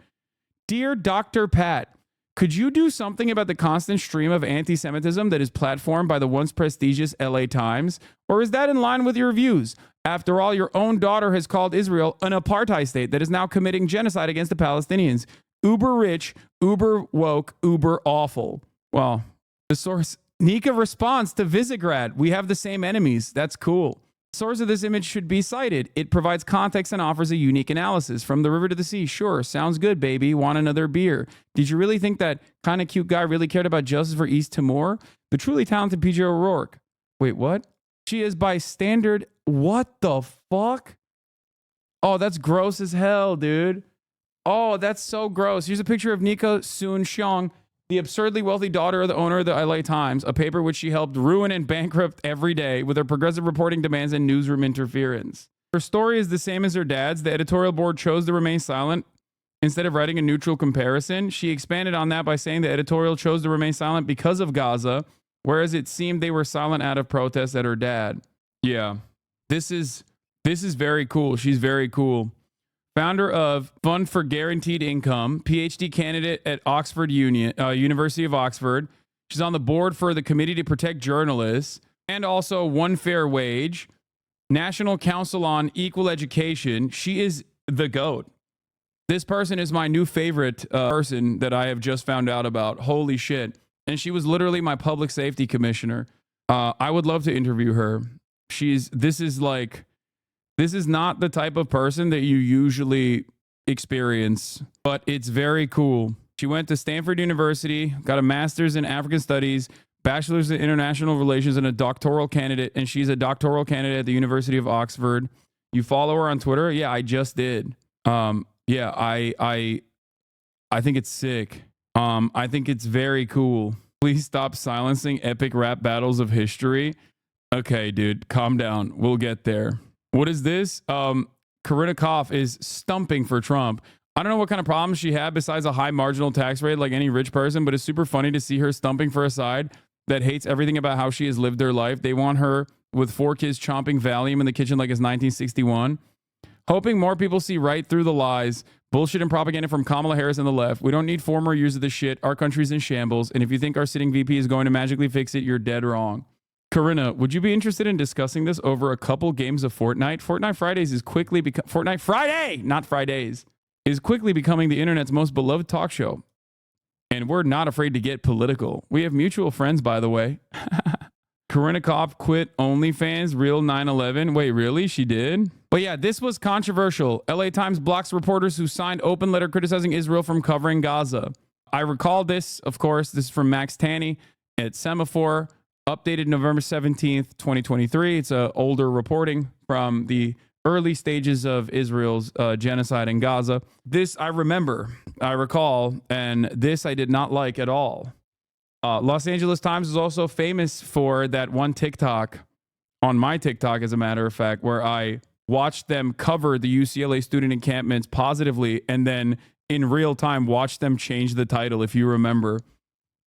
Dear Dr. Pat, could you do something about the constant stream of anti-Semitism that is platformed by the once prestigious LA Times? Or is that in line with your views? After all, your own daughter has called Israel an apartheid state that is now committing genocide against the Palestinians. Uber rich, uber woke, uber awful. Well, the source, Nika responds to Visegrad. We have the same enemies. That's cool. Source of this image should be cited. It provides context and offers a unique analysis. From the river to the sea. Sure, sounds good, baby. Want another beer? Did you really think that kind of cute guy really cared about justice for East Timor? The truly talented PJ O'Rourke. Wait, what? She is by standard. What the fuck? Oh, that's gross as hell, dude. Oh, that's so gross. Here's a picture of Nika Soon Xiong, the absurdly wealthy daughter of the owner of the LA Times, a paper which she helped ruin and bankrupt every day with her progressive reporting demands and newsroom interference. Her story is the same as her dad's. The editorial board chose to remain silent instead of writing a neutral comparison. She expanded on that by saying the editorial chose to remain silent because of Gaza, whereas it seemed they were silent out of protest at her dad. Yeah, this is very cool. She's very cool. Founder of Fund for Guaranteed Income, PhD candidate at University of Oxford. She's on the board for the Committee to Protect Journalists and also One Fair Wage, National Council on Equal Education. She is the GOAT. This person is my new favorite person that I have just found out about. Holy shit. And she was literally my public safety commissioner. I would love to interview her. This is not the type of person that you usually experience, but it's very cool. She went to Stanford University, got a master's in African studies, bachelor's in international relations, and a doctoral candidate. And she's a doctoral candidate at the University of Oxford. You follow her on Twitter? Yeah, I just did. Yeah, I think it's sick. I think it's very cool. Please stop silencing epic rap battles of history. Okay, dude, calm down. We'll get there. What is this? Karina Koff is stumping for Trump. I don't know what kind of problems she had besides a high marginal tax rate like any rich person, but it's super funny to see her stumping for a side that hates everything about how she has lived her life. They want her with 4 kids chomping Valium in the kitchen like it's 1961. Hoping more people see right through the lies, bullshit and propaganda from Kamala Harris and the left. We don't need 4 more years of this shit. Our country's in shambles. And if you think our sitting VP is going to magically fix it, you're dead wrong. Corinna, would you be interested in discussing this over a couple games of Fortnite? Fortnite Fridays is quickly Fortnite Friday, not Fridays, is quickly becoming the internet's most beloved talk show. And we're not afraid to get political. We have mutual friends, by the way. Karina Kopp quit OnlyFans, real 9/11. Wait, really? She did? But yeah, this was controversial. LA Times blocks reporters who signed open letter criticizing Israel from covering Gaza. I recall this, of course. This is from Max Tanney at Semaphore, updated November 17th, 2023. It's older reporting from the early stages of Israel's genocide in Gaza. This I remember, I recall, and this I did not like at all. Los Angeles Times is also famous for that one TikTok, on my TikTok, as a matter of fact, where I watched them cover the UCLA student encampments positively and then in real time watched them change the title, if you remember.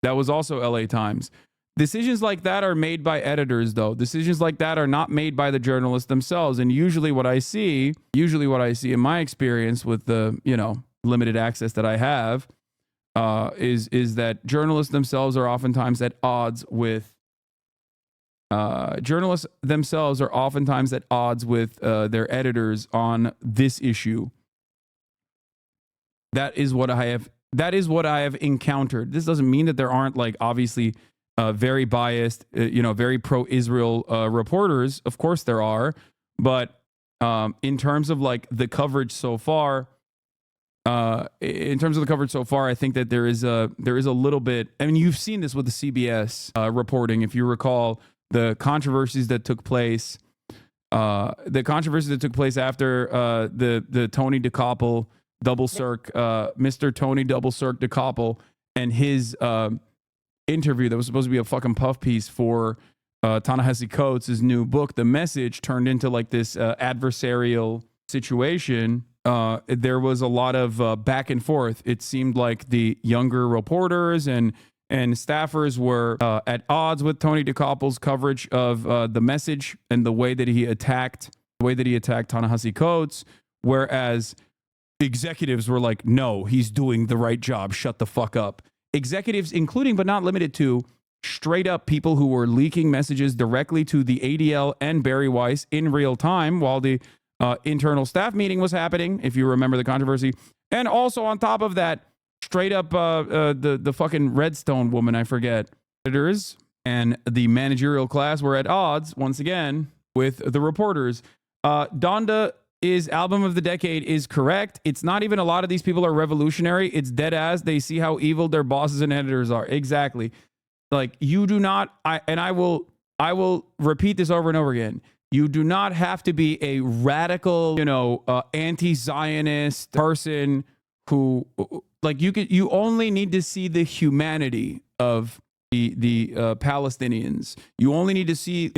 That was also LA Times. Decisions like that are made by editors, though. Decisions like that are not made by the journalists themselves. And usually what I see in my experience with the, limited access that I have, is that journalists themselves are oftentimes at odds with their editors on this issue. That is what I have encountered. This doesn't mean that there aren't obviously very biased, very pro-Israel reporters. Of course there are, but in terms of the coverage so far, I think that there is a little bit. I mean, you've seen this with the CBS reporting, if you recall the controversies that took place. After the Tony DeCoppel double circ, Mr. Tony double circ DeCoppel, and his interview that was supposed to be a fucking puff piece for Ta-Nehisi Coates' new book, The Message, turned into this adversarial situation. There was a lot of back and forth. It seemed like the younger reporters and staffers were at odds with Tony DeCoppel's coverage of The Message and the way that he attacked Ta-Nehisi Coates, whereas executives were like, no, he's doing the right job. Shut the fuck up. Executives, including but not limited to straight up people who were leaking messages directly to the ADL and Barry Weiss in real time while the internal staff meeting was happening, if you remember the controversy. And also on top of that, straight up the fucking Redstone woman, I forget, editors and the managerial class were at odds once again with the reporters. Donda is album of the decade is correct. It's not even a lot of these people are revolutionary. It's dead ass. They see how evil their bosses and editors are. Exactly. You do not, I will repeat this over and over again. You do not have to be a radical, anti-Zionist person who, you only need to see the humanity of the Palestinians. You only need to see,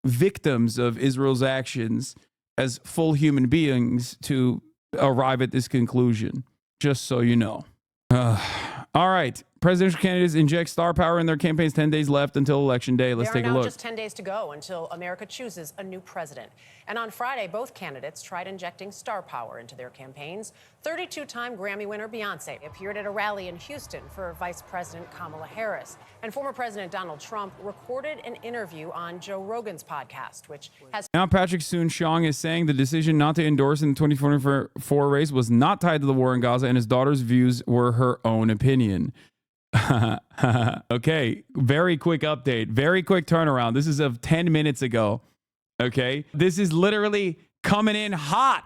victims of Israel's actions as full human beings to arrive at this conclusion, just so you know. All right. Presidential candidates inject star power in their campaigns 10 days left until election day. Let's take a look. Just 10 days to go until America chooses a new president. And on Friday, both candidates tried injecting star power into their campaigns. 32-time Grammy winner Beyonce appeared at a rally in Houston for Vice President Kamala Harris. And former President Donald Trump recorded an interview on Joe Rogan's podcast, which has... Now Patrick Soon-Shiong is saying the decision not to endorse in the 2024 race was not tied to the war in Gaza, and his daughter's views were her own opinion. Okay, very quick update, very quick turnaround. This is of 10 minutes ago. Okay, this is literally coming in hot.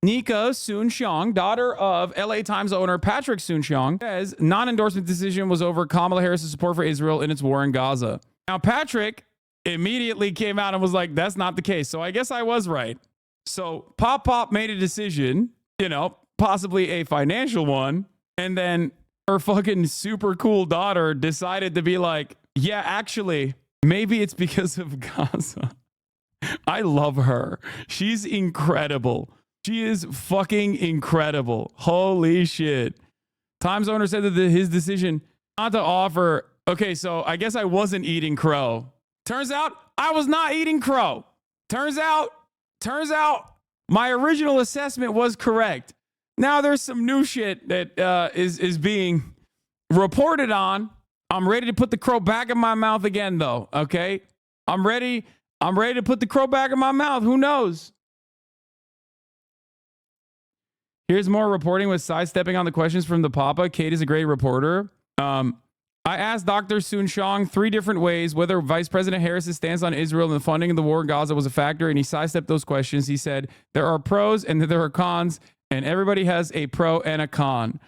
Nika Soon-Shiong, daughter of LA Times owner Patrick Soon-Shiong, says non-endorsement decision was over Kamala Harris' support for Israel in its war in Gaza. Now Patrick immediately came out and was like, that's not the case. So I guess I was right. So Pop made a decision, you know, possibly a financial one, and then her fucking super cool daughter decided to be like, yeah, actually, maybe it's because of Gaza. I love her. She's incredible. She is fucking incredible. Holy shit. Times owner said that his decision not to offer. Okay, so I guess I wasn't eating crow. Turns out I was not eating crow. Turns out my original assessment was correct. Now there's some new shit that is being reported on. I'm ready to put the crow back in my mouth again, though. Okay, I'm ready to put the crow back in my mouth. Who knows? Here's more reporting with sidestepping on the questions from the Papa. Kate is a great reporter. I asked Dr. Soon-Shiong 3 different ways whether Vice President Harris' stance on Israel and the funding of the war in Gaza was a factor, and he sidestepped those questions. He said there are pros and there are cons, and everybody has a pro and a con.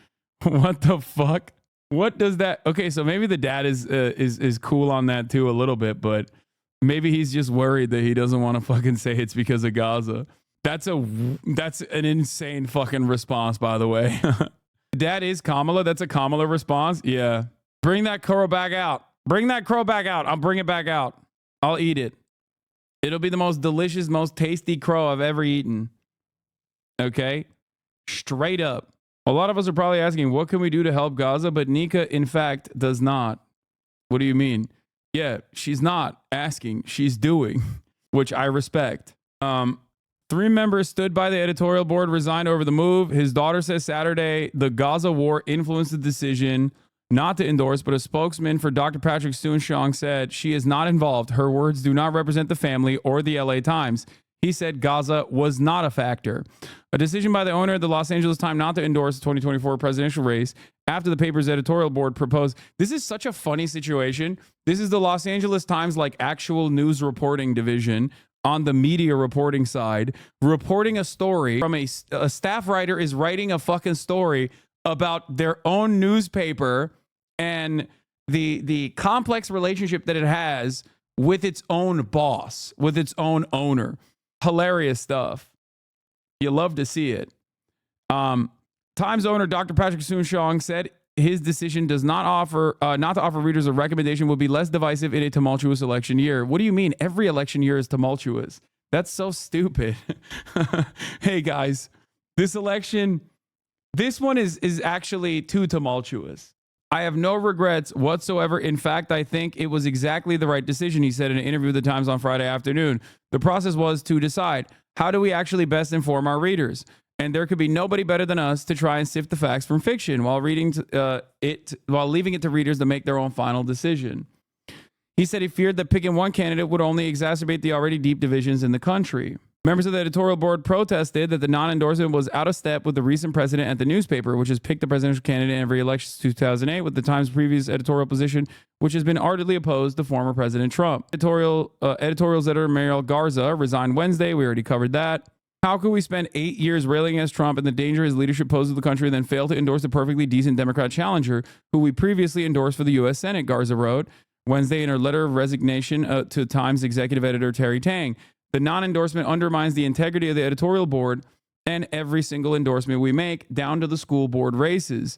What the fuck? What does that? Okay, so maybe the dad is cool on that too a little bit, but maybe he's just worried that he doesn't want to fucking say it's because of Gaza. That's an insane fucking response, by the way. Dad is Kamala. That's a Kamala response. Yeah. Bring that crow back out. Bring that crow back out. I'll bring it back out. I'll eat it. It'll be the most delicious, most tasty crow I've ever eaten. Okay? Straight up. A lot of us are probably asking, what can we do to help Gaza? But Nika, in fact, does not. What do you mean? Yeah, she's not asking. She's doing, which I respect. 3 members stood by the editorial board, resigned over the move. His daughter says Saturday the Gaza war influenced the decision not to endorse, but a spokesman for Dr. Patrick Soon-Shiong said she is not involved. Her words do not represent the family or the LA Times. He said Gaza was not a factor. A decision by the owner of the Los Angeles Times not to endorse the 2024 presidential race after the paper's editorial board proposed. This is such a funny situation. This is the Los Angeles Times, like actual news reporting division on the media reporting side, reporting a story from a staff writer is writing a fucking story about their own newspaper and the complex relationship that it has with its own boss, with its own owner. Hilarious stuff. You love to see it. Times owner Dr. Patrick Soon-Shiong said his decision does not to offer readers a recommendation will be less divisive in a tumultuous election year. What do you mean? Every election year is tumultuous. That's so stupid. Hey guys, this election, this one is actually too tumultuous. I have no regrets whatsoever. In fact, I think it was exactly the right decision, he said in an interview with the Times on Friday afternoon. The process was to decide, how do we actually best inform our readers? And there could be nobody better than us to try and sift the facts from fiction while leaving it to readers to make their own final decision. He said he feared that picking one candidate would only exacerbate the already deep divisions in the country. Members of the editorial board protested that the non-endorsement was out of step with the recent precedent at the newspaper, which has picked the presidential candidate in every election since 2008, with the Times' previous editorial position, which has been ardently opposed to former President Trump. Editorials editor Mariel Garza resigned Wednesday. We already covered that. How could we spend 8 years railing against Trump and the danger his leadership poses to the country and then fail to endorse a perfectly decent Democrat challenger who we previously endorsed for the U.S. Senate, Garza wrote Wednesday in her letter of resignation to Times executive editor Terry Tang. The non-endorsement undermines the integrity of the editorial board and every single endorsement we make, down to the school board races.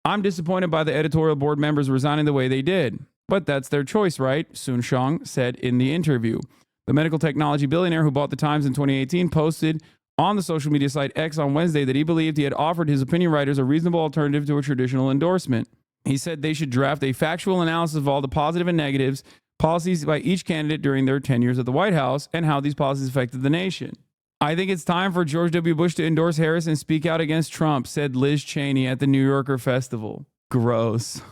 I'm disappointed by the editorial board members resigning the way they did, but that's their choice, right? Soon-Shiong said in the interview. The medical technology billionaire who bought the Times in 2018 posted on the social media site X on Wednesday that he believed he had offered his opinion writers a reasonable alternative to a traditional endorsement. He said they should draft a factual analysis of all the positive and negatives policies by each candidate during their tenures at the White House and how these policies affected the nation. I think it's time for George W. Bush to endorse Harris and speak out against Trump, said Liz Cheney at the New Yorker Festival. Gross.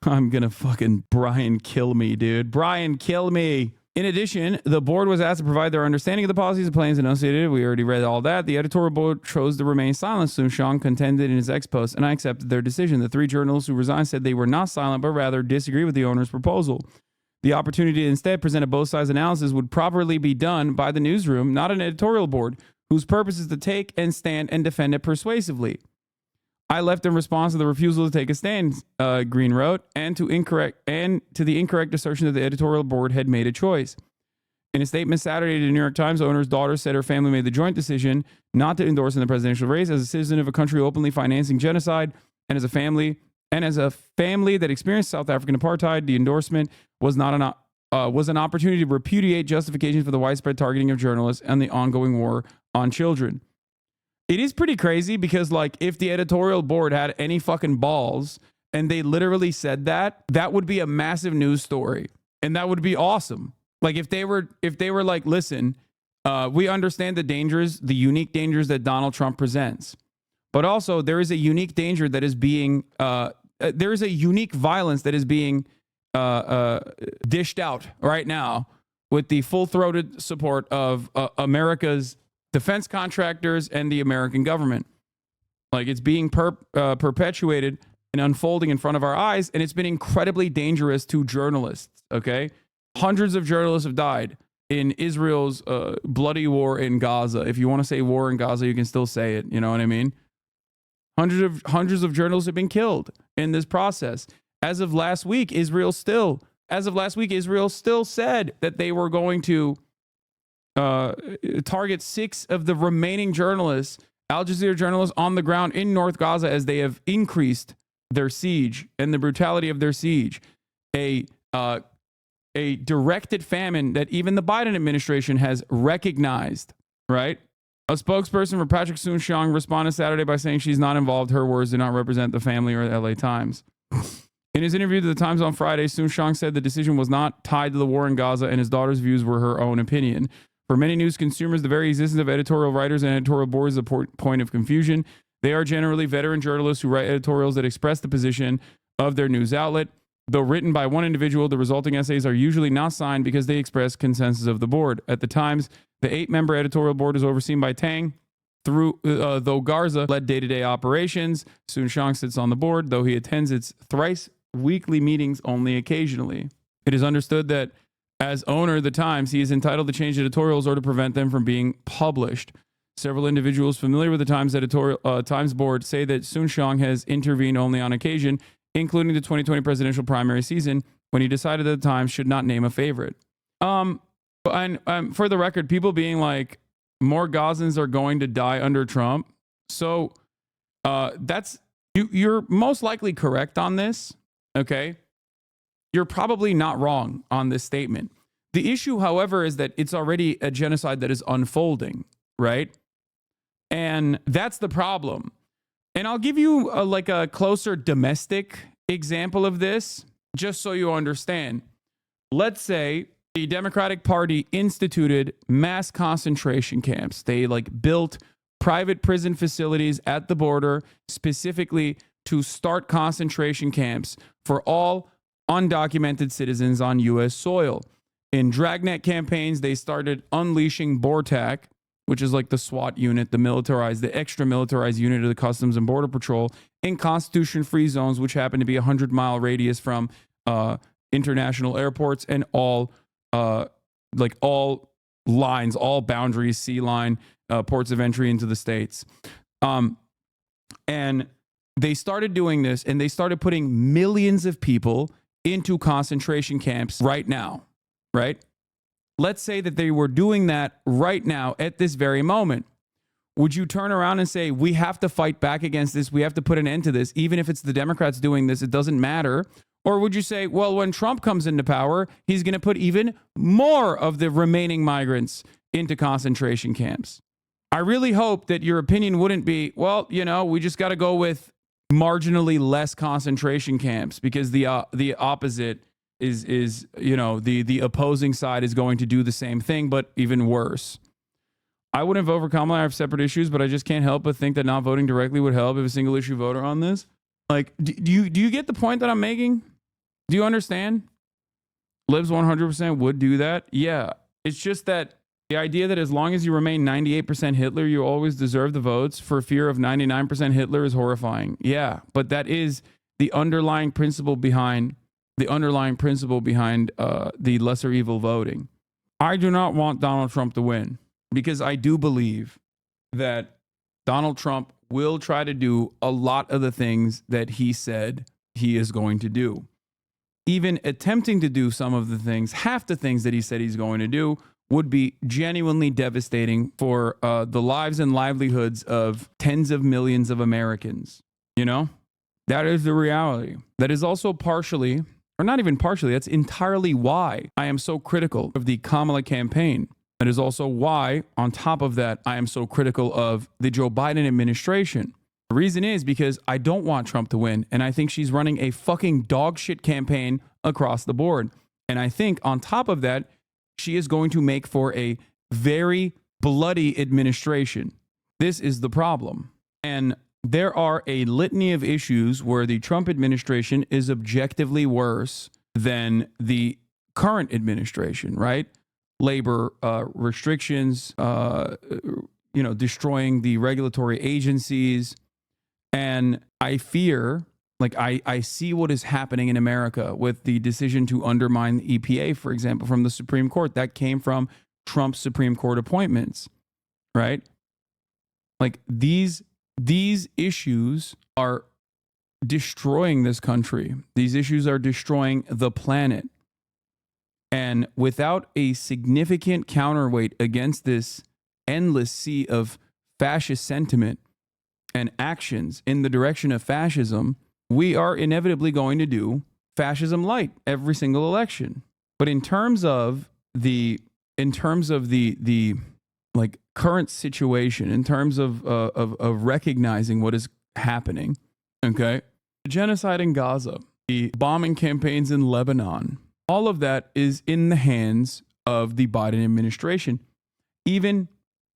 I'm gonna fucking Brian kill me, dude. Brian kill me. In addition, the board was asked to provide their understanding of the policies and plans enunciated. We already read all that. The editorial board chose to remain silent, Soon-Shiong contended in his X post, and I accepted their decision. The 3 journalists who resigned said they were not silent, but rather disagree with the owner's proposal. The opportunity to instead present a both sides analysis would properly be done by the newsroom, not an editorial board, whose purpose is to take and stand and defend it persuasively. I left in response to the refusal to take a stand, Green wrote, and to the incorrect assertion that the editorial board had made a choice. In a statement Saturday to the New York Times, the owner's daughter said her family made the joint decision not to endorse in the presidential race as a citizen of a country openly financing genocide, and as a family that experienced South African apartheid. The endorsement was an opportunity to repudiate justification for the widespread targeting of journalists and the ongoing war on children. It is pretty crazy because, like, if the editorial board had any fucking balls and they literally said that, that would be a massive news story, and that would be awesome. Like, if they were like, listen, we understand the dangers, the unique dangers that Donald Trump presents, but also there is a unique danger that is being there is a unique violence that is being dished out right now with the full-throated support of America's defense contractors and the American government. Like, it's being perpetuated and unfolding in front of our eyes, and it's been incredibly dangerous to journalists, okay? Hundreds of journalists have died in Israel's bloody war in Gaza. If you want to say war in Gaza, you can still say it, you know what I mean? Hundreds of journalists have been killed in this process. As of last week, Israel still said that they were going to target 6 of the remaining journalists, Al Jazeera journalists, on the ground in North Gaza as they have increased their siege and the brutality of their siege. A directed famine that even the Biden administration has recognized, right? A spokesperson for Patrick Soon-Shiong responded Saturday by saying she's not involved. Her words do not represent the family or the LA Times. In his interview to the Times on Friday, Soon-Shiong said the decision was not tied to the war in Gaza and his daughter's views were her own opinion. For many news consumers, the very existence of editorial writers and editorial boards is a point of confusion. They are generally veteran journalists who write editorials that express the position of their news outlet. Though written by one individual, the resulting essays are usually not signed because they express consensus of the board. At the Times, the 8-member editorial board is overseen by Tang, though Garza led day-to-day operations. Soon-Shiong sits on the board, though he attends its thrice weekly meetings only occasionally. It is understood that as owner of the Times, he is entitled to change editorials or to prevent them from being published. Several individuals familiar with the Times Times board say that Soon-Shiong has intervened only on occasion, including the 2020 presidential primary season, when he decided that the Times should not name a favorite. And for the record, people being like, more Gazans are going to die under Trump. So you're most likely correct on this, okay? You're probably not wrong on this statement. The issue, however, is that it's already a genocide that is unfolding, right? And that's the problem. And I'll give you a closer domestic example of this, just so you understand. Let's say the Democratic Party instituted mass concentration camps. They built private prison facilities at the border specifically to start concentration camps for all undocumented citizens on U.S. soil. In dragnet campaigns, they started unleashing BORTAC, which is like the SWAT unit, the extra militarized unit of the Customs and Border Patrol, in constitution-free zones, which happen to be a 100-mile radius from international airports and all lines, all boundaries, sea line, ports of entry into the states. And they started doing this, and they started putting millions of people into concentration camps right now, right? Let's say that they were doing that right now at this very moment. Would you turn around and say, we have to fight back against this, we have to put an end to this, even if it's the Democrats doing this, it doesn't matter? Or would you say, well, when Trump comes into power, he's going to put even more of the remaining migrants into concentration camps? I really hope that your opinion wouldn't be, well, you know, we just got to go with marginally less concentration camps, because the opposite is you know, the opposing side is going to do the same thing, but even worse. I wouldn't vote for Kamala. I have separate issues, but I just can't help but think that not voting directly would help if a single issue voter on this. Like, do you get the point that I'm making? Do you understand? Libs 100% would do that. Yeah. It's just that the idea that as long as you remain 98% Hitler, you always deserve the votes for fear of 99% Hitler is horrifying. Yeah. But that is the underlying principle behind the lesser evil voting. I do not want Donald Trump to win, because I do believe that Donald Trump will try to do a lot of the things that he said he is going to do. Even attempting to do some of the things, half the things that he said he's going to do, would be genuinely devastating for the lives and livelihoods of tens of millions of Americans. You know, that is the reality. That is also partially, or not even partially, that's entirely why I am so critical of the Kamala campaign. That is also why, on top of that, I am so critical of the Joe Biden administration. The reason is because I don't want Trump to win, and I think she's running a fucking dog shit campaign across the board. And I think on top of that, she is going to make for a very bloody administration. This is the problem. And there are a litany of issues where the Trump administration is objectively worse than the current administration, right? Labor restrictions, destroying the regulatory agencies. And I fear, like I see what is happening in America with the decision to undermine the EPA, for example, from the Supreme Court. That came from Trump's Supreme Court appointments, right? Like these issues are destroying this country. These issues are destroying the planet. And without a significant counterweight against this endless sea of fascist sentiment and actions in the direction of fascism, we are inevitably going to do fascism light every single election. But in terms of the like current situation, in terms of recognizing what is happening, okay, the genocide in Gaza, the bombing campaigns in Lebanon, all of that is in the hands of the Biden administration. Even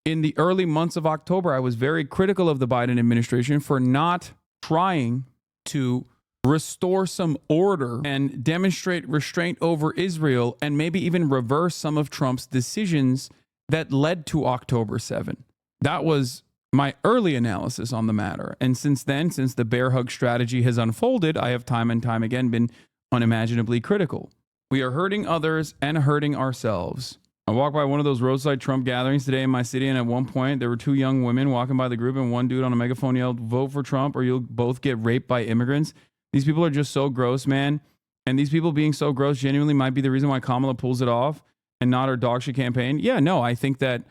in the early months of October, I was very critical of the Biden administration for not trying to restore some order and demonstrate restraint over Israel, and maybe even reverse some of Trump's decisions that led to October 7. That was my early analysis on the matter. And since then, since the bear hug strategy has unfolded, I have time and time again been unimaginably critical. We are hurting others and hurting ourselves. I walked by one of those roadside Trump gatherings today in my city, and at one point, there were two young women walking by the group, and one dude on a megaphone yelled, "Vote for Trump or you'll both get raped by immigrants." These people are just so gross, man. And these people being so gross genuinely might be the reason why Kamala pulls it off and not her dog shit campaign. Yeah, no, I think that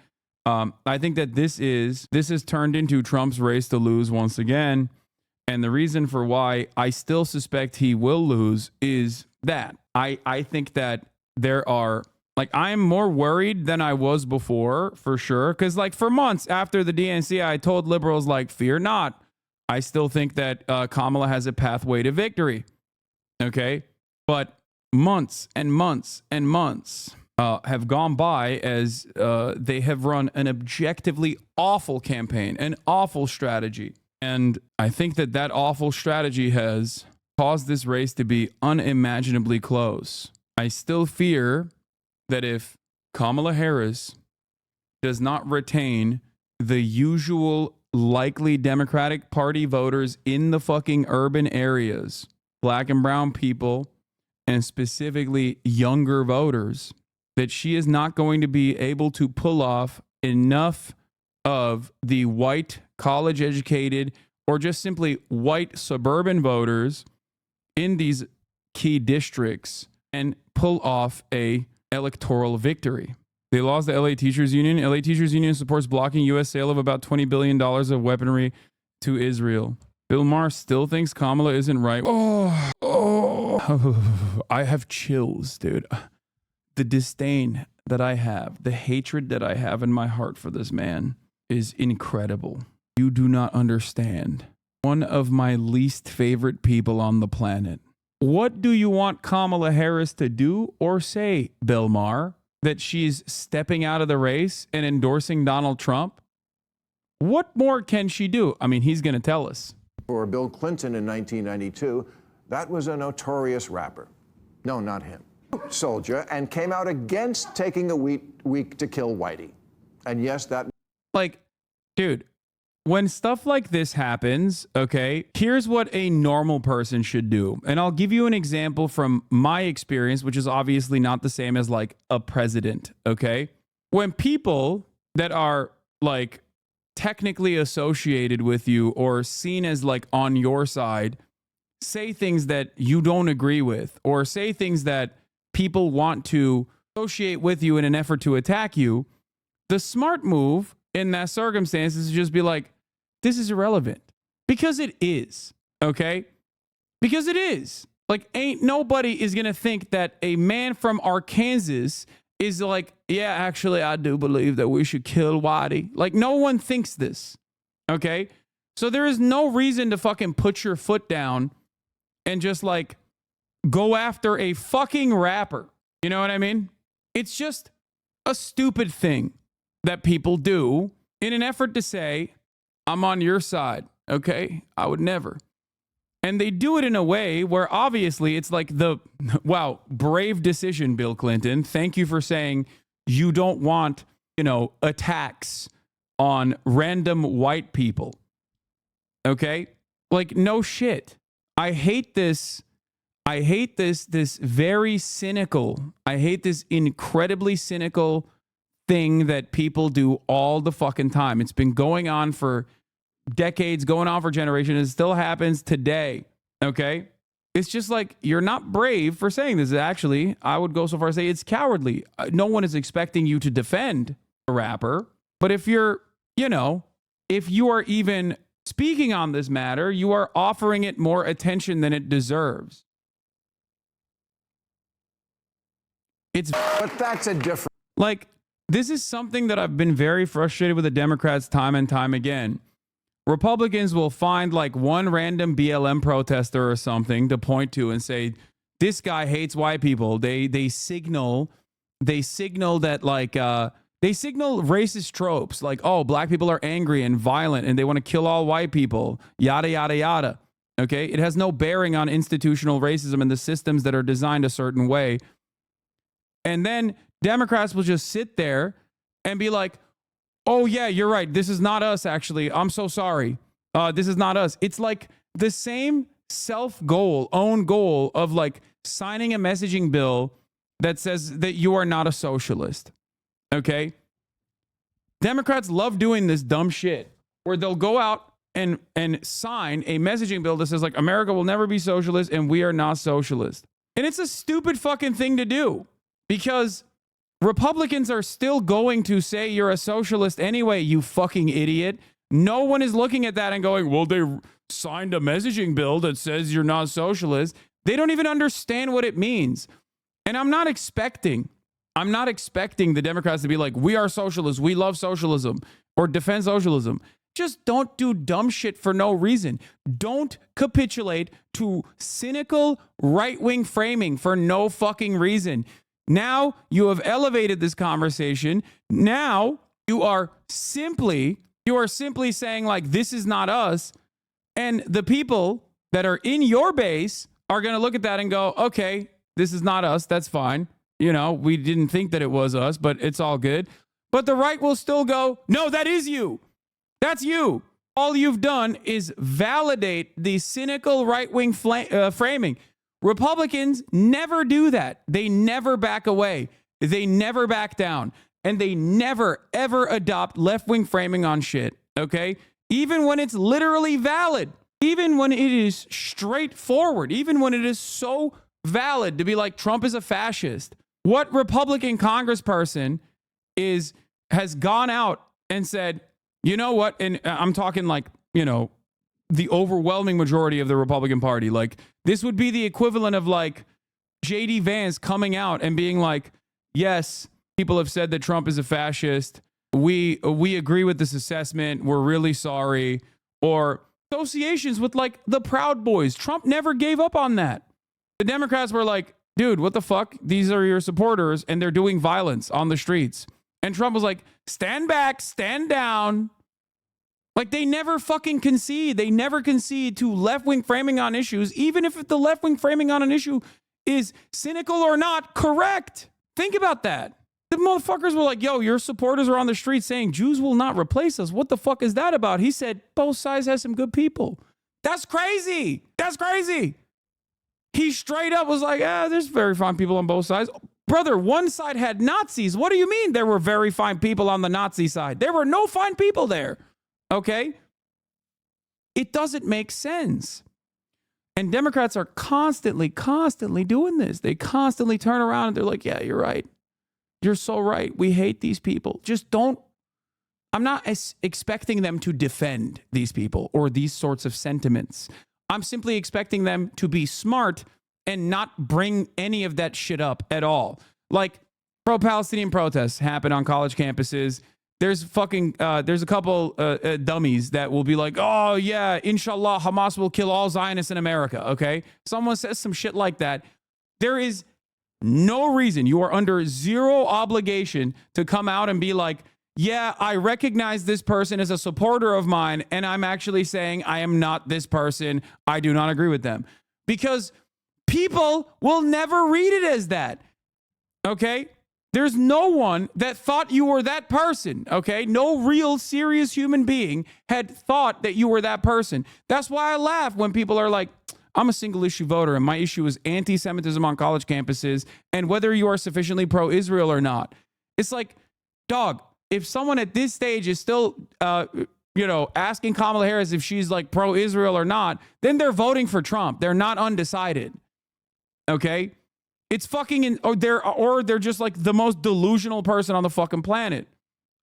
this has turned into Trump's race to lose once again. And the reason for why I still suspect he will lose is that I think that there are, like, I'm more worried than I was before, for sure. Because, like, for months after the DNC, I told liberals, like, fear not. I still think that Kamala has a pathway to victory. Okay? But months and months and months have gone by as they have run an objectively awful campaign, an awful strategy. And I think that that awful strategy has caused this race to be unimaginably close. I still fear that if Kamala Harris does not retain the usual likely Democratic Party voters in the fucking urban areas, black and brown people, and specifically younger voters, that she is not going to be able to pull off enough of the white, college-educated, or just simply white suburban voters in these key districts and pull off a electoral victory. They lost the LA Teachers Union. LA Teachers Union supports blocking U.S. sale of about $20 billion of weaponry to Israel. Bill Maher still thinks Kamala isn't right. Oh, I have chills, dude. The disdain that I have, the hatred that I have in my heart for this man is incredible. You do not understand. One of my least favorite people on the planet. What do you want Kamala Harris to do or say, Bill Maher? That she's stepping out of the race and endorsing Donald Trump? What more can she do? I mean, he's going to tell us. For Bill Clinton in 1992, that was a notorious rapper. No, not him. Soldier, and came out against taking a week to kill Whitey. And yes, that... Like, dude, when stuff like this happens, okay, here's what a normal person should do. And I'll give you an example from my experience, which is obviously not the same as like a president, okay? When people that are like technically associated with you or seen as like on your side say things that you don't agree with or say things that people want to associate with you in an effort to attack you, the smart move in that circumstance is to just be like, this is irrelevant. Because it is, okay? Because it is. Like, ain't nobody is going to think that a man from Arkansas is like, yeah, actually, I do believe that we should kill Whitey. Like, no one thinks this, okay? So there is no reason to fucking put your foot down and just like go after a fucking rapper. You know what I mean? It's just a stupid thing that people do in an effort to say, I'm on your side, okay? I would never. And they do it in a way where obviously it's like wow, brave decision, Bill Clinton. Thank you for saying you don't want, attacks on random white people. Okay? Like, no shit. I hate this very cynical, I hate this incredibly cynical thing that people do all the fucking time. It's been going on for decades, going on for generations. It still happens today, okay? It's just like, you're not brave for saying this. Actually, I would go so far as to say it's cowardly. No one is expecting you to defend a rapper, but if you're, if you are even speaking on this matter, you are offering it more attention than it deserves. But that's a different... Like, this is something that I've been very frustrated with the Democrats time and time again. Republicans will find like one random BLM protester or something to point to and say, this guy hates white people. They signal that like, they signal racist tropes like, oh, black people are angry and violent and they want to kill all white people, yada, yada, yada. Okay. It has no bearing on institutional racism and the systems that are designed a certain way. And then Democrats will just sit there and be like, oh, yeah, you're right. This is not us, actually. I'm so sorry. This is not us. It's like the same own goal of like signing a messaging bill that says that you are not a socialist. Okay? Democrats love doing this dumb shit where they'll go out and sign a messaging bill that says like America will never be socialist and we are not socialist. And it's a stupid fucking thing to do because Republicans are still going to say you're a socialist anyway, you fucking idiot. No one is looking at that and going, well, they signed a messaging bill that says you're not socialist. They don't even understand what it means. And I'm not expecting the Democrats to be like, we are socialists, we love socialism, or defend socialism. Just don't do dumb shit for no reason. Don't capitulate to cynical right-wing framing for no fucking reason. Now you have elevated this conversation. Now you are simply saying like, this is not us. And the people that are in your base are going to look at that and go, okay, this is not us. That's fine. We didn't think that it was us, but it's all good. But the right will still go, no, that is you. That's you. All you've done is validate the cynical right-wing framing. Republicans never do that. They never back away. They never back down. And they never, ever adopt left-wing framing on shit, okay? Even when it's literally valid. Even when it is straightforward. Even when it is so valid to be like, Trump is a fascist. What Republican congressperson has gone out and said, you know what? And I'm talking like, the overwhelming majority of the Republican Party, like This would be the equivalent of like JD Vance coming out and being like, yes, people have said that Trump is a fascist. We agree with this assessment. We're really sorry. Or associations with like the Proud Boys. Trump never gave up on that. The Democrats were like, dude, what the fuck? These are your supporters and they're doing violence on the streets. And Trump was like, stand back, stand down. Like they never fucking concede. They never concede to left-wing framing on issues, even if the left-wing framing on an issue is cynical or not correct. Think about that. The motherfuckers were like, yo, your supporters are on the street saying Jews will not replace us. What the fuck is that about? He said, both sides have some good people. That's crazy. That's crazy. He straight up was like, there's very fine people on both sides. Brother, one side had Nazis. What do you mean there were very fine people on the Nazi side? There were no fine people there. Okay? It doesn't make sense. And Democrats are constantly doing this. They constantly turn around and they're like, yeah, you're right. You're so right. We hate these people. Just don't. I'm not expecting them to defend these people or these sorts of sentiments. I'm simply expecting them to be smart and not bring any of that shit up at all. Like pro-Palestinian protests happen on college campuses. There's a couple dummies that will be like, oh yeah, inshallah, Hamas will kill all Zionists in America. Okay. Someone says some shit like that. There is no reason. You are under zero obligation to come out and be like, yeah, I recognize this person as a supporter of mine, and I'm actually saying I am not this person. I do not agree with them. Because people will never read it as that. Okay? There's no one that thought you were that person. Okay? No real serious human being had thought that you were that person. That's why I laugh when people are like, I'm a single issue voter and my issue is anti-Semitism on college campuses and whether you are sufficiently pro-Israel or not. It's like, dog, if someone at this stage is still, asking Kamala Harris if she's like pro-Israel or not, then they're voting for Trump. They're not undecided. Okay? It's fucking, or they're just like the most delusional person on the fucking planet.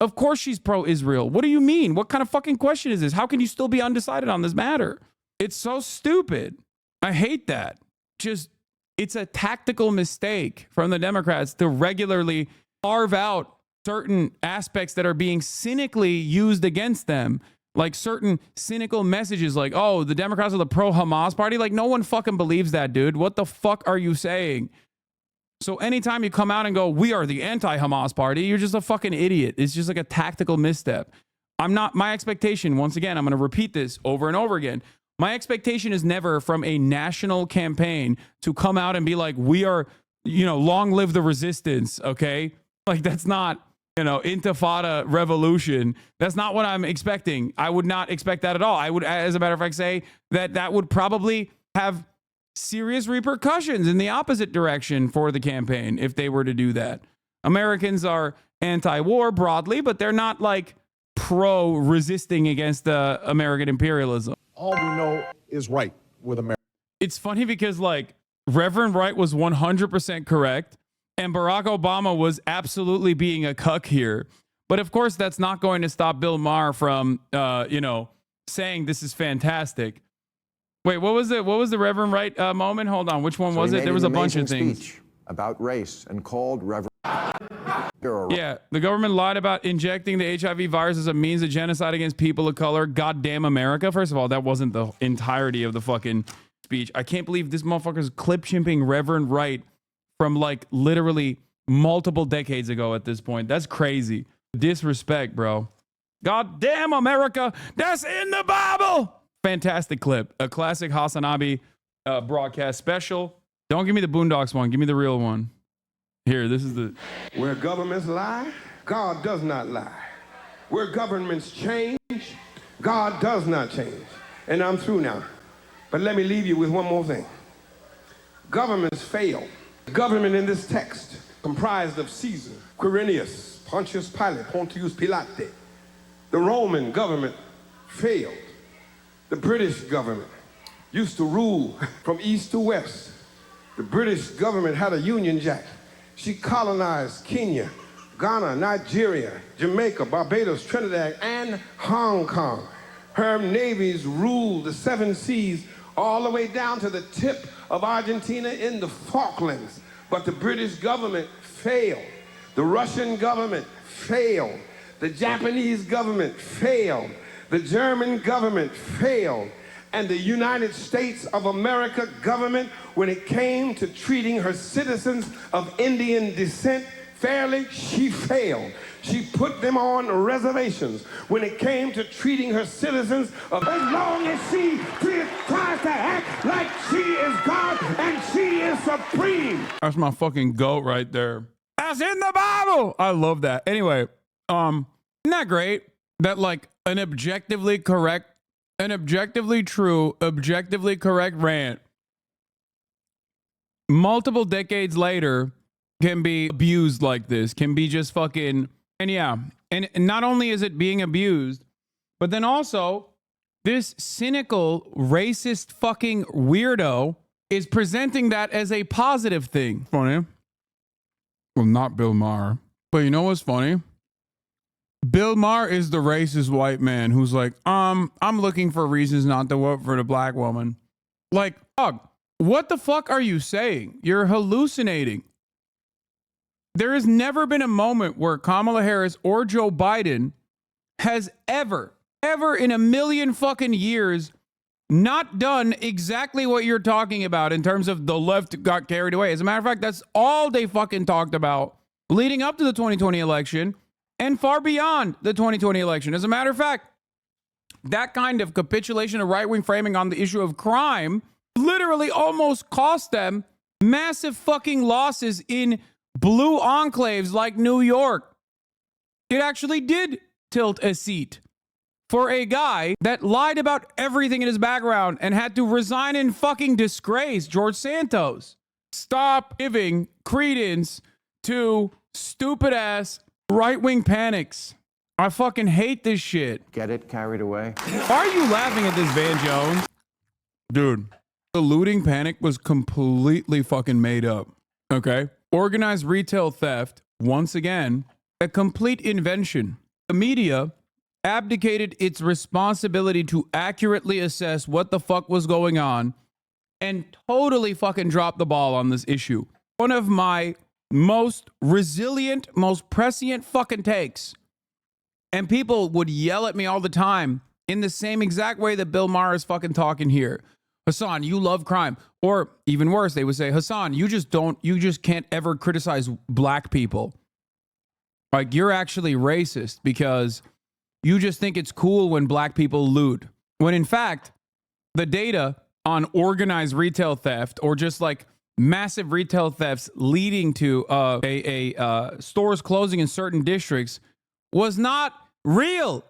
Of course she's pro-Israel. What do you mean? What kind of fucking question is this? How can you still be undecided on this matter? It's so stupid. I hate that. It's a tactical mistake from the Democrats to regularly carve out certain aspects that are being cynically used against them, like certain cynical messages like, oh, the Democrats are the pro-Hamas party. Like, no one fucking believes that, dude. What the fuck are you saying? So anytime you come out and go, we are the anti-Hamas party, you're just a fucking idiot. It's just like a tactical misstep. My expectation, once again, I'm going to repeat this over and over again. My expectation is never from a national campaign to come out and be like, we are, long live the resistance, okay? Like, that's not, intifada revolution. That's not what I'm expecting. I would not expect that at all. I would, as a matter of fact, say that would probably have serious repercussions in the opposite direction for the campaign if they were to do that. Americans are anti-war broadly, but they're not like pro-resisting against American imperialism. All we know is right with America. It's funny because like Reverend Wright was 100% correct and Barack Obama was absolutely being a cuck here. But of course, that's not going to stop Bill Maher from, saying this is fantastic. Wait, what was it? What was the Reverend Wright moment? Hold on. Which one was it? There was a bunch of things about race and called Reverend. Yeah, the government lied about injecting the HIV virus as a means of genocide against people of color. Goddamn America. First of all, that wasn't the entirety of the fucking speech. I can't believe this motherfucker's clip chimping Reverend Wright from like literally multiple decades ago at this point. That's crazy. Disrespect, bro. Goddamn America. That's in the Bible. Fantastic clip. A classic Hasanabi broadcast special. Don't give me the Boondocks one. Give me the real one. Here, this is the... Where governments lie, God does not lie. Where governments change, God does not change. And I'm through now. But let me leave you with one more thing. Governments fail. The government in this text comprised of Caesar, Quirinius, Pontius Pilate, Pontius Pilate. The Roman government failed. The British government used to rule from east to west. The British government had a Union Jack. She colonized Kenya, Ghana, Nigeria, Jamaica, Barbados, Trinidad, and Hong Kong. Her navies ruled the 7 seas all the way down to the tip of Argentina in the Falklands. But the British government failed. The Russian government failed. The Japanese government failed. The German government failed. And the United States of America government, when it came to treating her citizens of Indian descent fairly, she failed. She put them on reservations. When it came to treating her citizens of, as long as she tries to act like she is God and she is supreme. That's my fucking goat right there. That's in the Bible. I love that. Anyway, isn't that great? That like an objectively correct, an objectively true, objectively correct rant multiple decades later can be abused like this, can be just fucking, and yeah. And not only is it being abused, but then also this cynical, racist fucking weirdo is presenting that as a positive thing. Funny. Well, not Bill Maher. But you know what's funny? Bill Maher is the racist white man who's like, I'm looking for reasons not to vote for the black woman. Like, dog, what the fuck are you saying? You're hallucinating. There has never been a moment where Kamala Harris or Joe Biden has ever in a million fucking years not done exactly what you're talking about in terms of the left got carried away. As a matter of fact, that's all they fucking talked about leading up to the 2020 election and far beyond the 2020 election. As a matter of fact, that kind of capitulation of right-wing framing on the issue of crime literally almost cost them massive fucking losses in blue enclaves like New York. It actually did tilt a seat for a guy that lied about everything in his background and had to resign in fucking disgrace, George Santos. Stop giving credence to stupid ass right-wing panics. I fucking hate this shit. Get it carried away? Why are you laughing at this, Van Jones? Dude, the looting panic was completely fucking made up. Okay? Organized retail theft, once again, a complete invention. The media abdicated its responsibility to accurately assess what the fuck was going on and totally fucking dropped the ball on this issue. One of my most resilient, most prescient fucking takes. And people would yell at me all the time in the same exact way that Bill Maher is fucking talking here. Hassan, you love crime. Or even worse, they would say, Hassan, you just can't ever criticize black people. Like, you're actually racist because you just think it's cool when black people loot. When in fact, the data on organized retail theft or just like massive retail thefts leading to stores closing in certain districts was not real.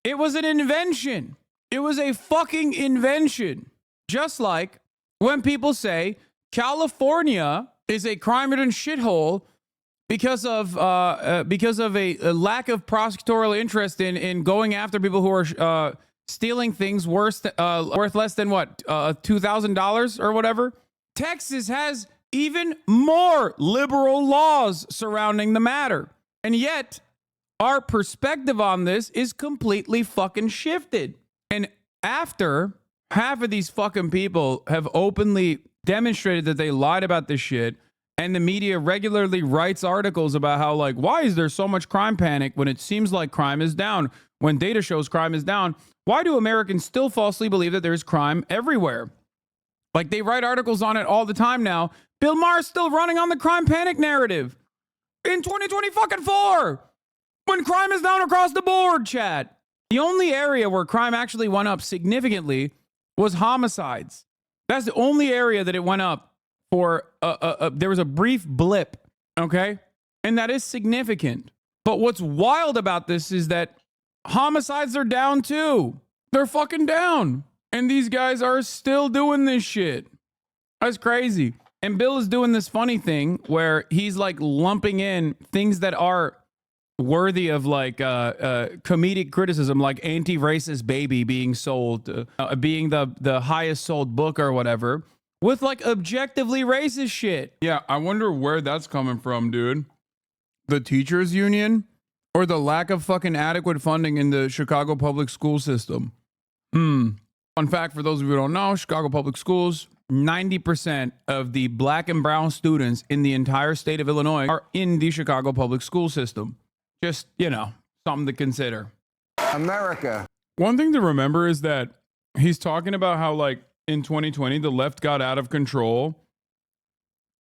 It was an invention. It was a fucking invention. Just like when people say California is a crime-ridden shithole because of a lack of prosecutorial interest in going after people who are stealing things worth less than what, $2,000 or whatever. Texas has even more liberal laws surrounding the matter, and yet our perspective on this is completely fucking shifted. And after half of these fucking people have openly demonstrated that they lied about this shit, and the media regularly writes articles about how, like, why is there so much crime panic when it seems like crime is down? When data shows crime is down, why do Americans still falsely believe that there's crime everywhere? Like, they write articles on it all the time now. Bill Maher's still running on the crime panic narrative in 2024 when crime is down across the board, chat. The only area where crime actually went up significantly was homicides. That's the only area that it went up for. There was a brief blip, okay? And that is significant. But what's wild about this is that homicides are down too. They're fucking down. And these guys are still doing this shit. That's crazy. And Bill is doing this funny thing where he's like lumping in things that are worthy of like comedic criticism, like Anti-Racist Baby being sold, being the highest sold book or whatever, with like objectively racist shit. Yeah, I wonder where that's coming from, dude. The teachers union or the lack of fucking adequate funding in the Chicago public school system? Fun fact for those of you who don't know, Chicago Public Schools, 90% of the black and brown students in the entire state of Illinois are in the Chicago Public School system. Just, you know, something to consider. America. One thing to remember is that he's talking about how, like, in 2020, the left got out of control.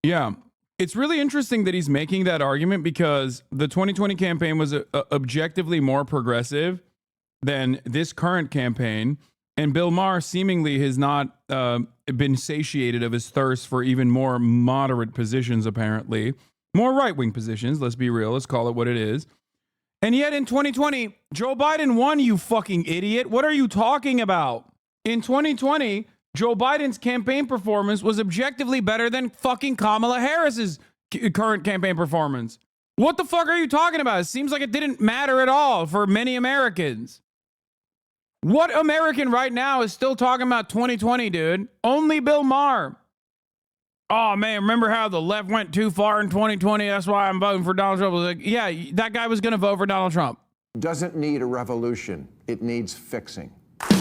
Yeah. It's really interesting that he's making that argument because the 2020 campaign was objectively more progressive than this current campaign. And Bill Maher seemingly has not been satiated of his thirst for even more moderate positions, apparently. More right-wing positions, let's be real. Let's call it what it is. And yet in 2020, Joe Biden won, you fucking idiot. What are you talking about? In 2020, Joe Biden's campaign performance was objectively better than fucking Kamala Harris's current campaign performance. What the fuck are you talking about? It seems like it didn't matter at all for many Americans. What American right now is still talking about 2020, dude? Only Bill Maher. Oh, man, remember how the left went too far in 2020? That's why I'm voting for Donald Trump. I was like, yeah, that guy was going to vote for Donald Trump. Doesn't need a revolution. It needs fixing.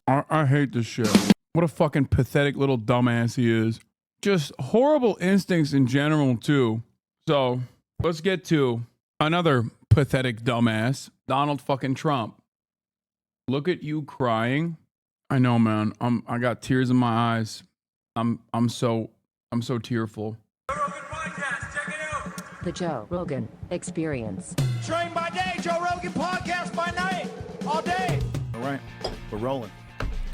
I hate this shit. What a fucking pathetic little dumbass he is. Just horrible instincts in general, too. So let's get to another pathetic dumbass, Donald fucking Trump. Look at you crying. I know, man. I got tears in my eyes. I'm so tearful. The Joe Rogan Experience. Train by day, Joe Rogan podcast by night, all day. All right, we're rolling.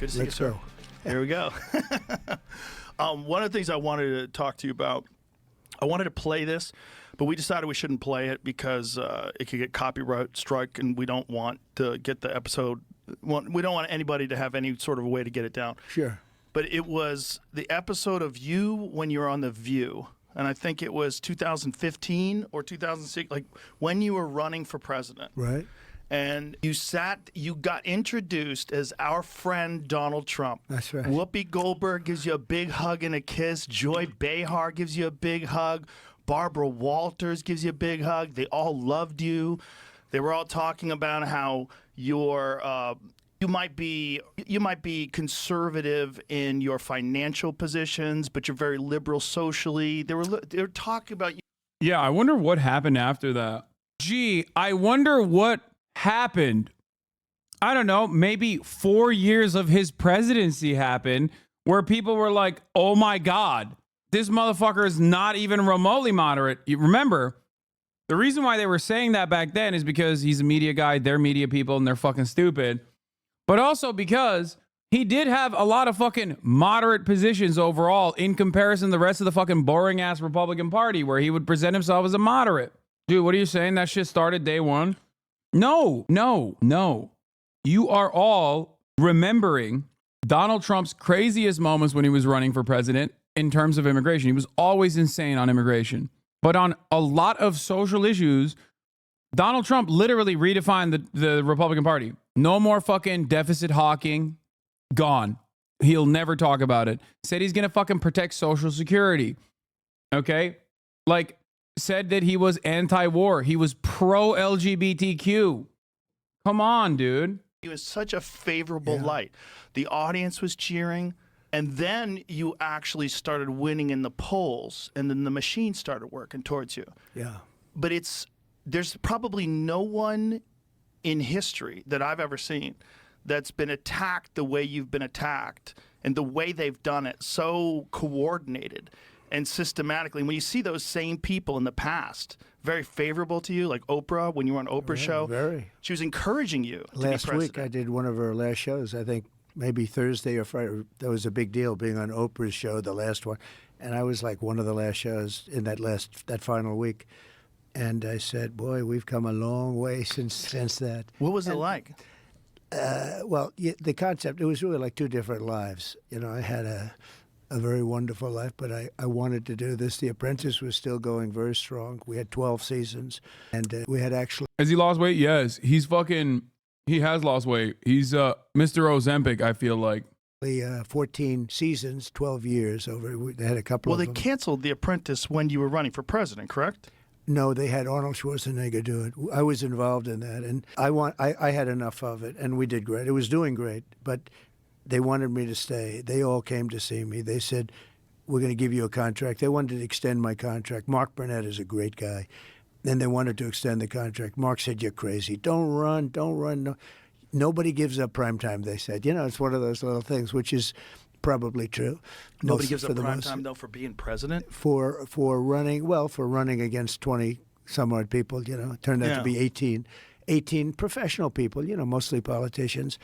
Good to see you, sir. Go. Here we go. One of the things I wanted to talk to you about, I wanted to play this, but we decided we shouldn't play it because it could get copyright strike, and we don't want to get the episode. We don't want anybody to have any sort of way to get it down. Sure. But it was the episode of you when you were on The View, and I think it was 2015 or 2006, like when you were running for president. Right. And you got introduced as our friend Donald Trump. That's right. Whoopi Goldberg gives you a big hug and a kiss. Joy Behar gives you a big hug. Barbara Walters gives you a big hug. They all loved you. They were all talking about how you might be conservative in your financial positions, but you're very liberal socially. They were talking about you. Yeah, I wonder what happened after that. Gee, I wonder what happened. I don't know, maybe 4 years of his presidency happened where people were like, oh my God, this motherfucker is not even remotely moderate. You remember, the reason why they were saying that back then is because he's a media guy, they're media people, and they're fucking stupid. But also because he did have a lot of fucking moderate positions overall in comparison to the rest of the fucking boring ass Republican Party where he would present himself as a moderate. Dude, what are you saying? That shit started day one? No. You are all remembering Donald Trump's craziest moments when he was running for president in terms of immigration. He was always insane on immigration. But on a lot of social issues, Donald Trump literally redefined the Republican Party. No more fucking deficit hawking. Gone. He'll never talk about it. Said he's going to fucking protect Social Security. Okay? Like, said that he was anti-war. He was pro-LGBTQ. Come on, dude. He was such a favorable light. The audience was cheering. And then you actually started winning in the polls. And then the machine started working towards you. Yeah. But there's probably no one in history that I've ever seen that's been attacked the way you've been attacked and the way they've done it, so coordinated and systematically. And when you see those same people in the past, very favorable to you, like Oprah, when you were on Oprah's show, very. She was encouraging you to be Last president. week, I did one of her last shows, I think maybe Thursday or Friday. That was a big deal, being on Oprah's show, the last one. And I was like one of the last shows in that final week. And I said, boy, we've come a long way since that. What was it like? Well, the concept, it was really like two different lives. You know, I had a very wonderful life, but I wanted to do this. The Apprentice was still going very strong. We had 12 seasons, and we had actually... Has he lost weight? Yes. He has lost weight. He's Mr. Ozempic, I feel like. 14 seasons, 12 years over. They had a couple of them. Well, they canceled The Apprentice when you were running for president, correct? No, they had Arnold Schwarzenegger do it. I was involved in that, and I had enough of it, and we did great. It was doing great, but they wanted me to stay. They all came to see me. They said, we're going to give you a contract. They wanted to extend my contract. Mark Burnett is a great guy. And they wanted to extend the contract. Mark said, you're crazy. Don't run. No. Nobody gives up prime time, they said. It's one of those little things, which is probably true. Nobody gives up prime time, though, for being president? For running against 20 some odd people, it turned out to be 18 professional people, mostly politicians.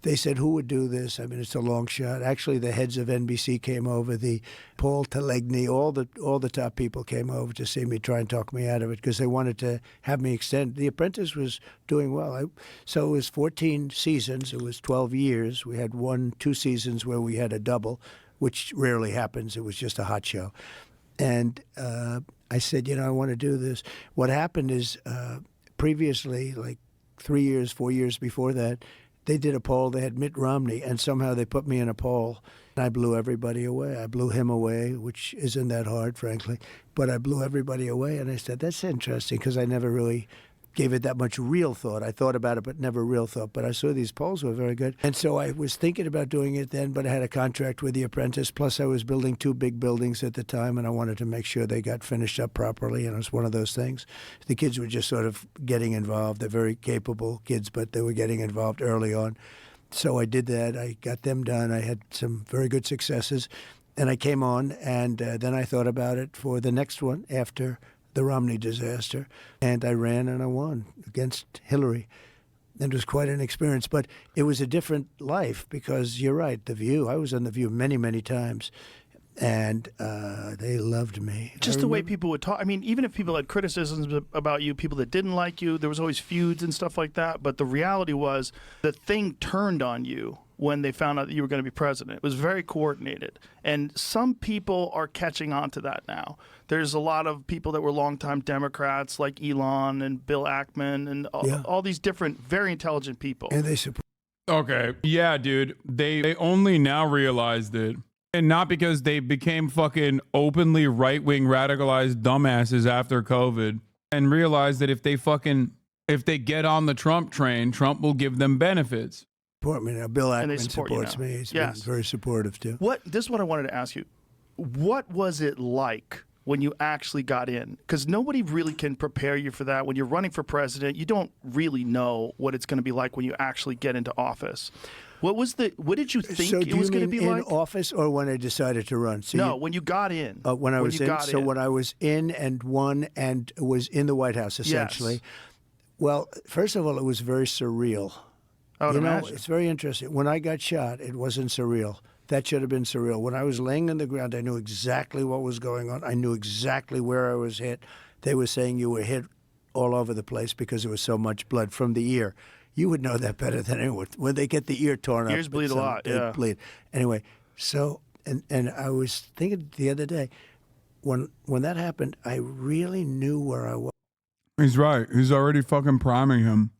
They said, who would do this? I mean, it's a long shot. Actually, the heads of NBC came over, the Paul Telegny, all the top people came over to see me, try and talk me out of it, because they wanted to have me extend. The Apprentice was doing well. So it was 14 seasons. It was 12 years. We had 2 seasons where we had a double, which rarely happens. It was just a hot show. And I said, I want to do this. What happened is previously, like 3 years, 4 years before that, they did a poll. They had Mitt Romney, and somehow they put me in a poll. And I blew everybody away. I blew him away, which isn't that hard, frankly. But I blew everybody away, and I said, that's interesting, because I never really gave it that much real thought. I thought about it, but never real thought. But I saw these polls were very good. And so I was thinking about doing it then, but I had a contract with The Apprentice. Plus, I was building 2 big buildings at the time, and I wanted to make sure they got finished up properly. And it was one of those things. The kids were just sort of getting involved. They're very capable kids, but they were getting involved early on. So I did that. I got them done. I had some very good successes. And I came on, and then I thought about it for the next one after the Romney disaster, and I ran and I won against Hillary. And it was quite an experience, but it was a different life, because you're right, The View, I was on The View many, many times, and they loved me. Just the way people would talk. I mean, even if people had criticisms about you, people that didn't like you, there was always feuds and stuff like that, but the reality was the thing turned on you when they found out that you were going to be president. It was very coordinated. And some people are catching on to that now. There's a lot of people that were longtime Democrats, like Elon and Bill Ackman and all these different, very intelligent people. And they support. Okay. Yeah, dude. They only now realized it. And not because they became fucking openly right-wing radicalized dumbasses after COVID and realized that if they get on the Trump train, Trump will give them benefits. Support me now. Bill Ackman supports me. He's been very supportive too. This is what I wanted to ask you. What was it like when you actually got in? Because nobody really can prepare you for that. When you're running for president, you don't really know what it's going to be like when you actually get into office. What did you think it was going to be like? In office, or when I decided to run? So when you got in. When I was in. So when I was in and won and was in the White House, essentially. Yes. Well, first of all, it was very surreal. I would imagine. It's very interesting. When I got shot, it wasn't surreal. That should have been surreal. When I was laying on the ground, I knew exactly what was going on. I knew exactly where I was hit. They were saying you were hit all over the place because there was so much blood from the ear. You would know that better than anyone. When they get the ear torn up. Ears bleed a lot, they bleed. Anyway, so, and I was thinking the other day, when that happened, I really knew where I was. He's right. He's already fucking priming him.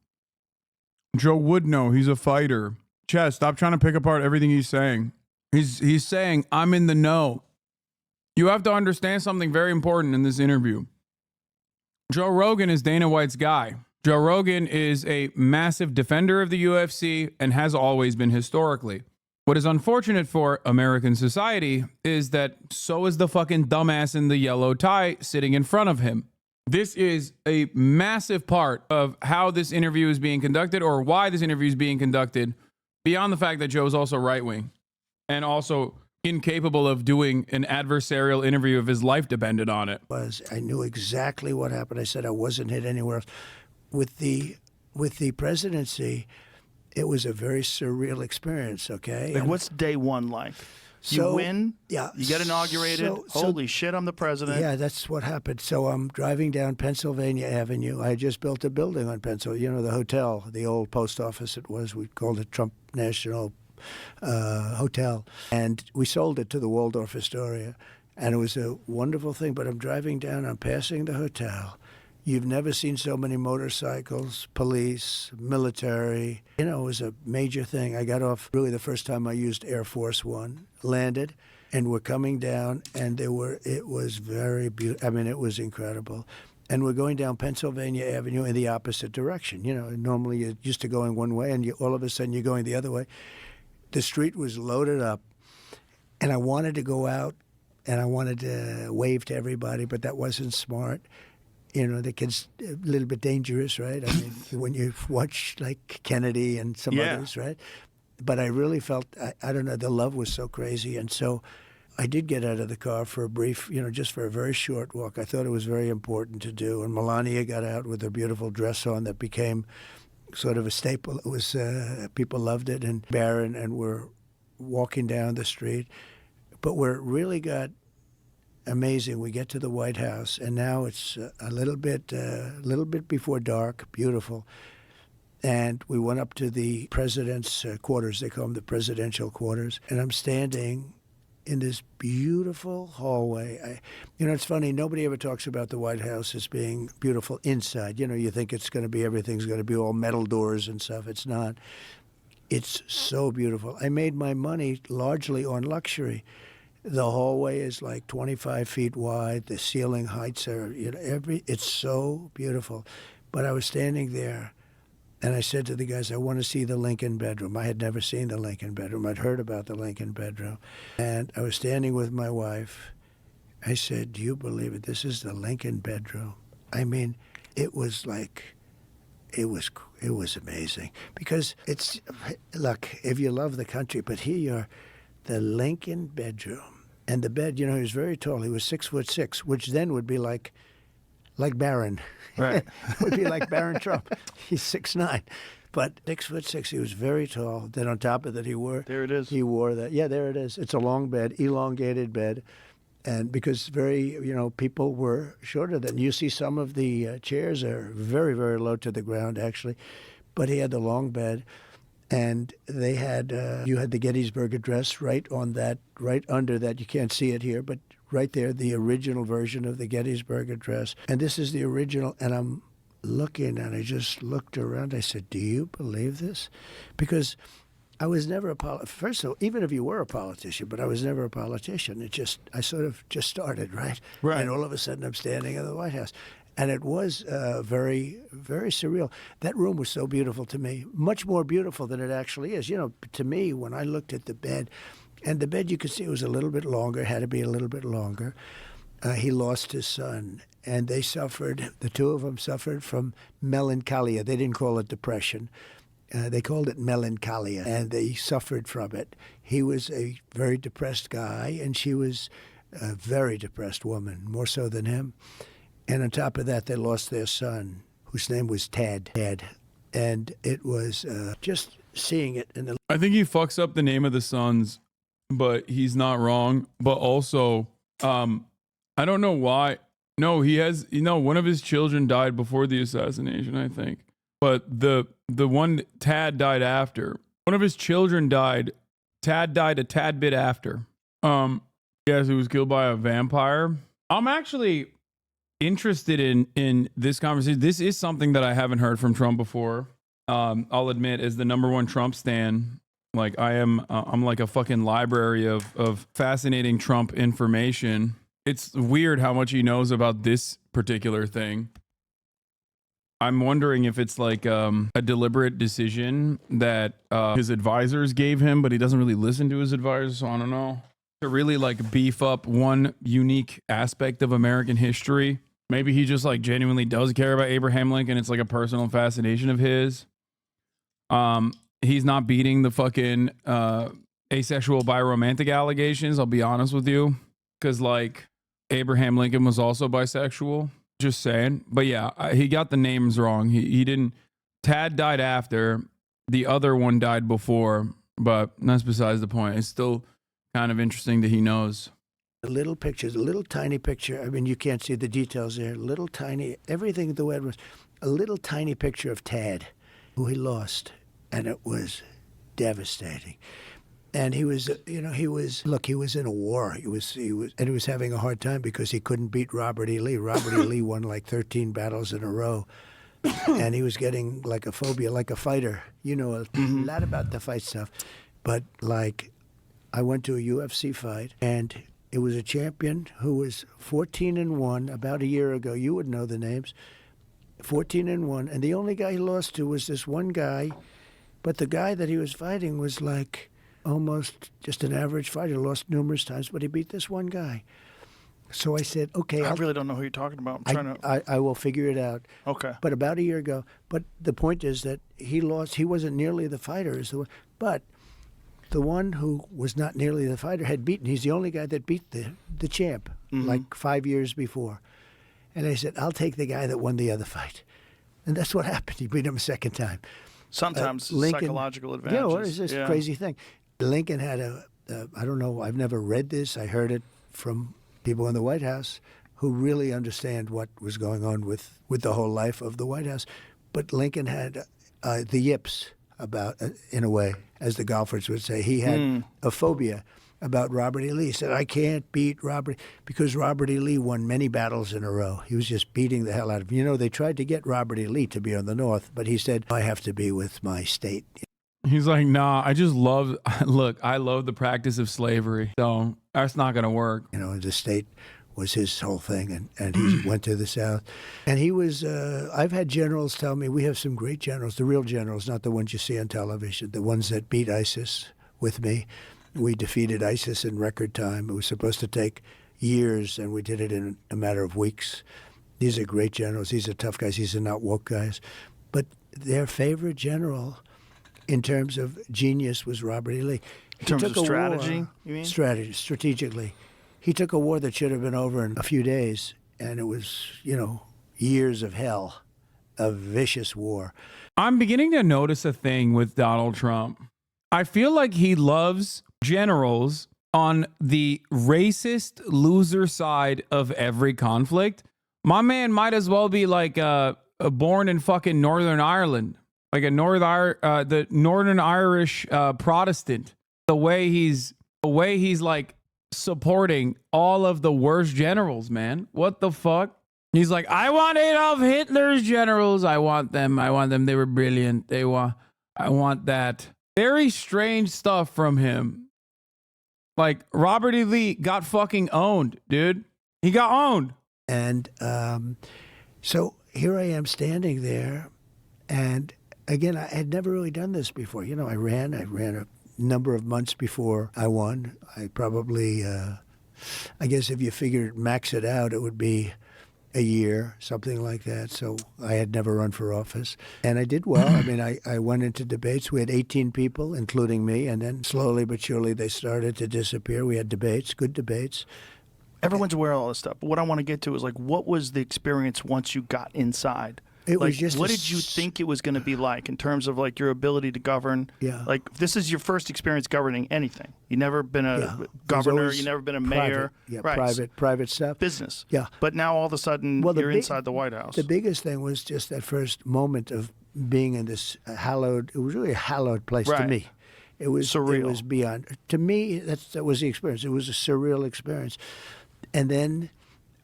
Joe would know. He's a fighter. Chess, stop trying to pick apart everything he's saying. He's saying, I'm in the know. You have to understand something very important in this interview. Joe Rogan is Dana White's guy. Joe Rogan is a massive defender of the UFC and has always been historically. What is unfortunate for American society is that so is the fucking dumbass in the yellow tie sitting in front of him. This is a massive part of how this interview is being conducted, or why this interview is being conducted, beyond the fact that Joe is also right-wing and also incapable of doing an adversarial interview if his life depended on it. I knew exactly what happened. I said I wasn't hit anywhere else. With the presidency, it was a very surreal experience, okay? Like, what's day one like? You win, you get inaugurated, holy shit, I'm the president. Yeah, that's what happened. So I'm driving down Pennsylvania Avenue. I just built a building on Pennsylvania, the hotel, the old post office it was. We called it Trump National Hotel. And we sold it to the Waldorf Astoria. And it was a wonderful thing. But I'm driving down, I'm passing the hotel. You've never seen so many motorcycles, police, military. It was a major thing. I got off really the first time I used Air Force One, landed, and we're coming down, and it was very beautiful. I mean, it was incredible. And we're going down Pennsylvania Avenue in the opposite direction. Normally you're used to going one way, and all of a sudden you're going the other way. the street was loaded up, and I wanted to go out and I wanted to wave to everybody, but that wasn't smart. You know, the kid's a little bit dangerous, right? I mean, when you watch like Kennedy and some others, right? But I really felt, I don't know, the love was so crazy. And so I did get out of the car for a brief, you know, just for a very short walk. I thought it was very important to do. And Melania got out with her beautiful dress on that became sort of a staple. It was, people loved it. And Barron, and we're walking down the street. But where it really got amazing, we get to the White House, and now it's a little bit before dark, beautiful. And we went up to the president's quarters. They call them the presidential quarters. And I'm standing in this beautiful hallway. You know, it's funny, nobody ever talks about the White House as being beautiful inside. You know, you think it's going to be, everything's going to be all metal doors and stuff. It's not. It's so beautiful. I made my money largely on luxury. The hallway is like 25 feet wide. The ceiling heights are, you know, it's so beautiful. But I was standing there, and I said to the guys, I want to see the Lincoln bedroom. I had never seen the Lincoln bedroom. I'd heard about the Lincoln bedroom. And I was standing with my wife. I said, do you believe it? This is the Lincoln bedroom. I mean, it was like, it was amazing. Because it's, look, if you love the country, but here you're, the Lincoln bedroom. And the bed, you know, he was very tall. He was 6'6", which then would be like Barron. Right. Would be like Barron Trump. He's 6'9". But 6'6", he was very tall. Then on top of that, he wore... There it is. He wore that. Yeah, there it is. It's a long bed, elongated bed. And because people were shorter than... You see some of the chairs are very, very low to the ground, actually. But he had the long bed. And they had, you had the Gettysburg Address right on that, right under that. You can't see it here, but right there, the original version of the Gettysburg Address. And this is the original. And I'm looking, and I just looked around. I said, do you believe this? Because I was never a politician. First of all, even if you were a politician, but I was never a politician. I sort of just started, right? Right. And all of a sudden, I'm standing in the White House. And it was very, very surreal. That room was so beautiful to me, much more beautiful than it actually is. You know, to me, when I looked at the bed, and the bed, you could see it was a little bit longer, had to be a little bit longer. He lost his son, and they suffered, the two of them suffered from melancholia. They didn't call it depression. They called it melancholia, and they suffered from it. He was a very depressed guy, and she was a very depressed woman, more so than him. And on top of that, they lost their son, whose name was Ted. And it was just seeing it. I think he fucks up the name of the sons, but he's not wrong. But also, I don't know why. No, he has, one of his children died before the assassination, I think. But the one, Tad died after. One of his children died. Tad died a tad bit after. Yes, he was killed by a vampire. I'm actually interested in this conversation. This is something that I haven't heard from Trump before. I'll admit, as the #1 Trump stan, like I'm like a fucking library of fascinating Trump information. It's weird how much he knows about this particular thing. I'm wondering if it's like a deliberate decision that his advisors gave him, but he doesn't really listen to his advisors, so I don't know. To really like beef up one unique aspect of American history. Maybe he just like genuinely does care about Abraham Lincoln. It's like a personal fascination of his. He's not beating the fucking asexual biromantic allegations, I'll be honest with you. Because like Abraham Lincoln was also bisexual. Just saying. But yeah, he got the names wrong. He didn't. Tad died after. The other one died before. But that's besides the point. It's still kind of interesting that he knows. Little pictures, a little tiny picture. I mean, you can't see the details there. Little tiny, everything the way it was. A little tiny picture of Tad, who he lost. And it was devastating. And he was, he was in a war. He was having a hard time because he couldn't beat Robert E. Lee. Robert E. Lee won like 13 battles in a row. And he was getting like a phobia, like a fighter. You know, a lot about the fight stuff. But like, I went to a UFC fight, and it was a champion who was 14-1 about a year ago. You would know the names. 14-1. And the only guy he lost to was this one guy. But the guy that he was fighting was like almost just an average fighter, lost numerous times, but he beat this one guy. So I said, okay. I really don't know who you're talking about. I'm trying to. I will figure it out. Okay. But about a year ago. But the point is that he lost. He wasn't nearly the fighter as the one. But the one who was not nearly the fighter had beaten. He's the only guy that beat the champ like 5 years before. And I said, I'll take the guy that won the other fight. And that's what happened. He beat him a second time. Sometimes Lincoln, psychological advantages. Yeah, what is this crazy thing? Lincoln had I don't know, I've never read this. I heard it from people in the White House who really understand what was going on with the whole life of the White House. But Lincoln had the yips about, in a way, as the golfers would say. He had a phobia about Robert E. Lee. He said, I can't beat Robert, because Robert E. Lee won many battles in a row. He was just beating the hell out of him. You know, they tried to get Robert E. Lee to be on the North, but he said, I have to be with my state. He's like, nah, I just love, look, I love the practice of slavery. So that's not going to work. You know, the state was his whole thing, and he went to the South. And he was, I've had generals tell me, we have some great generals, the real generals, not the ones you see on television, the ones that beat ISIS with me. We defeated ISIS in record time. It was supposed to take years, and we did it in a matter of weeks. These are great generals. These are tough guys. These are not woke guys. But their favorite general in terms of genius was Robert E. Lee. In terms of strategy, you mean? Strategically. He took a war that should have been over in a few days, and it was, you know, years of hell, a vicious war. I'm beginning to notice a thing with Donald Trump. I feel like he loves generals on the racist loser side of every conflict. My man might as well be like born in fucking Northern Ireland, like the Northern Irish Protestant. The way he's like supporting all of the worst generals, man. What the fuck? He's like, I want Adolf Hitler's generals. I want them. They were brilliant. I want that. Very strange stuff from him. Like, Robert E. Lee got fucking owned, dude. He got owned. And so here I am standing there. And again, I had never really done this before. You know, I ran a number of months before I won. I probably, I guess if you figured max it out, it would be a year, something like that. So I had never run for office. And I did well. I mean, I went into debates. We had 18 people, including me. And then slowly but surely they started to disappear. We had debates, good debates. Everyone's aware of all this stuff. But what I want to get to is, like, what was the experience once you got inside? It like, was just what did you think it was going to be like in terms of, like, your ability to govern? Yeah. Like, this is your first experience governing anything. You've never been a governor. You've never been a mayor. Yeah, right. private stuff. Business. Yeah. But now all of a sudden you're inside the White House. The biggest thing was just that first moment of being in this hallowed, it was really a hallowed place to me. It was surreal. It was beyond. To me, that was the experience. It was a surreal experience. And then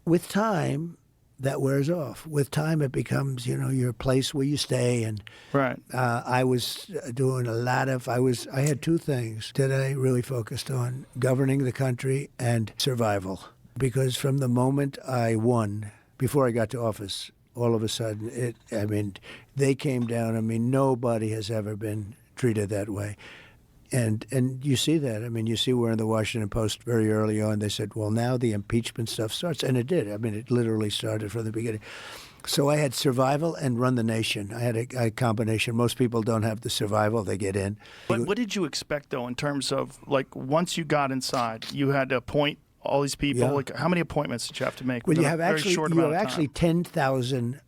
with time, that wears off. With time, it becomes, you know, your place where you stay. And I was doing a lot of, I had two things that I really focused on: governing the country and survival. Because from the moment I won, before I got to office, all of a sudden, they came down. I mean, nobody has ever been treated that way. And you see that. I mean, you see where in the Washington Post very early on they said, well, now the impeachment stuff starts. And it did. I mean, it literally started from the beginning. So I had survival and run the nation. I had a combination. Most people don't have the survival. They get in. What did you expect, though, in terms of, like, once you got inside, you had to appoint all these people? Yeah. Like, how many appointments did you have to make? Well, you within have a very actually short you have amount of actually time? 10,000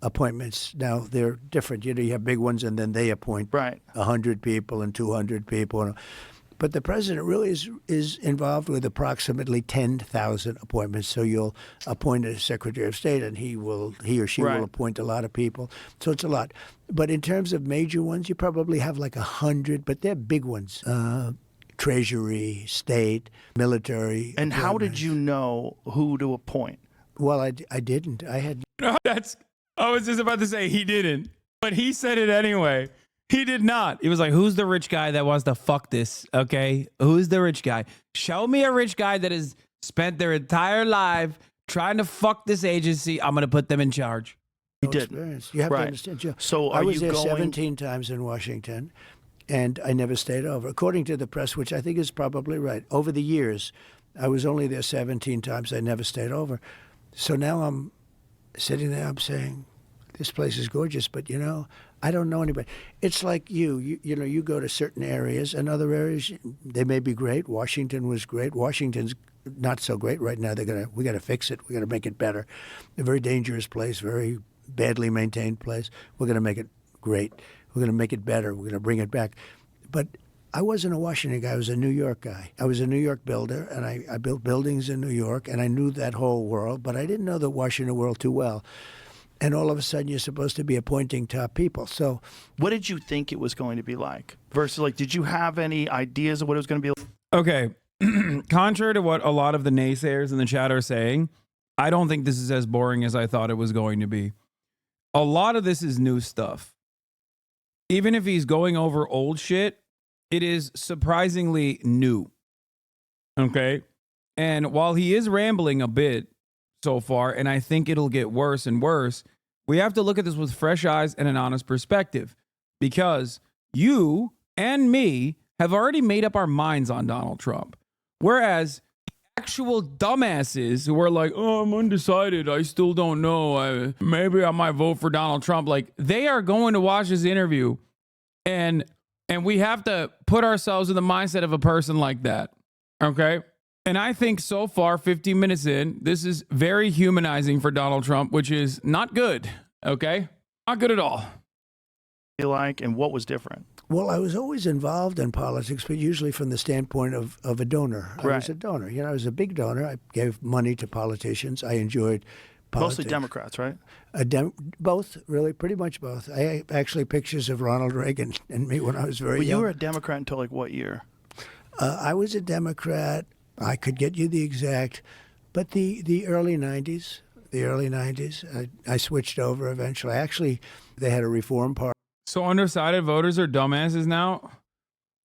appointments. Now they're different. You know, you have big ones, and then they appoint 100 people and 200 people. But the president really is involved with approximately 10,000 appointments. So you'll appoint a secretary of state, and he or she will appoint a lot of people. So it's a lot. But in terms of major ones, you probably have like 100, but they're big ones. Treasury, state, military. And how did you know who to appoint? Well, I didn't. I had. I was just about to say he didn't, but he said it anyway. He did not. He was like, who's the rich guy that wants to fuck this? Okay. Who's the rich guy? Show me a rich guy that has spent their entire life trying to fuck this agency. I'm going to put them in charge. You did. Experience. You have to understand. Yeah. So I was there going 17 times in Washington. and I never stayed over. According to the press, which I think is probably right, over the years, I was only there 17 times. I never stayed over. So now I'm sitting there, I'm saying, this place is gorgeous, but, you know, I don't know anybody. It's like you know, you go to certain areas, and other areas, they may be great. Washington was great. Washington's not so great right now. We got to fix it. We got to make it better. A very dangerous place, very badly maintained place. We're going to make it great. We're going to make it better. We're going to bring it back. But I wasn't a Washington guy. I was a New York guy. I was a New York builder, and I built buildings in New York, and I knew that whole world, but I didn't know the Washington world too well. And all of a sudden, you're supposed to be appointing top people. So, what did you think it was going to be like? Versus, like, did you have any ideas of what it was going to be like? Okay. Contrary to what a lot of the naysayers in the chat are saying, I don't think this is as boring as I thought it was going to be. A lot of this is new stuff. Even if he's going over old shit, it is surprisingly new. Okay? And while he is rambling a bit so far, and I think it'll get worse and worse, we have to look at this with fresh eyes and an honest perspective, because you and me have already made up our minds on Donald Trump. Whereas actual dumbasses who are like, oh, I'm undecided, I still don't know, maybe I might vote for Donald Trump, like, they are going to watch this interview, and we have to put ourselves in the mindset of a person like that. Okay? And I think so far, 15 minutes in, this is very humanizing for Donald Trump, which is not good. Okay? Not good at all. Like, and what was different? Well, I was always involved in politics, but usually from the standpoint of a donor. I was a donor. You know, I was a big donor. I gave money to politicians. I enjoyed politics. Mostly Democrats, right? Both, really, pretty much both. I actually pictures of Ronald Reagan and me when I was very young. You were a Democrat until, like, what year? I was a Democrat. I could get you the exact, but the early 90s, I switched over eventually. Actually, they had a reform party. So undecided voters are dumbasses now?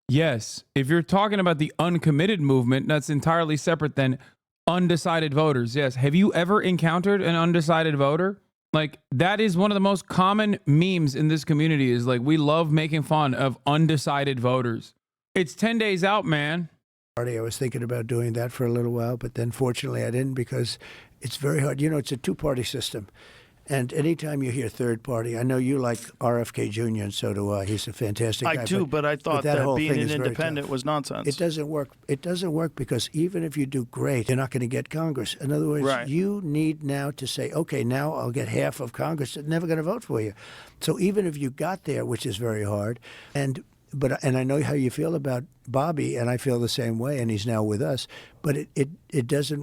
Yes. If you're talking about the uncommitted movement, that's entirely separate than undecided voters. Yes. Have you ever encountered an undecided voter? Like, that is one of the most common memes in this community, is like, we love making fun of undecided voters. It's 10 days out, man. I was thinking about doing that for a little while, but then fortunately I didn't, because it's very hard. You know, it's a two-party system. And anytime you hear third party, I know you like RFK Jr., and so do I. He's a fantastic guy. I do, but I thought that being an independent was nonsense. It doesn't work. It doesn't work because even if you do great, you're not going to get Congress. In other words, you need now to say, okay, now I'll get half of Congress that's never going to vote for you. So even if you got there, which is very hard, and I know how you feel about Bobby, and I feel the same way, and he's now with us. But it doesn't.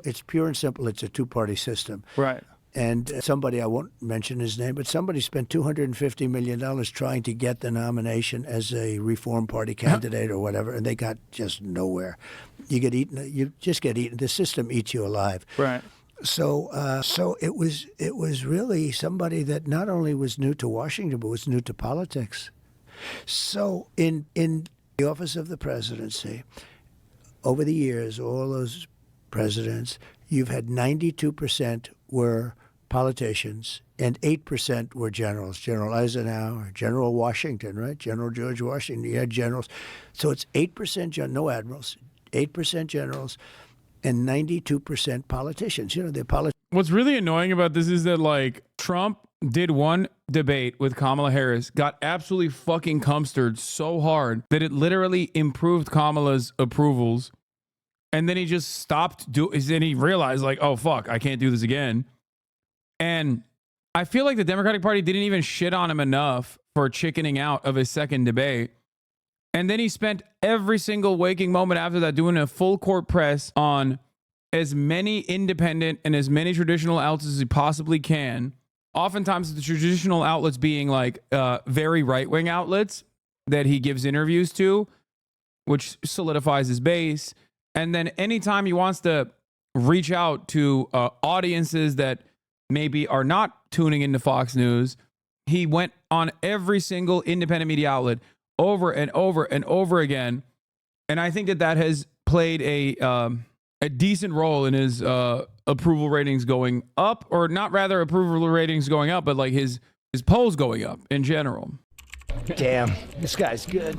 It's pure and simple. It's a two-party system. Right. And somebody, I won't mention his name, but somebody spent $250 million trying to get the nomination as a Reform Party candidate or whatever, and they got just nowhere. You get eaten. You just get eaten. The system eats you alive. Right. So it was really somebody that not only was new to Washington, but was new to politics. So in the office of the presidency, over the years, all those presidents, you've had 92% were politicians and 8% were generals. General Eisenhower, General Washington, right? General George Washington. You had generals. So it's 8% no admirals, 8% generals, and 92% politicians. You know, they're politicians. What's really annoying about this is that, like, Trump did one debate with Kamala Harris, got absolutely fucking cumstered so hard that it literally improved Kamala's approvals. And then he just stopped then he realized, like, oh, fuck, I can't do this again. And I feel like the Democratic Party didn't even shit on him enough for chickening out of his second debate. And then he spent every single waking moment after that doing a full court press on as many independent and as many traditional outlets as he possibly can. Oftentimes the traditional outlets being like very right-wing outlets that he gives interviews to, which solidifies his base. And then anytime he wants to reach out to audiences that maybe are not tuning into Fox News, he went on every single independent media outlet over and over and over again. And I think that has played a decent role in his approval ratings going up, or not rather approval ratings going up, but like his polls going up in general. Damn, this guy's good.